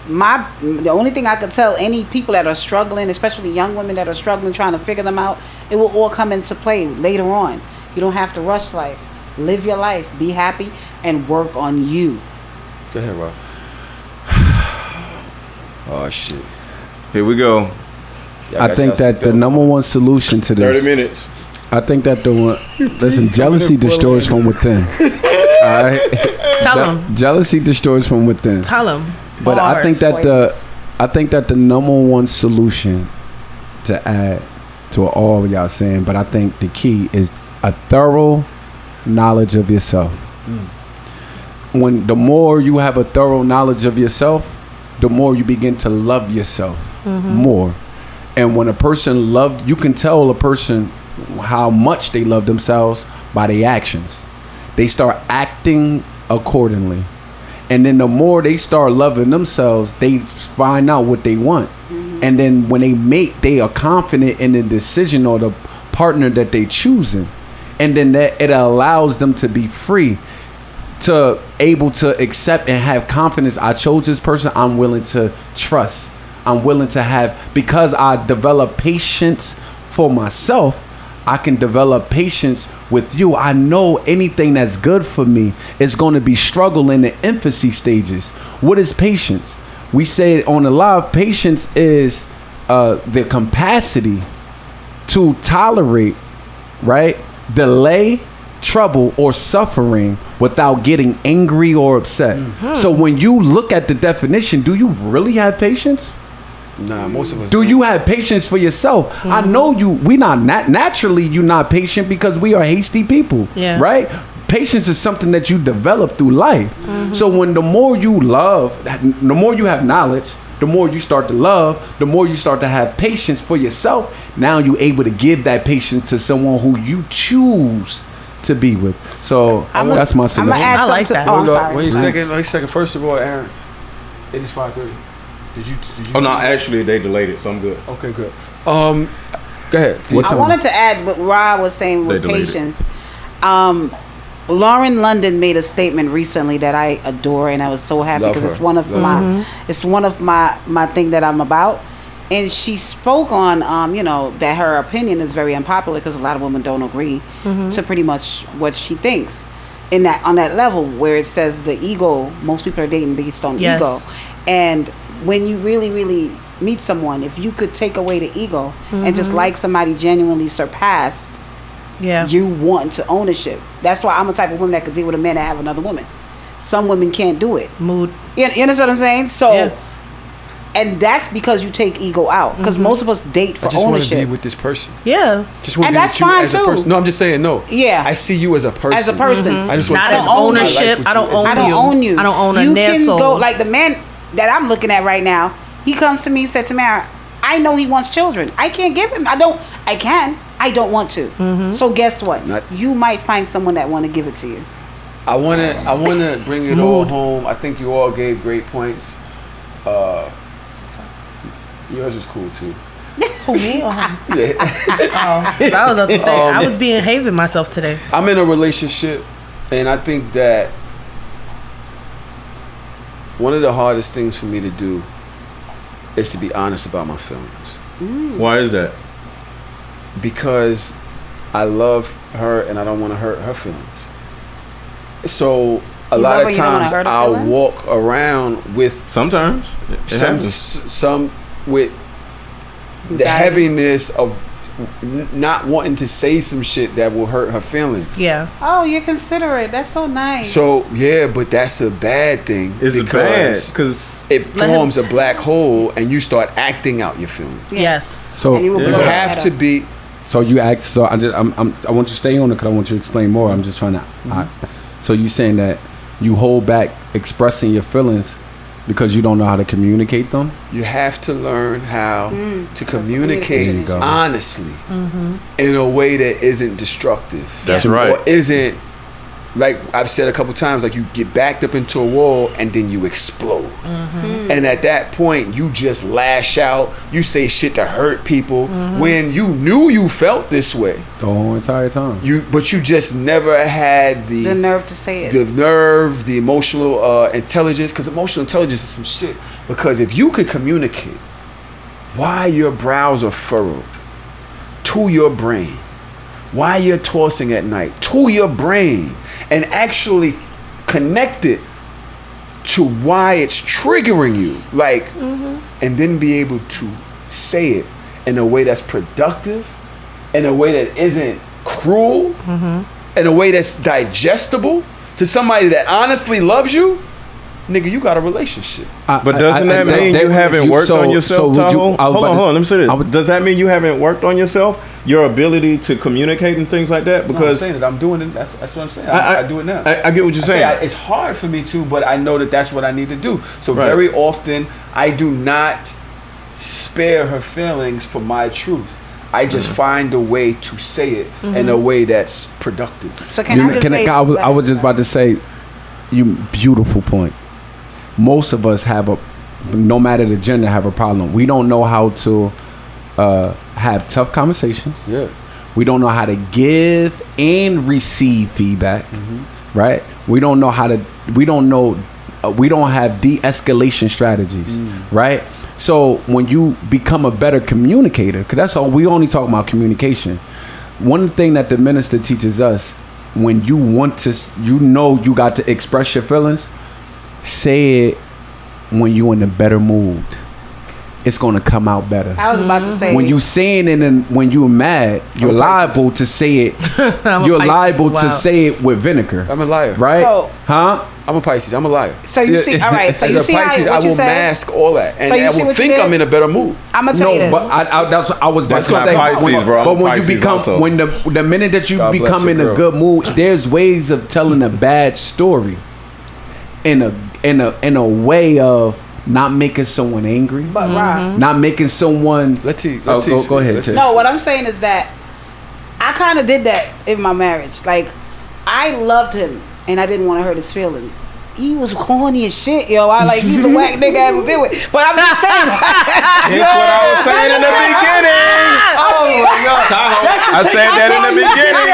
the only thing I could tell any people that are struggling, especially young women that are struggling trying to figure them out, it will all come into play later on. You don't have to rush life. Live your life, be happy, and work on you. Go ahead, Rob. Oh shit. Here we go. I think that the number one solution to this 30 minutes. I think that listen, jealousy destroys from within. All right, Tell him. Jealousy destroys from within. Tell him. But I think that the number one solution to add to all of y'all saying, but I think the key is a thorough knowledge of yourself. When the more you have a thorough knowledge of yourself, the more you begin to love yourself more. And when a person you can tell a person how much they love themselves by their actions. They start acting accordingly. And then the more they start loving themselves, they find out what they want. And then when they mate, they are confident in the decision or the partner that they choosing. And then that it allows them to be free, to able to accept and have confidence. I chose this person. I'm willing to trust. I'm willing to have, because I develop patience for myself, I can develop patience with you. I know anything that's good for me is going to be struggle in the infancy stages. What is patience? We say on the live, patience is the capacity to tolerate, right, delay, trouble, or suffering without getting angry or upset. So when you look at the definition, do you really have patience? Nah, most of us do. You have patience for yourself? I know we not naturally you're not patient because we are hasty people, right? Patience is something that you develop through life. So when the more you love, the more you have knowledge, the more you start to love, the more you start to have patience for yourself. Now you're able to give that patience to someone who you choose to be with. So that's my solution. I like that. Oh, I'm sorry. Wait a second. First of all, Aaron, it is 5:30. Did you? Oh no, actually they delayed it, so I'm good. Okay, good. Go ahead. I wanted to add what Rob was saying with patience. Lauren London made a statement recently that I adore, and I was so happy because it's one of my thing that I'm about. And she spoke on that her opinion is very unpopular because a lot of women don't agree to pretty much what she thinks. On that level where it says the ego, most people are dating based on ego, and when you really, really meet someone, if you could take away the ego and just like somebody genuinely surpassed, you want to ownership. That's why I'm a type of woman that could deal with a man that have another woman. some women can't do it. Mood. You understand what I'm saying? So, and that's because you take ego out. Because most of us date for I just ownership. want to be with this person. Yeah. Just want and to be that's with you fine as too. a person. No, I'm just saying no. Yeah. I see you as a person. As a person. I just want not to as ownership. I don't own you. I don't own you. I don't own a You near can soul. go like the man that I'm looking at right now. He comes to me and said, Teemara, I know he wants children. I can't give him. I don't want to. So guess what? You might find someone that want to give it to you. I wanna bring it all home. I think you all gave great points. Yours was cool too. Who, me or him? Yeah. I was about to say I was behaving myself today. I'm in a relationship, and I think that one of the hardest things for me to do is to be honest about my feelings. Why is that? Because I love her and I don't want to hurt her feelings. So a lot of times I'll walk around with sometimes some with the heaviness of not wanting to say some shit that will hurt her feelings. Yeah. Oh, you're considerate. That's so nice. So yeah, but that's a bad thing. It's because because it forms a black hole and you start acting out your feelings. Yes. So you have to be. So you act. So I want you to stay on it because I want you to explain more. I'm just trying to. So you saying that you hold back expressing your feelings because you don't know how to communicate them? You have to learn how to communicate honestly in a way that isn't destructive. That's right. Or isn't, like I've said a couple times, like you get backed up into a wall and then you explode. And at that point, you just lash out. You say shit to hurt people when you knew you felt this way the whole entire time. But you just never had the nerve to say it. The nerve, the emotional intelligence, because emotional intelligence is some shit. Because if you could communicate why your brows are furrowed to your brain, why you're tossing at night to your brain, and actually connect it to why it's triggering you, like, and then be able to say it in a way that's productive, in a way that isn't cruel, in a way that's digestible to somebody that honestly loves you, nigga, you got a relationship. But doesn't that mean you haven't worked on yourself, Tahoe? Hold on, let me say this. Does that mean you haven't worked on yourself? Your ability to communicate and things like that? Because no, I'm saying that I'm doing it. That's what I'm saying. I do it now. I get what you're saying. It's hard for me to, but I know that that's what I need to do. So very often, I do not spare her feelings for my truth. I just find a way to say it in a way that's productive. So I was just about to say, you beautiful point. Most of us no matter the gender, have a problem. We don't know how to have tough conversations. Yeah. We don't know how to give and receive feedback. Right? We don't know how to. We don't have de-escalation strategies. Right? So when you become a better communicator, because that's all we only talk about communication. One thing that the minister teaches us, when you want to, you got to express your feelings. Say it when you're in a better mood. It's gonna come out better. I was about to say, when you saying it and when you're mad, you're liable to say it. You're liable to say it with vinegar. I'm a liar, right? So, I'm a Pisces. I'm a liar. So you see, all right. So as you a see Pisces, how I will mask all that, and I will think I'm in a better mood. I'm gonna tell you this. But that's what I was about to not say. Pisces, bro. But when Pisces you become, also. when the minute that you God bless become in your a girl. good mood, there's ways of telling a bad story in a way of not making someone angry, But not making someone. Let's see. Go ahead. Tiff. No, what I'm saying is that I kind of did that in my marriage. Like, I loved him, and I didn't want to hurt his feelings. He was corny as shit, yo. He's a whack nigga I ever been with. But I'm just saying. It's what I was saying in the beginning. Oh my God, I said that in the beginning.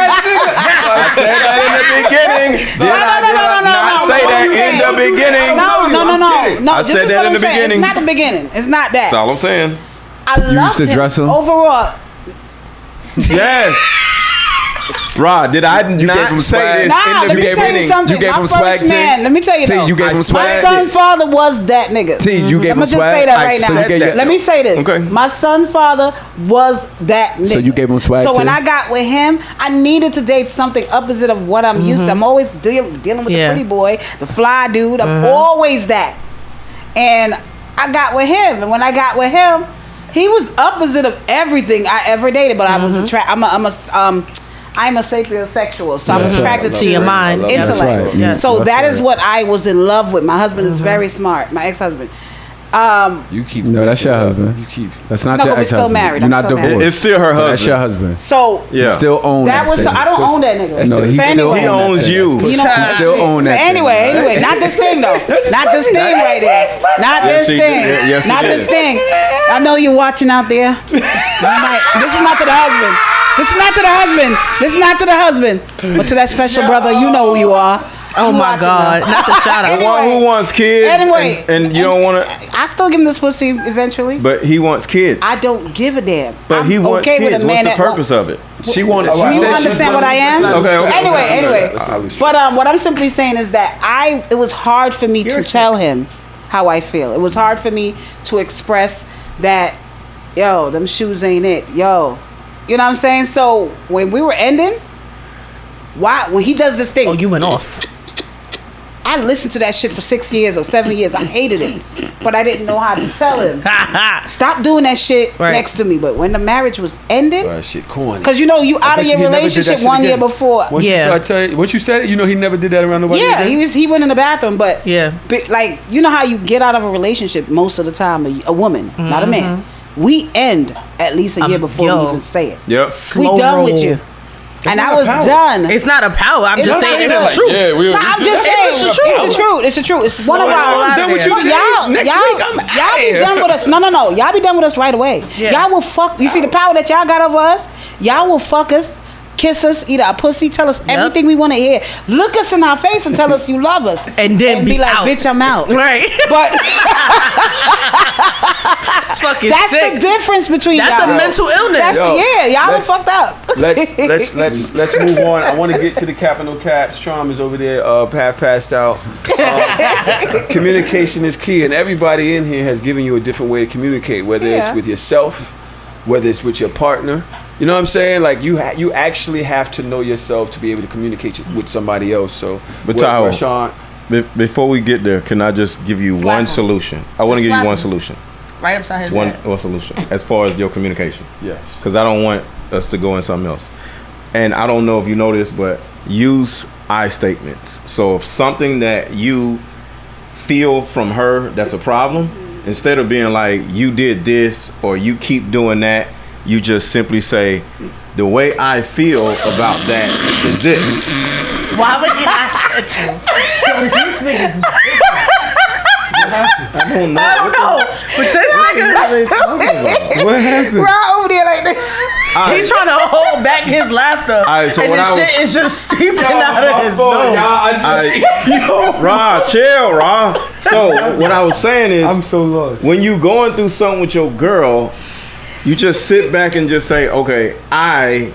I said that in the beginning. Did I not say that in the beginning? No. I said that in the beginning. It's not the beginning. It's not that. That's all I'm saying. I loved used to him dress him? overall. Yes. Rod, did I not say this in the beginning? You gave him swag, man. Let me tell you though. You gave him swag. My son father was that nigga. T, you gave him swag. I'm gonna just say that right now. Let me say this. Okay. My son father was that nigga. So you gave him swag. So when I got with him, I needed to date something opposite of what I'm used to. I'm always dealing with the pretty boy, the fly dude. I'm always that. And I got with him, and when I got with him, he was opposite of everything I ever dated. But I was attracted. I'm a sapiosexual, so I'm attracted to your mind, intellect. Right. Yes. So that is what I was in love with. My husband is very smart. My ex-husband. You keep that's your husband. You keep that's not your ex-husband. Still married. You're not divorced. It's still her husband. That's your husband. So you still own that. Was I don't own that nigga. No, he owns you. He still own that. Anyway, not this thing though. Not this thing right there. Not this thing. Not this thing. I know you're watching out there. This is not to the husband. This is not to the husband. This is not to the husband. But to that special brother, you know who you are. Oh my God! Not the shout out. The one who wants kids. Anyway, and you don't want to. I still give him this pussy eventually. But he wants kids. I don't give a damn. But he wants kids. With a man. What's the purpose of it? She wanted. You understand what I am? Okay. Anyway. But what I'm simply saying is that it was hard for me to tell him how I feel. It was hard for me to express that. Yo, them shoes ain't it. Yo. You know what I'm saying? So when we were ending, when he does this thing, you went off. I listened to that shit for 6 years or 7 years. I hated it, but I didn't know how to tell him stop doing that shit next to me. But when the marriage was ending, shit corny. Because you out of your relationship 1 year before. Once you said it, he never did that around nobody. Yeah, he went in the bathroom, but like you know how you get out of a relationship most of the time, a woman, not a man. We end at least a year before we even say it. Yep. We done with you. And I was done. It's not a power. I'm just saying it's the truth. Yeah, I'm just saying it's the truth. It's the truth. It's one of our. I'm done with you. Y'all be done with us. No. Y'all be done with us right away. Y'all will fuck. You see the power that y'all got over us. Y'all will fuck us, kiss us, eat our pussy, tell us everything we want to hear. Look us in our face and tell us you love us, and then be like, out. Bitch, I'm out. Right. But that's sick. the difference between that's y'all. A mental illness. Y'all are fucked up. Let's move on. I want to get to the cap and no caps. Charm is over there, half passed out. Communication is key, and everybody in here has given you a different way to communicate, whether it's with yourself, whether it's with your partner. You know what I'm saying? Like you actually have to know yourself to be able to communicate with somebody else. So, but Tahoe, before we get there, can I just give you one solution? I want to give you one solution. Right upside his head. One solution as far as your communication. Yes. Because I don't want us to go in something else. And I don't know if you know this, but use I statements. So if something that you feel from her that's a problem, instead of being like, you did this or you keep doing that, you just simply say, the way I feel about that is this. Why would you not touch you? These niggas is I don't know. But this nigga is stupid. What happened? Right over there like this. He's trying to hold back his laughter. So and the shit is just seeping out of his nose. Rod, chill, Rod. So what I was saying is, I'm so lost. When you going through something with your girl, you just sit back and just say, okay, I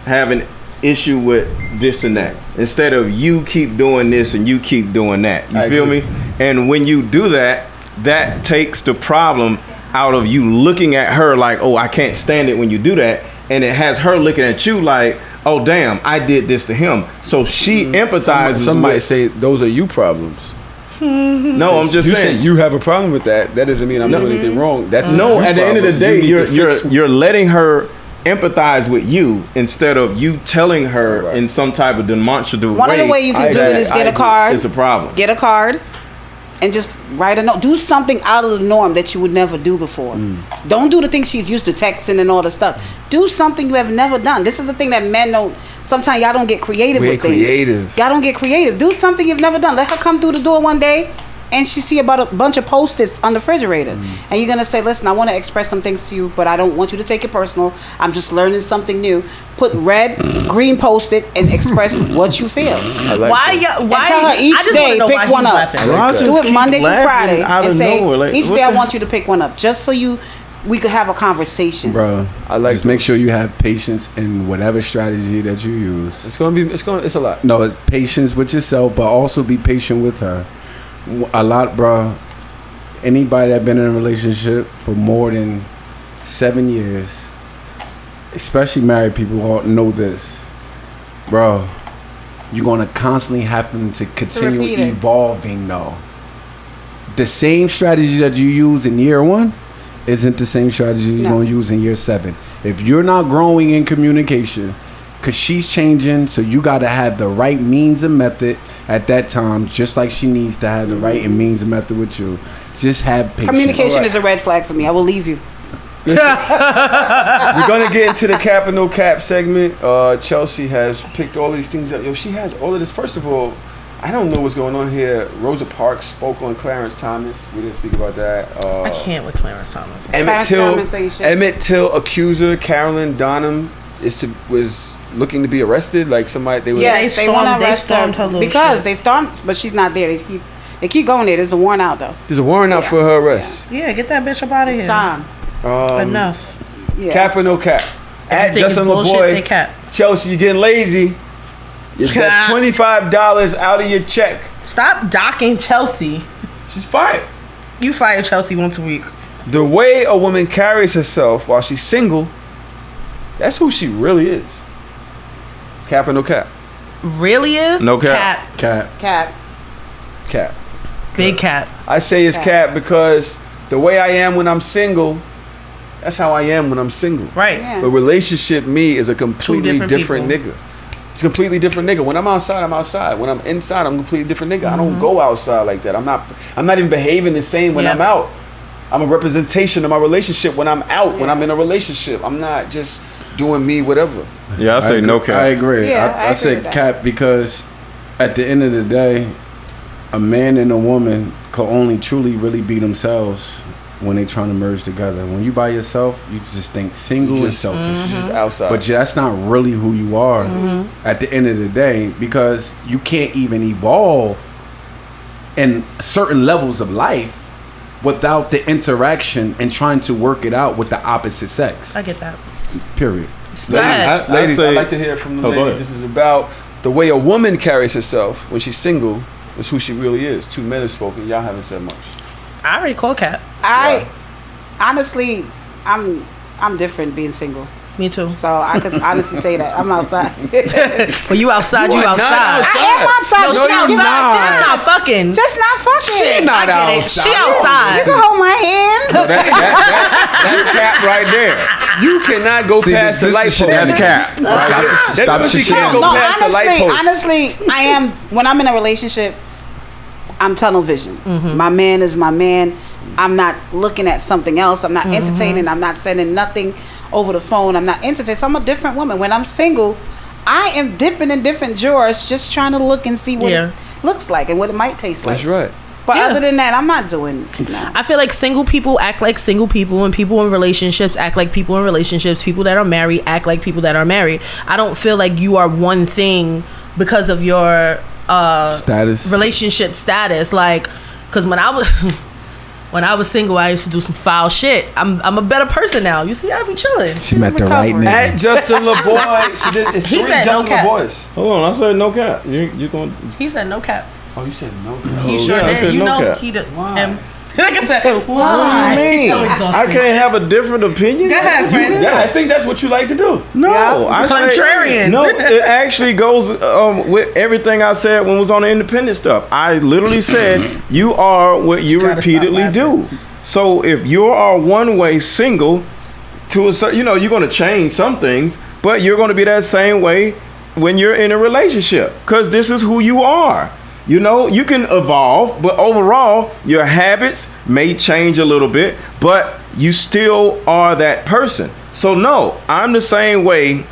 have an issue with this and that. Instead of you keep doing this and you keep doing that. You feel me? And when you do that, that takes the problem out of you looking at her like, oh, I can't stand it when you do that. And it has her looking at you like, oh, damn, I did this to him. So she empathizes. Some might say those are you problems. No, I'm just saying you have a problem with that. That doesn't mean I'm doing anything wrong. That's at the end of the day, you're letting her empathize with you instead of you telling her in some type of demonstrative way. One of the way you can do it is get a card. It's a problem. Get a card and just write a note. Do something out of the norm that you would never do before. Don't do the things she's used to, texting and all the stuff. Do something you have never done. This is the thing that men don't. Sometimes y'all don't get creative with things. Y'all don't get creative. Do something you've never done. Let her come through the door one day and she see about a bunch of Post-its on the refrigerator. And you're going to say, listen, I want to express some things to you, but I don't want you to take it personal. I'm just learning something new. Put red, green Post-it and express what you feel. Why? And tell her each day, pick one up. Do it Monday through Friday and say, each day I want you to pick one up. Just so you we could have a conversation, bro. Just make sure you have patience in whatever strategy that you use. It's a lot. No, it's patience with yourself, but also be patient with her. A lot, bro. Anybody that been in a relationship for more than 7 years, especially married people, all know this, bro. You're gonna constantly happen to continue evolving. Though the same strategy that you use in year 1 isn't the same strategy you're going to use in year 7. If you're not growing in communication, because she's changing, so you got to have the right means and method at that time, just like she needs to have the right and means and method with you. Just have patience. Communication is a red flag for me. I will leave you. We're going to get into the cap and no cap segment. Chelsea has picked all these things up. Yo, she has all of this. First of all, I don't know what's going on here. Rosa Parks spoke on Clarence Thomas. We didn't speak about that. I can't with Clarence Thomas. Emmett Till accuser Carolyn Donham was looking to be arrested. Like somebody, they want to arrest her because they stormed, but she's not there. They keep going there. There's a warrant out though. There's a warrant out for her arrest. Yeah, get that bitch up out of here. Time. Enough. Yeah. Cap or no cap? At Justin LeBoy. Chelsea, you're getting lazy. That's $25 out of your check. Stop docking Chelsea. She's fired. You fire Chelsea once a week. The way a woman carries herself while she's single, that's who she really is. Cap or no cap? Really is? No cap. Cap. Big cap. I say it's cap because the way I am when I'm single, that's how I am when I'm single. Right. Yeah. The relationship me is a completely different nigga. It's a completely different nigga. When I'm outside, I'm outside. When I'm inside, I'm a completely different nigga. I don't go outside like that. I'm not even behaving the same when I'm out. I'm a representation of my relationship when I'm out, when I'm in a relationship. I'm not just doing me, whatever. Yeah, I say no cap. I agree. Yeah, I say cap because at the end of the day, a man and a woman can only truly really be themselves when they trying to merge together. When you by yourself, you just think single and selfish. Just outside. But that's not really who you are at the end of the day, because you can't even evolve in certain levels of life without the interaction and trying to work it out with the opposite sex. I get that. Period. Ladies, I'd like to hear from the ladies. This is about the way a woman carries herself when she's single is who she really is. 2 men have spoken. Y'all haven't said much. I already call cap. Honestly, I'm different being single. Me too. So I could honestly say that I'm outside. When you outside, you outside. I am outside. No, she outside. She's not fucking. Just not fucking. She not outside. She outside. You can hold my hand. That's cap right there. You cannot go past the light post. That's cap. Stop the shit. Honestly, I am. When I'm in a relationship, I'm tunnel vision. My man is my man. I'm not looking at something else. I'm not entertaining. I'm not sending nothing over the phone. I'm not entertaining. So I'm a different woman. When I'm single, I am dipping in different drawers, just trying to look and see what it looks like and what it might taste like. That's right. But other than that, I'm not doing. I feel like single people act like single people, and people in relationships act like people in relationships. People that are married act like people that are married. I don't feel like you are one thing because of your relationship status. Like, because when I was single, I used to do some foul shit. I'm a better person now. You see, I be chilling. She met the right nigga. At Justin LeBoy, she did. He said no cap. Hold on, I said no cap. You going? He said no cap. Oh, you said no cap. He sure did. You know he did. Like I said, why? What do you mean? I can't have a different opinion. Go ahead, friend. Yeah, I think that's what you like to do. No, I contrarian. No, it actually goes with everything I said when it was on the independent stuff. I literally said you are what you repeatedly do. So if you are one way single, to a certain, you're going to change some things, but you're going to be that same way when you're in a relationship, because this is who you are. You can evolve, but overall, your habits may change a little bit, but you still are that person. So no, I'm the same way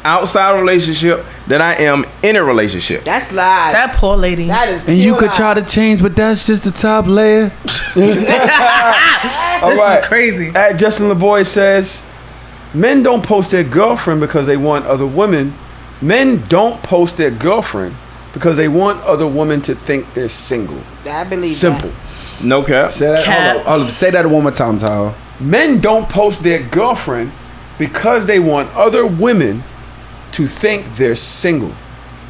outside a relationship that I am in a relationship. That's lies. That poor lady. That is. And you could try to change, but that's just the top layer. All right. Is crazy. At Justin LeBoy says, men don't post their girlfriend because they want other women. Men don't post their girlfriend because they want other women to think they're single. I believe Simple. that. No cap. Say that. Hold up. Say that one more time, Tahoe. Men don't post their girlfriend because they want other women to think they're single.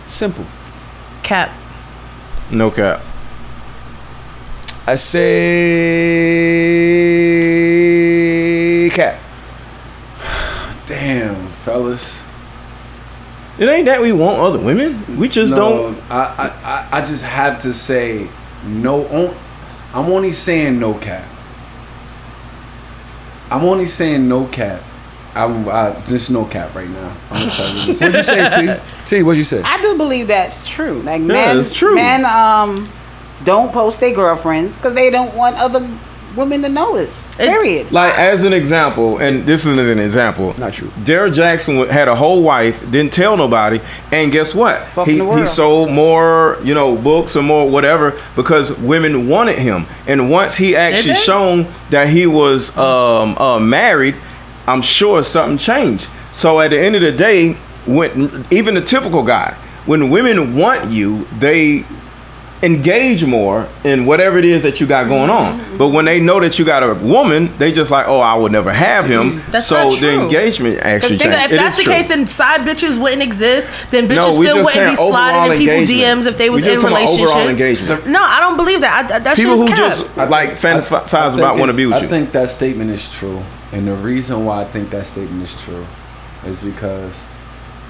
Simple. Cap. No cap. I say cap. Damn, fellas. It ain't that we want other women. We just don't. I just have to say no. I'm only saying no cap. I'm only saying no cap. I just no cap right now. I'm gonna tell you this. What'd you say, T? T, what'd you say? I do believe that's true. Like it's true. Men don't post their girlfriends because they don't want other women to notice. Period. Like as an example, and this is an example. Not true. Derrick Jackson had a whole wife, didn't tell nobody, and guess what? He sold more, books or more whatever because women wanted him. And once he actually shown that he was married, I'm sure something changed. So at the end of the day, when even the typical guy, when women want you, they engage more in whatever it is that you got going on. But when they know that you got a woman, they just like, oh, I would never have him. That's so not true. The engagement actually changed. If that's the case, then side bitches wouldn't exist. Then bitches still wouldn't be sliding in people's DMs if they was in relationships. No, I don't believe that. That people who cap. just like fantasize about want to be with you. I think that statement is true. And the reason why I think that statement is true is because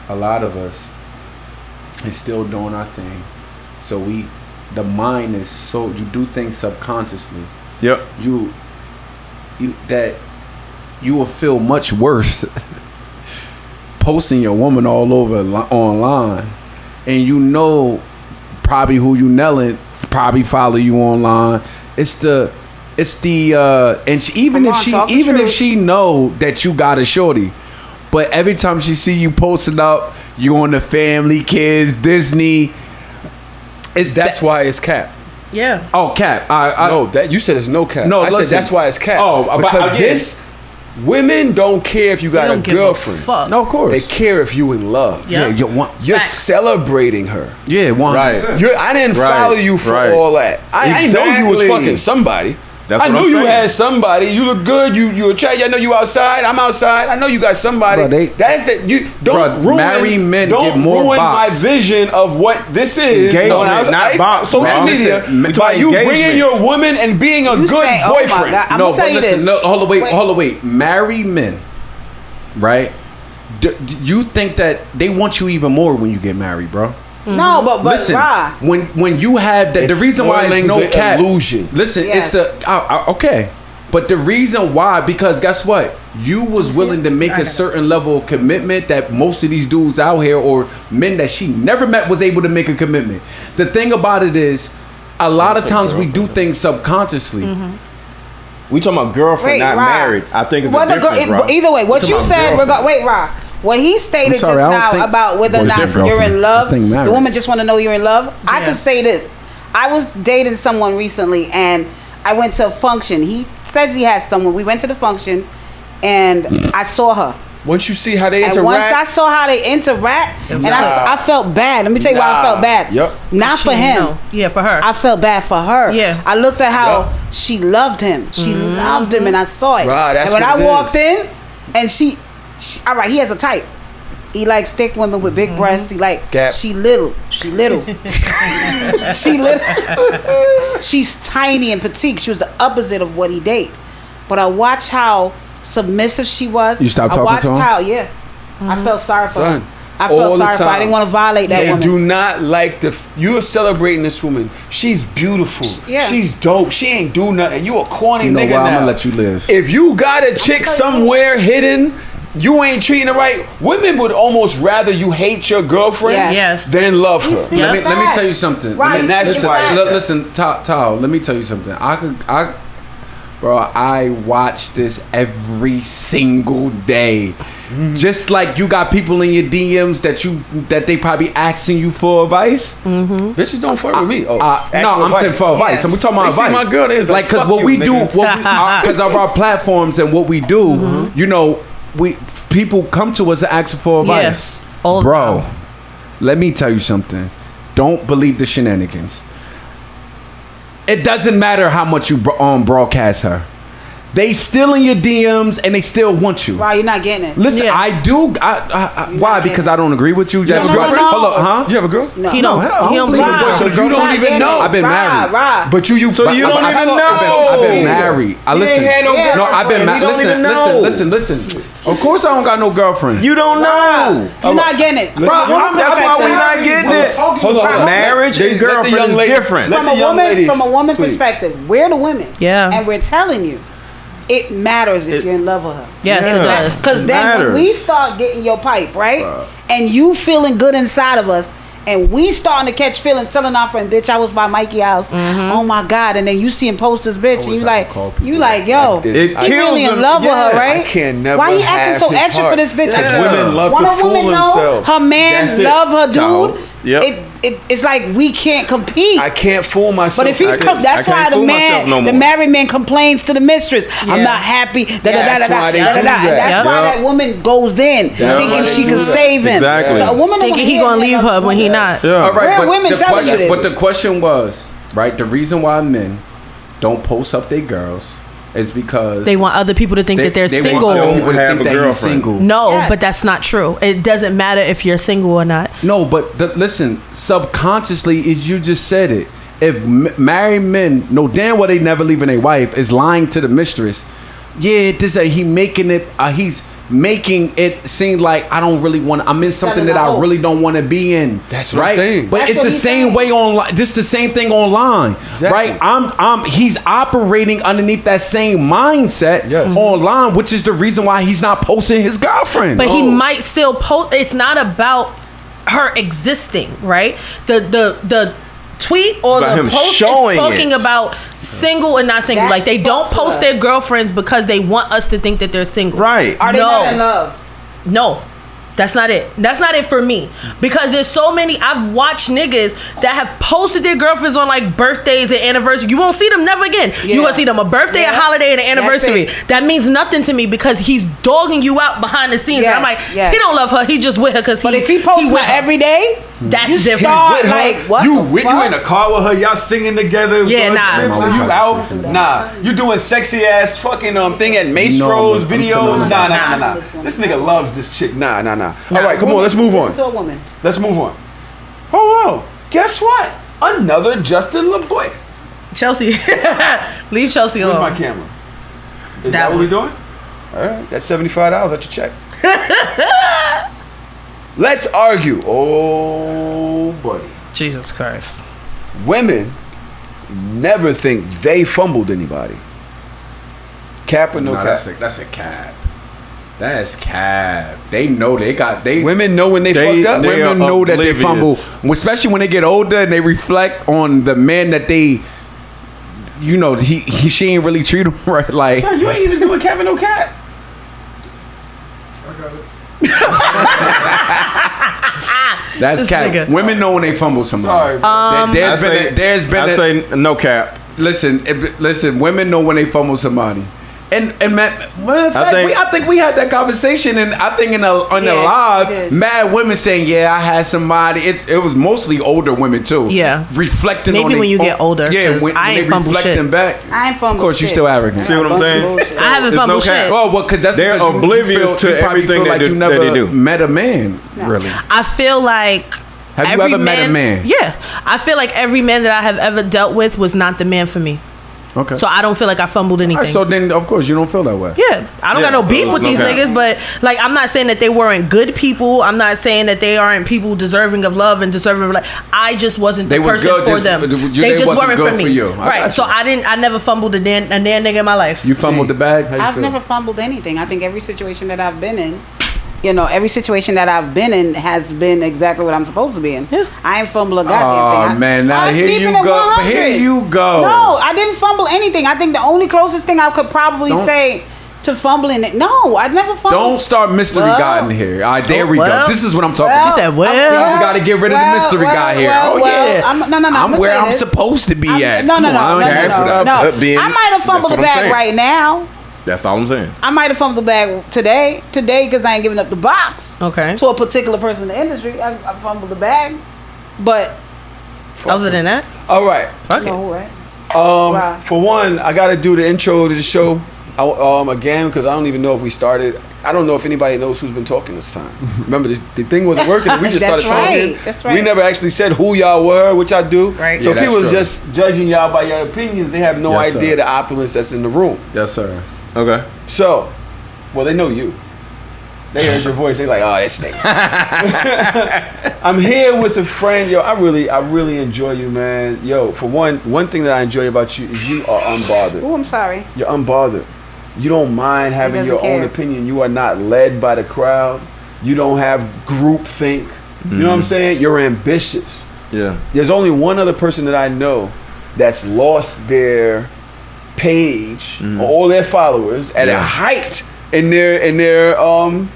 a lot of us is still doing our thing. So the mind is so, you do things subconsciously. Yep. You will feel much worse posting your woman all over online, and probably who you nailing probably follow you online. Even if she know that you got a shorty, but every time she see you posting up, you on the family, kids, Disney. That's why it's cap. Yeah. Oh, cap. No, that you said it's no cap. No, I said that's why it's cap. Oh, because women don't care if you got a girlfriend. Fuck. No, of course. They care if you in love. Yeah. You're celebrating her. Yeah, 100%. Right. I didn't follow you for all that. I know you was fucking somebody. I knew you had somebody. You look good. You attract. I know you outside. I'm outside. I know you got somebody. Bro, that's that. You don't ruin. Married men don't get more ruin box. my vision of what this is. Engagement, not box. Social media. By you bringing your woman and being a good boyfriend. I'm gonna tell you this. No, hold on, wait. Married men, right? Do you think that they want you even more when you get married, bro? No, but listen, when you have that, the reason why it's no cap. Illusion. Listen, it's the okay, but the reason why, because guess what? You was willing to make a certain level of commitment that most of these dudes out here or men that she never met was able to make a commitment. The thing about it is, a lot of times we do things subconsciously. We talking about girlfriend, not married. I think it's a difference, Rob. Either way, what you said. Wait, Rob. What he stated just now about whether or not you're in love, the woman just want to know you're in love. Yeah. I could say this. I was dating someone recently, and I went to a function. He says he has someone. We went to the function, and I saw her. Once you see how they interact. And once I saw how they interact, and I felt bad. Let me tell you why I felt bad. Not for him. Yeah, for her. I felt bad for her. Yeah. I looked at how she loved him. She loved him, and I saw it. Right, and when I walked in, and she, all right, he has a type. He likes thick women with big breasts. He like she little. She little. She's tiny and petite. She was the opposite of what he date. But I watched how submissive she was. You stopped talking to him? I felt sorry for her. I felt sorry for her. I didn't want to violate that woman. Do not like you're celebrating this woman. She's beautiful. She's dope. She ain't do nothing. You a corny nigga now. I'm gonna let you live. If you got a chick somewhere hidden, you ain't treating her right. Women would almost rather you hate your girlfriend than love her. Let me tell you something. Right. That's why. Listen, Tahoe, let me tell you something. I watch this every single day. Just like you got people in your DMs that they probably asking you for advice. Bitches don't flirt with me. No, I'm saying for advice. And we talking about advice. My girl is like, because what we do, because of our platforms and what we do, people come to us and ask for advice. Bro, let me tell you something. Don't believe the shenanigans. It doesn't matter how much you broadcast her. They still in your DMs and they still want you. Why you're not getting it? Listen, I do. Why? Because I don't agree with you. That's girlfriend. Hold up, huh? You have a girl? No. He don't. He don't believe it. So you don't even know. I've been married. But you. So you don't even know. I've been married. I listen. No, I've been married. Listen. Of course, I don't got no girlfriend. You don't know. You're not getting it. That's why we not getting it. Hold on. Marriage and girlfriend is different. From a woman perspective, we're the women. Yeah. And we're telling you, it matters if you're in love with her. Yes, it does. Because then when we start getting your pipe, right? And you feeling good inside of us, and we starting to catch feelings, telling our friend, bitch, I was by Mikey house. Oh my God. And then you seeing posters, bitch, and you like, yo, you really in love with her, right? I can't never. Why he acting so extra for this bitch? Women love to fool themselves. Her man love her dude. Yep. It's like we can't compete. I can't fool myself. But if he's that's why the married man complains to the mistress. I'm not happy. That's why that woman goes in thinking she can save him. Exactly. So a woman thinking he gonna leave her when he not. All right, but the question was, right? The reason why men don't post up their girls is because they want other people to think that they're single. Want other people to think that he's single. No, but that's not true. It doesn't matter if you're single or not. No, but listen, subconsciously, you just said it. If married men know damn well they never leaving their wife is lying to the mistress. Yeah, he's making it seem like I don't really want. I'm in something that I really don't want to be in. That's what I'm saying. But it's the same way online. Just the same thing online, right? He's operating underneath that same mindset online, which is the reason why he's not posting his girlfriend. But he might still post. It's not about her existing, right? The tweet or the post is talking about single and not single. Like they don't post their girlfriends because they want us to think that they're single. Right. Are they not in love? No. That's not it. That's not it for me. Because there's so many. I've watched niggas that have posted their girlfriends on like birthdays and anniversaries. You won't see them never again. You gonna see them a birthday, a holiday, and an anniversary. That means nothing to me because he's dogging you out behind the scenes. And I'm like, he don't love her. He just with her because he. But if he posts her every day, that's different. Like what? You in a car with her? Y'all singing together? Yeah, nah. So you out? Nah. You doing sexy ass fucking thing at Maestro's videos? Nah. This nigga loves this chick. Nah. All right, come on, let's move on. Let's move on. Oh, guess what? Another Justin LeBoy. Chelsea. Leave Chelsea alone. Where's my camera? Is that what we doing? All right, that's $75 at your check. Let's argue. Oh, buddy. Jesus Christ. Women never think they fumbled anybody. Cap or no cap? That's a cap. That's cap. They know women know when they fucked up. Women know that they fumble, especially when they get older and they reflect on the man that they, she ain't really treat him right. Like, son, you ain't even doing cap or no cap. I got it. That's cap. Women know when they fumble somebody. There's been. I say no cap. Listen. Women know when they fumble somebody. And I think we had that conversation, and I think on the live, mad women saying, "Yeah, I had somebody." It was mostly older women too. Yeah, reflecting. Maybe when you get older. Yeah, when they reflecting back. I ain't fumbled. Of course, you still arrogant. See what I'm saying? I haven't fumbled shit. Oh, well, because they're oblivious to everything that they do. You never met a man, really. I feel like. Have you ever met a man? Yeah, I feel like every man that I have ever dealt with was not the man for me. Okay. So I don't feel like I fumbled anything. Right, so then, of course, you don't feel that way. Yeah. I don't got no beef with these niggas, but like, I'm not saying that they weren't good people. I'm not saying that they aren't people deserving of love and deserving of like. I just wasn't the person for them. They just weren't for me. Right. So I never fumbled a damn nigga in my life. You fumbled the bag? I've never fumbled anything. I think every situation that I've been in, every situation that I've been in has been exactly what I'm supposed to be in. Yeah. I ain't fumble a goddamn thing. Oh, man. Now, here you go. Here you go. No, I didn't fumble anything. I think the only closest thing I could probably say to fumbling it. No, I never fumbled. Don't start mystery guy in here. All right, there we go. This is what I'm talking about. She said, you got to get rid of the mystery guy here. I'm where I'm supposed to be at. No. I might have fumbled the bag right now. That's all I'm saying. I might have fumbled the bag today because I ain't giving up the box. Okay. To a particular person in the industry, I fumbled the bag, but other than that, all right. Fuck it. Right. For one, I got to do the intro to the show. Again, because I don't even know if we started. I don't know if anybody knows who's been talking this time. Remember, the thing wasn't working. And we just started talking. That's right. We never actually said who y'all were, which I do. Right. So Yeah, people that's just judging y'all by your opinions. They have no Yes, idea sir. the opulence that's in the room. Yes, sir. Okay. So, well, they know you. They heard your voice. They like, oh, this nigga. I'm here with a friend. Yo, I really enjoy you, man. Yo, for one thing that I enjoy about you is you are unbothered. Oh, I'm sorry. You're unbothered. You don't mind having your own opinion. You are not led by the crowd. You don't have groupthink. You know what I'm saying? You're ambitious. Yeah. There's only one other person that I know that's lost their page or all their followers at a height in their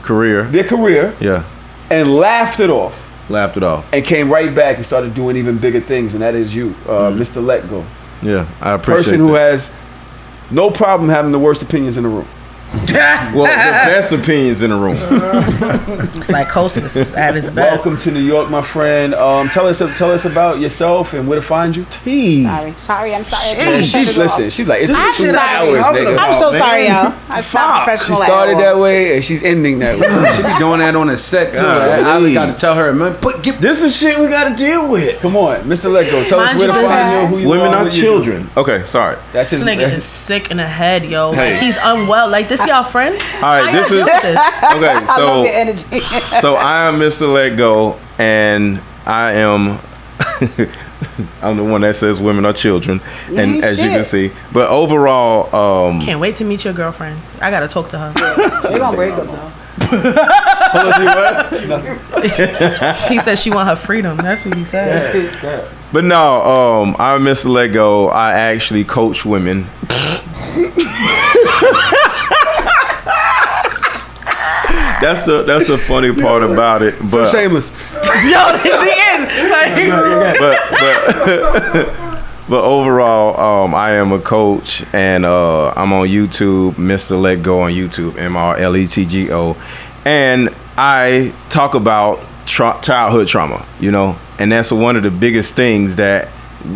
career. Their career. Yeah. And laughed it off. And came right back and started doing even bigger things, and that is you, Mr. Letgo. Yeah, I appreciate person who has no problem having the worst opinions in the room. Well, the best opinions in the room. Psychosis is at its best. Welcome to New York, my friend. Tell us about yourself and where to find you. Sorry, I'm sorry. She's like, it's I'm 2 sorry. hours, nigga. I'm so sorry, y'all. I stopped She professional. started that way and she's ending that way. She be doing that on the set too. I got to tell her, man, this is shit we got to deal with. Come on, Mr. Letgo, tell us where to find you, who you Women are. are children. Okay, sorry. This nigga is sick in the head, yo. Hey. Like, he's unwell. Like, this y'all friend? All right, this is okay. I love your energy. So I am Mr. Letgo, and I am. I'm the one that says women are children, and as you can see. But overall, can't wait to meet your girlfriend. I gotta talk to her. They gonna break up now. He said she want her freedom. That's what he said. Yeah. But no, I'm Mr. Letgo. I actually coach women. That's the funny part about it. But So shameless. Yo, in the end. But overall, I am a coach, and I'm on YouTube, Mr. Letgo on YouTube, MrLetgo, and I talk about childhood trauma, and that's one of the biggest things that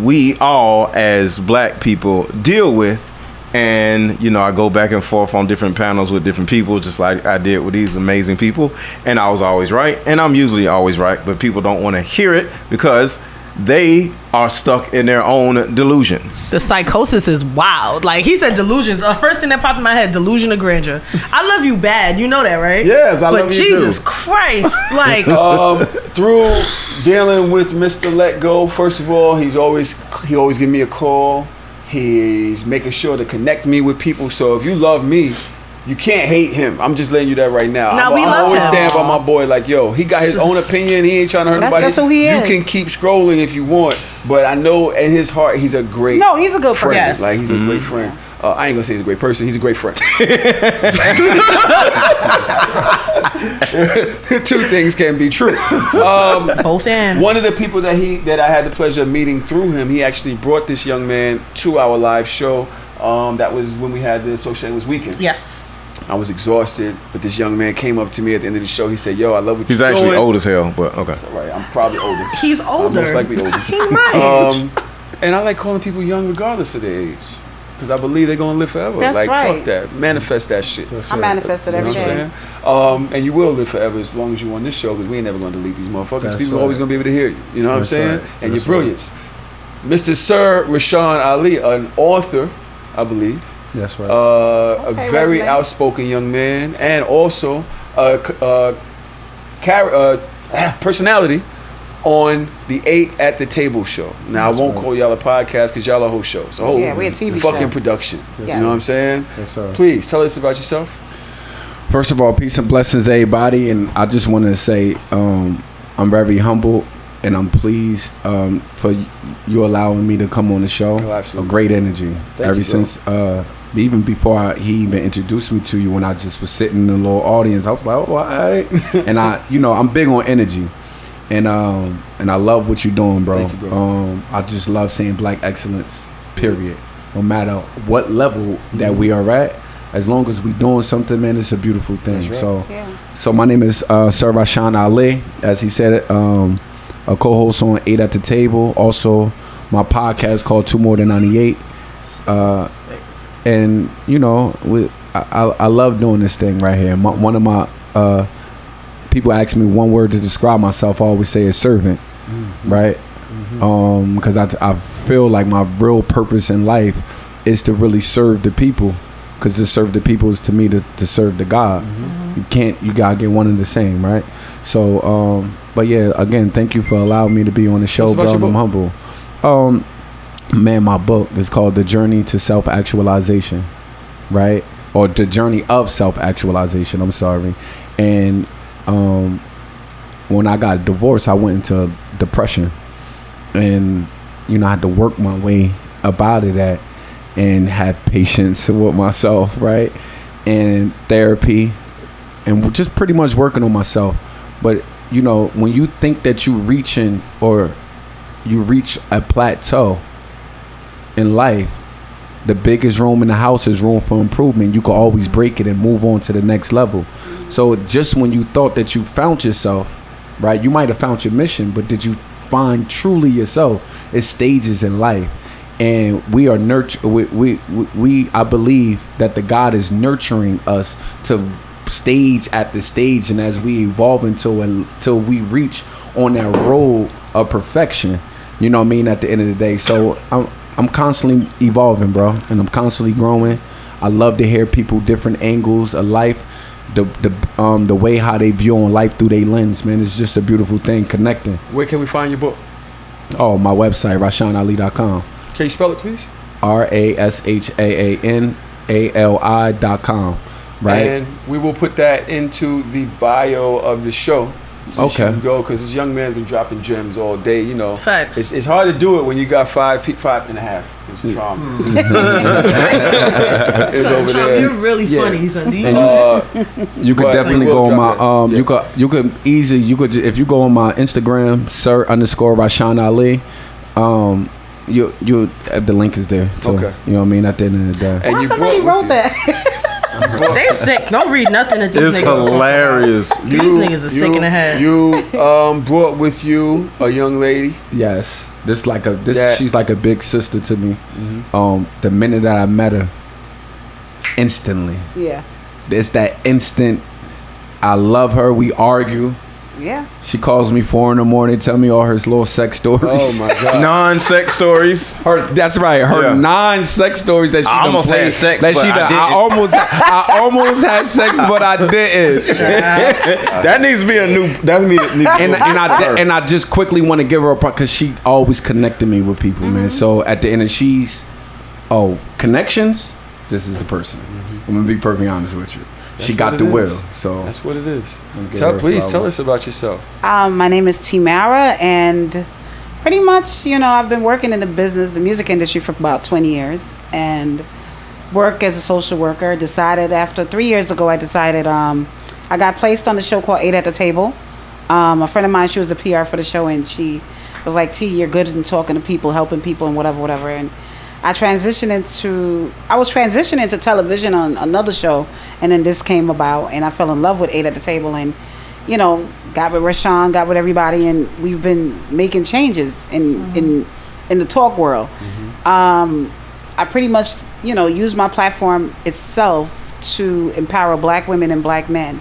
we all as black people deal with. And, I go back and forth on different panels with different people, just like I did with these amazing people. And I was always right. And I'm usually always right. But people don't want to hear it because they are stuck in their own delusion. The psychosis is wild. Like, he said delusions. The first thing that popped in my head, delusion of grandeur. I love you bad. You know that, right? Yes, I love you But Jesus too. Christ. Like, Through dealing with Mr. Letgo, first of all, he always give me a call. He's making sure to connect me with people. So if you love me, you can't hate him. I'm just letting you that right now. No, I always stand by my boy. Like, yo, he got his own opinion. He ain't trying to hurt nobody. That's just who he is. You can keep scrolling if you want, but I know in his heart he's a great. No, he's a good friend. Yes. Like, he's a great friend. I ain't gonna say he's a great person. He's a great friend. 2 things can be true. both ends. One of the people that I had the pleasure of meeting through him, he actually brought this young man to our live show. That was when we had the Shameless weekend. Yes. I was exhausted, but this young man came up to me at the end of the show. He said, "Yo, I love what He's you're doing." actually old as hell, but okay. That's all right. I'm probably older. He's older. I'm most likely older. He my age. And I like calling people young regardless of their age. Because I believe they're going to live forever. That's like, right. fuck that. Manifest that shit. I manifested that You know shit. what I'm saying? And you will live forever as long as you on this show, because we ain't never going to delete these motherfuckers. That's People are right. always going to be able to hear you. You know what I'm saying? Right. And That's your brilliance. Mr. Sir Rashaanali, an author, I believe. That's right. A very outspoken young man, and also a personality on the 8 at the Table show. Now, I won't call y'all a podcast because y'all are whole shows. So Yeah, we're a TV fucking show. production. Yes. You know what I'm saying? Yes, sir. Please tell us about yourself. First of all, peace and blessings, everybody. And I just want to say I'm very humble and I'm pleased for you allowing me to come on the show. Oh, absolutely. A great energy. Thank you, Since even before he even introduced me to you, when I just was sitting in the little audience, I was like, oh, all right. And I'm big on energy. And I love what you're doing, bro. Thank you, bro. I just love seeing black excellence, period. No matter what level that we are at, as long as we doing something, man, it's a beautiful thing. Right. So my name is Sir Rashaanali, as he said it, a co-host on 8 at the Table. Also, my podcast called 2 More Than 98. and you know, I love doing this thing right here. One of my people ask me one word to describe myself. I always say is servant, right? Because I feel like my real purpose in life is to really serve the people. Because to serve the people is to me to serve the God. You gotta get one and the same, right? So, but yeah, again, thank you for allowing me to be on the show, bro. I'm humble. Man, my book is called The Journey to Self-Actualization, right? Or The Journey of Self-Actualization, I'm sorry. And when I got divorced, I went into depression. And, you know, I had to work my way up out of that and have patience with myself, right? And therapy and just pretty much working on myself. But, you know, when you think that you reach a plateau in life, the biggest room in the house is room for improvement. You can always break it and move on to the next level. So just when you thought that you found yourself, right, you might have found your mission, but did you find truly yourself? It's stages in life, and we are I believe that the God is nurturing us to stage after stage, and as we evolve until we reach on that road of perfection, you know what I mean, at the end of the day. So I'm constantly evolving, bro, and I'm constantly growing. I love to hear people different angles of life, the way how they view on life through their lens, man. It's just a beautiful thing, connecting. Where can we find your book? Oh, my website, Rashaanali.com. Can you spell it, please? RASHAANALI.com. Right. And we will put that into the bio of the show. So okay. You can go, because this young man's been dropping gems all day. You know, facts. It's hard to do it when you got 5.5. It's charm. It's over there. You're really funny, Sunday. You could definitely go on my you could if you go on my Instagram, Sir_Rashaanali, you the link is there too. Okay. You know what I mean? At the end of the day. And somebody wrote that. They sick. Don't read nothing that these niggas. It's hilarious. These niggas are sick in the head. You brought with you a young lady. Yes. She's like a big sister to me. The minute that I met her, instantly. Yeah. It's that instant. I love her. We argue. Yeah. She calls me 4 a.m, tell me all her little sex stories. Oh my god. Non-sex stories. That's right. Her non-sex stories that she almost had sex. That I almost had sex, but I didn't. That needs to be a new. And I just quickly want to give her a part because she always connected me with people, man. So at the end of connections. This is the person. I'm gonna be perfectly honest with you. She got the will, so that's what it is. Please tell us about yourself. My name is Teemara, and pretty much, you know, I've been working in the music industry for about 20 years, and work as a social worker. Decided after 3 years ago, I got placed on the show called 8 at the Table. A friend of mine, she was the PR for the show, and she was like, T, you're good in talking to people, helping people, and whatever. And I was transitioning to television on another show, and then this came about, and I fell in love with 8 at the Table, and, you know, got with Rashawn, got with everybody, and we've been making changes in the talk world. I pretty much, you know, use my platform itself to empower black women and black men.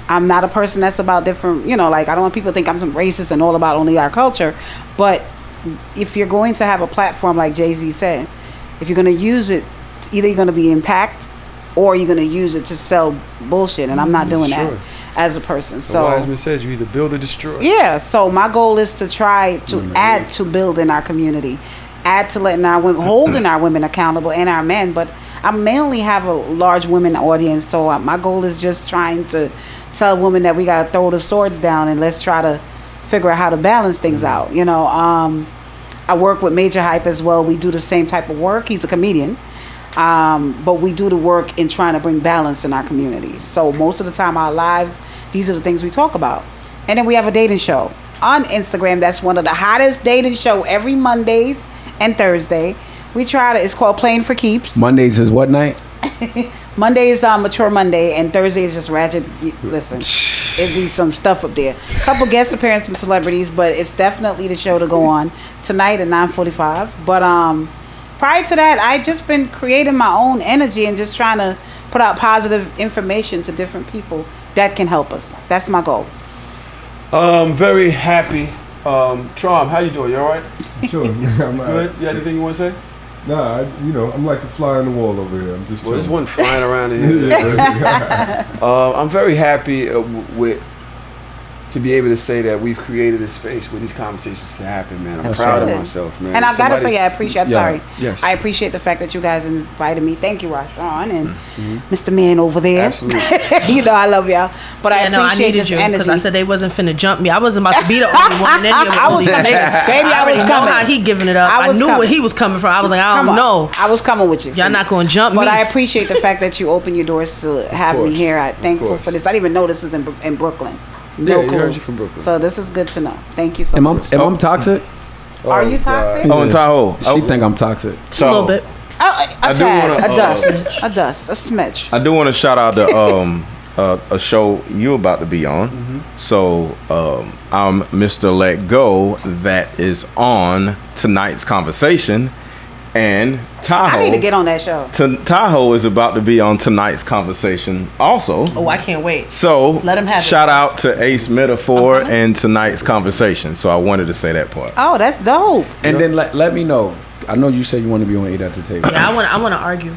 I'm not a person that's about different, you know, like, I don't want people to think I'm some racist and all about only our culture, but if you're going to have a platform like Jay-Z said, if you're going to use it, either you're going to be impact or you're going to use it to sell bullshit, and I'm not doing that as a person. So wise man said you either build or destroy. Yeah, so my goal is to try to add to building our community, add to letting our women, holding our women accountable and our men, but I mainly have a large women audience, so my goal is just trying to tell women that we got to throw the swords down and let's try to figure out how to balance things out, you know. I work with Major Hype as well. We do the same type of work. He's a comedian. But we do the work in trying to bring balance in our communities. So most of the time, our lives, these are the things we talk about. And then we have a dating show on Instagram. That's one of the hottest dating show every Mondays and Thursday. It's called Playing for Keeps. Mondays is what night? Monday is Mature Monday, and Thursday is just Ratchet. Listen, it'd be some stuff up there. A couple guest appearances from celebrities, but it's definitely the show to go on tonight at 9:45. But prior to that, I just been creating my own energy and just trying to put out positive information to different people that can help us. That's my goal. Very happy. Trom, how you doing? You all right? Sure. I'm good. You got anything you want to say? Nah, I'm like the fly on the wall over here. I'm just. Well, there's one flying around in here. I'm very happy to be able to say that we've created a space where these conversations can happen, man. I'm proud of myself, man. And I gotta tell you, I appreciate. Yes. I appreciate the fact that you guys invited me. Thank you, Rashawn and Mr. Man over there. Absolutely. I love y'all, but I appreciate this energy. Because I said they wasn't finna jump me. I wasn't about to be the only woman in here. I was coming, baby. I was coming. How he giving it up? I knew where he was coming from. I was like, I don't know. I was coming with you. Y'all not gonna jump me. But I appreciate the fact that you opened your doors to have me here. I'm thankful for this. I didn't even know this is in Brooklyn. Yeah, you heard you from Brooklyn. So this is good to know. Thank you so much. Am I toxic? Are you toxic? Oh, in Tahoe. She think I'm toxic. Just a little bit. A dust, a smidge. I do want to shout out to a show you're about to be on. So I'm Mr Letgo that is on tonight's conversation. And Tahoe. I need to get on that show. Tahoe is about to be on tonight's conversation also. Oh, I can't wait. So let him have shout out to Ace Metaphor and tonight's conversation. So I wanted to say that part. Oh, that's dope. And then let me know. I know you said you want to be on 8 at the table. Yeah, I want to argue.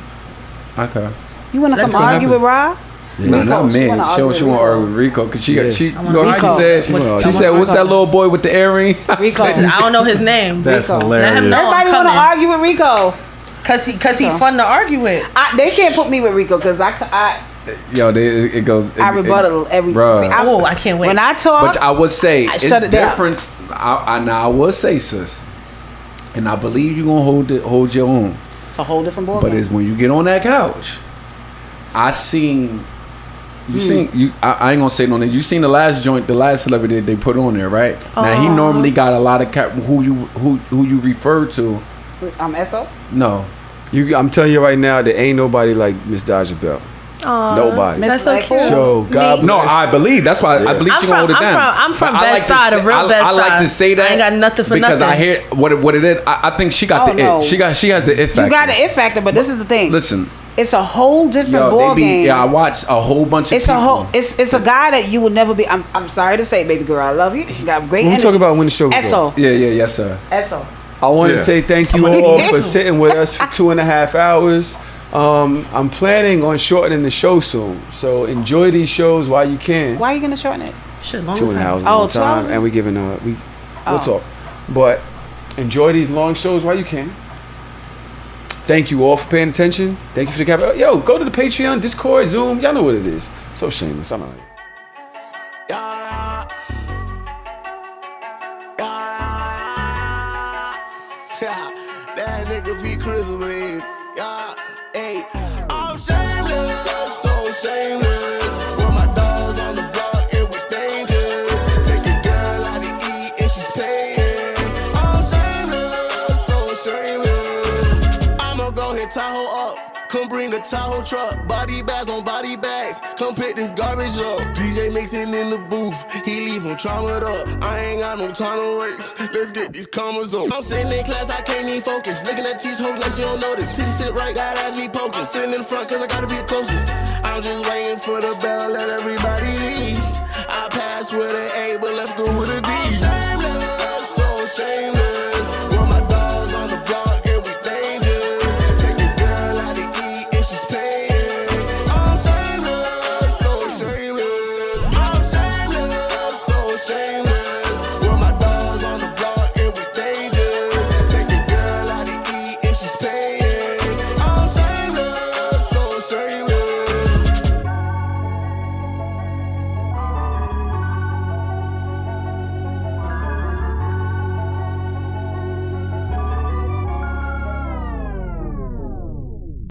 Okay. You want to come argue with Ra? No, not me. She want to argue with Rico because she said, she said, what's that little boy with the earring? Rico. I don't know his name. That's Rico. hilarious. Let him know. Everybody want to argue with Rico. Cause he fun to argue with. They can't put me with Rico because it goes. I rebuttal every. I can't wait. When I talk, but I would say it's shut it different. I would say, sis, and I believe you're gonna hold your own. It's a whole different ballgame. But it's when you get on that couch, I seen. I ain't gonna say no name. You seen the last joint, the last celebrity that they put on there, right? Now he normally got a lot of who you refer to. Eso? No. I'm telling you right now, there ain't nobody like Miss Dodger Bell. Nobody. That's so cute. So God bless. No, I believe that's why I believe she gonna hold it down. I'm from Bed-Stuy, the real Bed-Stuy. I like to say that. I ain't got nothing for because nothing. I hear what it is. I think she got the it. She has the it factor. You got the it factor, but this is the thing. Listen. It's a whole different ball game. Yeah, I watched a whole bunch of people. It's a guy that you would never be. I'm sorry to say, baby girl, I love you. You got great energy. We talk about when the show goes. Eso. Yeah, yes, sir. Eso. I want to say thank you all for sitting with us for 2.5 hours. I'm planning on shortening the show soon, so enjoy these shows while you can. Why are you gonna shorten it? Shit, long 2.5 hours. Oh, 2 hours, and we giving we'll talk, but enjoy these long shows while you can. Thank you all for paying attention. Thank you for the cap. Yo, go to the Patreon, Discord, Zoom. Y'all know what it is. So shameless. I'm out. That nigga be Christmas, man. Yeah, hey, I'm shameless, so shameless. With my dogs on the block, it was dangerous. Take your girl out to eat and she's paying. I'm shameless, so shameless. I'ma go hit Tahoe up. Come bring the Tahoe truck, body bags on body bags. Come pick this garbage up. DJ mixing in the booth, he leave him traumatized up. I ain't got no time to waste. Let's get these commas up. I'm sitting in class, I can't even focus. Looking at these hoes like she don't notice. Titty sit right, got ass be poking. I'm sitting in the front cause I gotta be the closest. I'm just waiting for the bell, let everybody leave. I passed with an A, but left her with a D. I'm shameless, so shameless.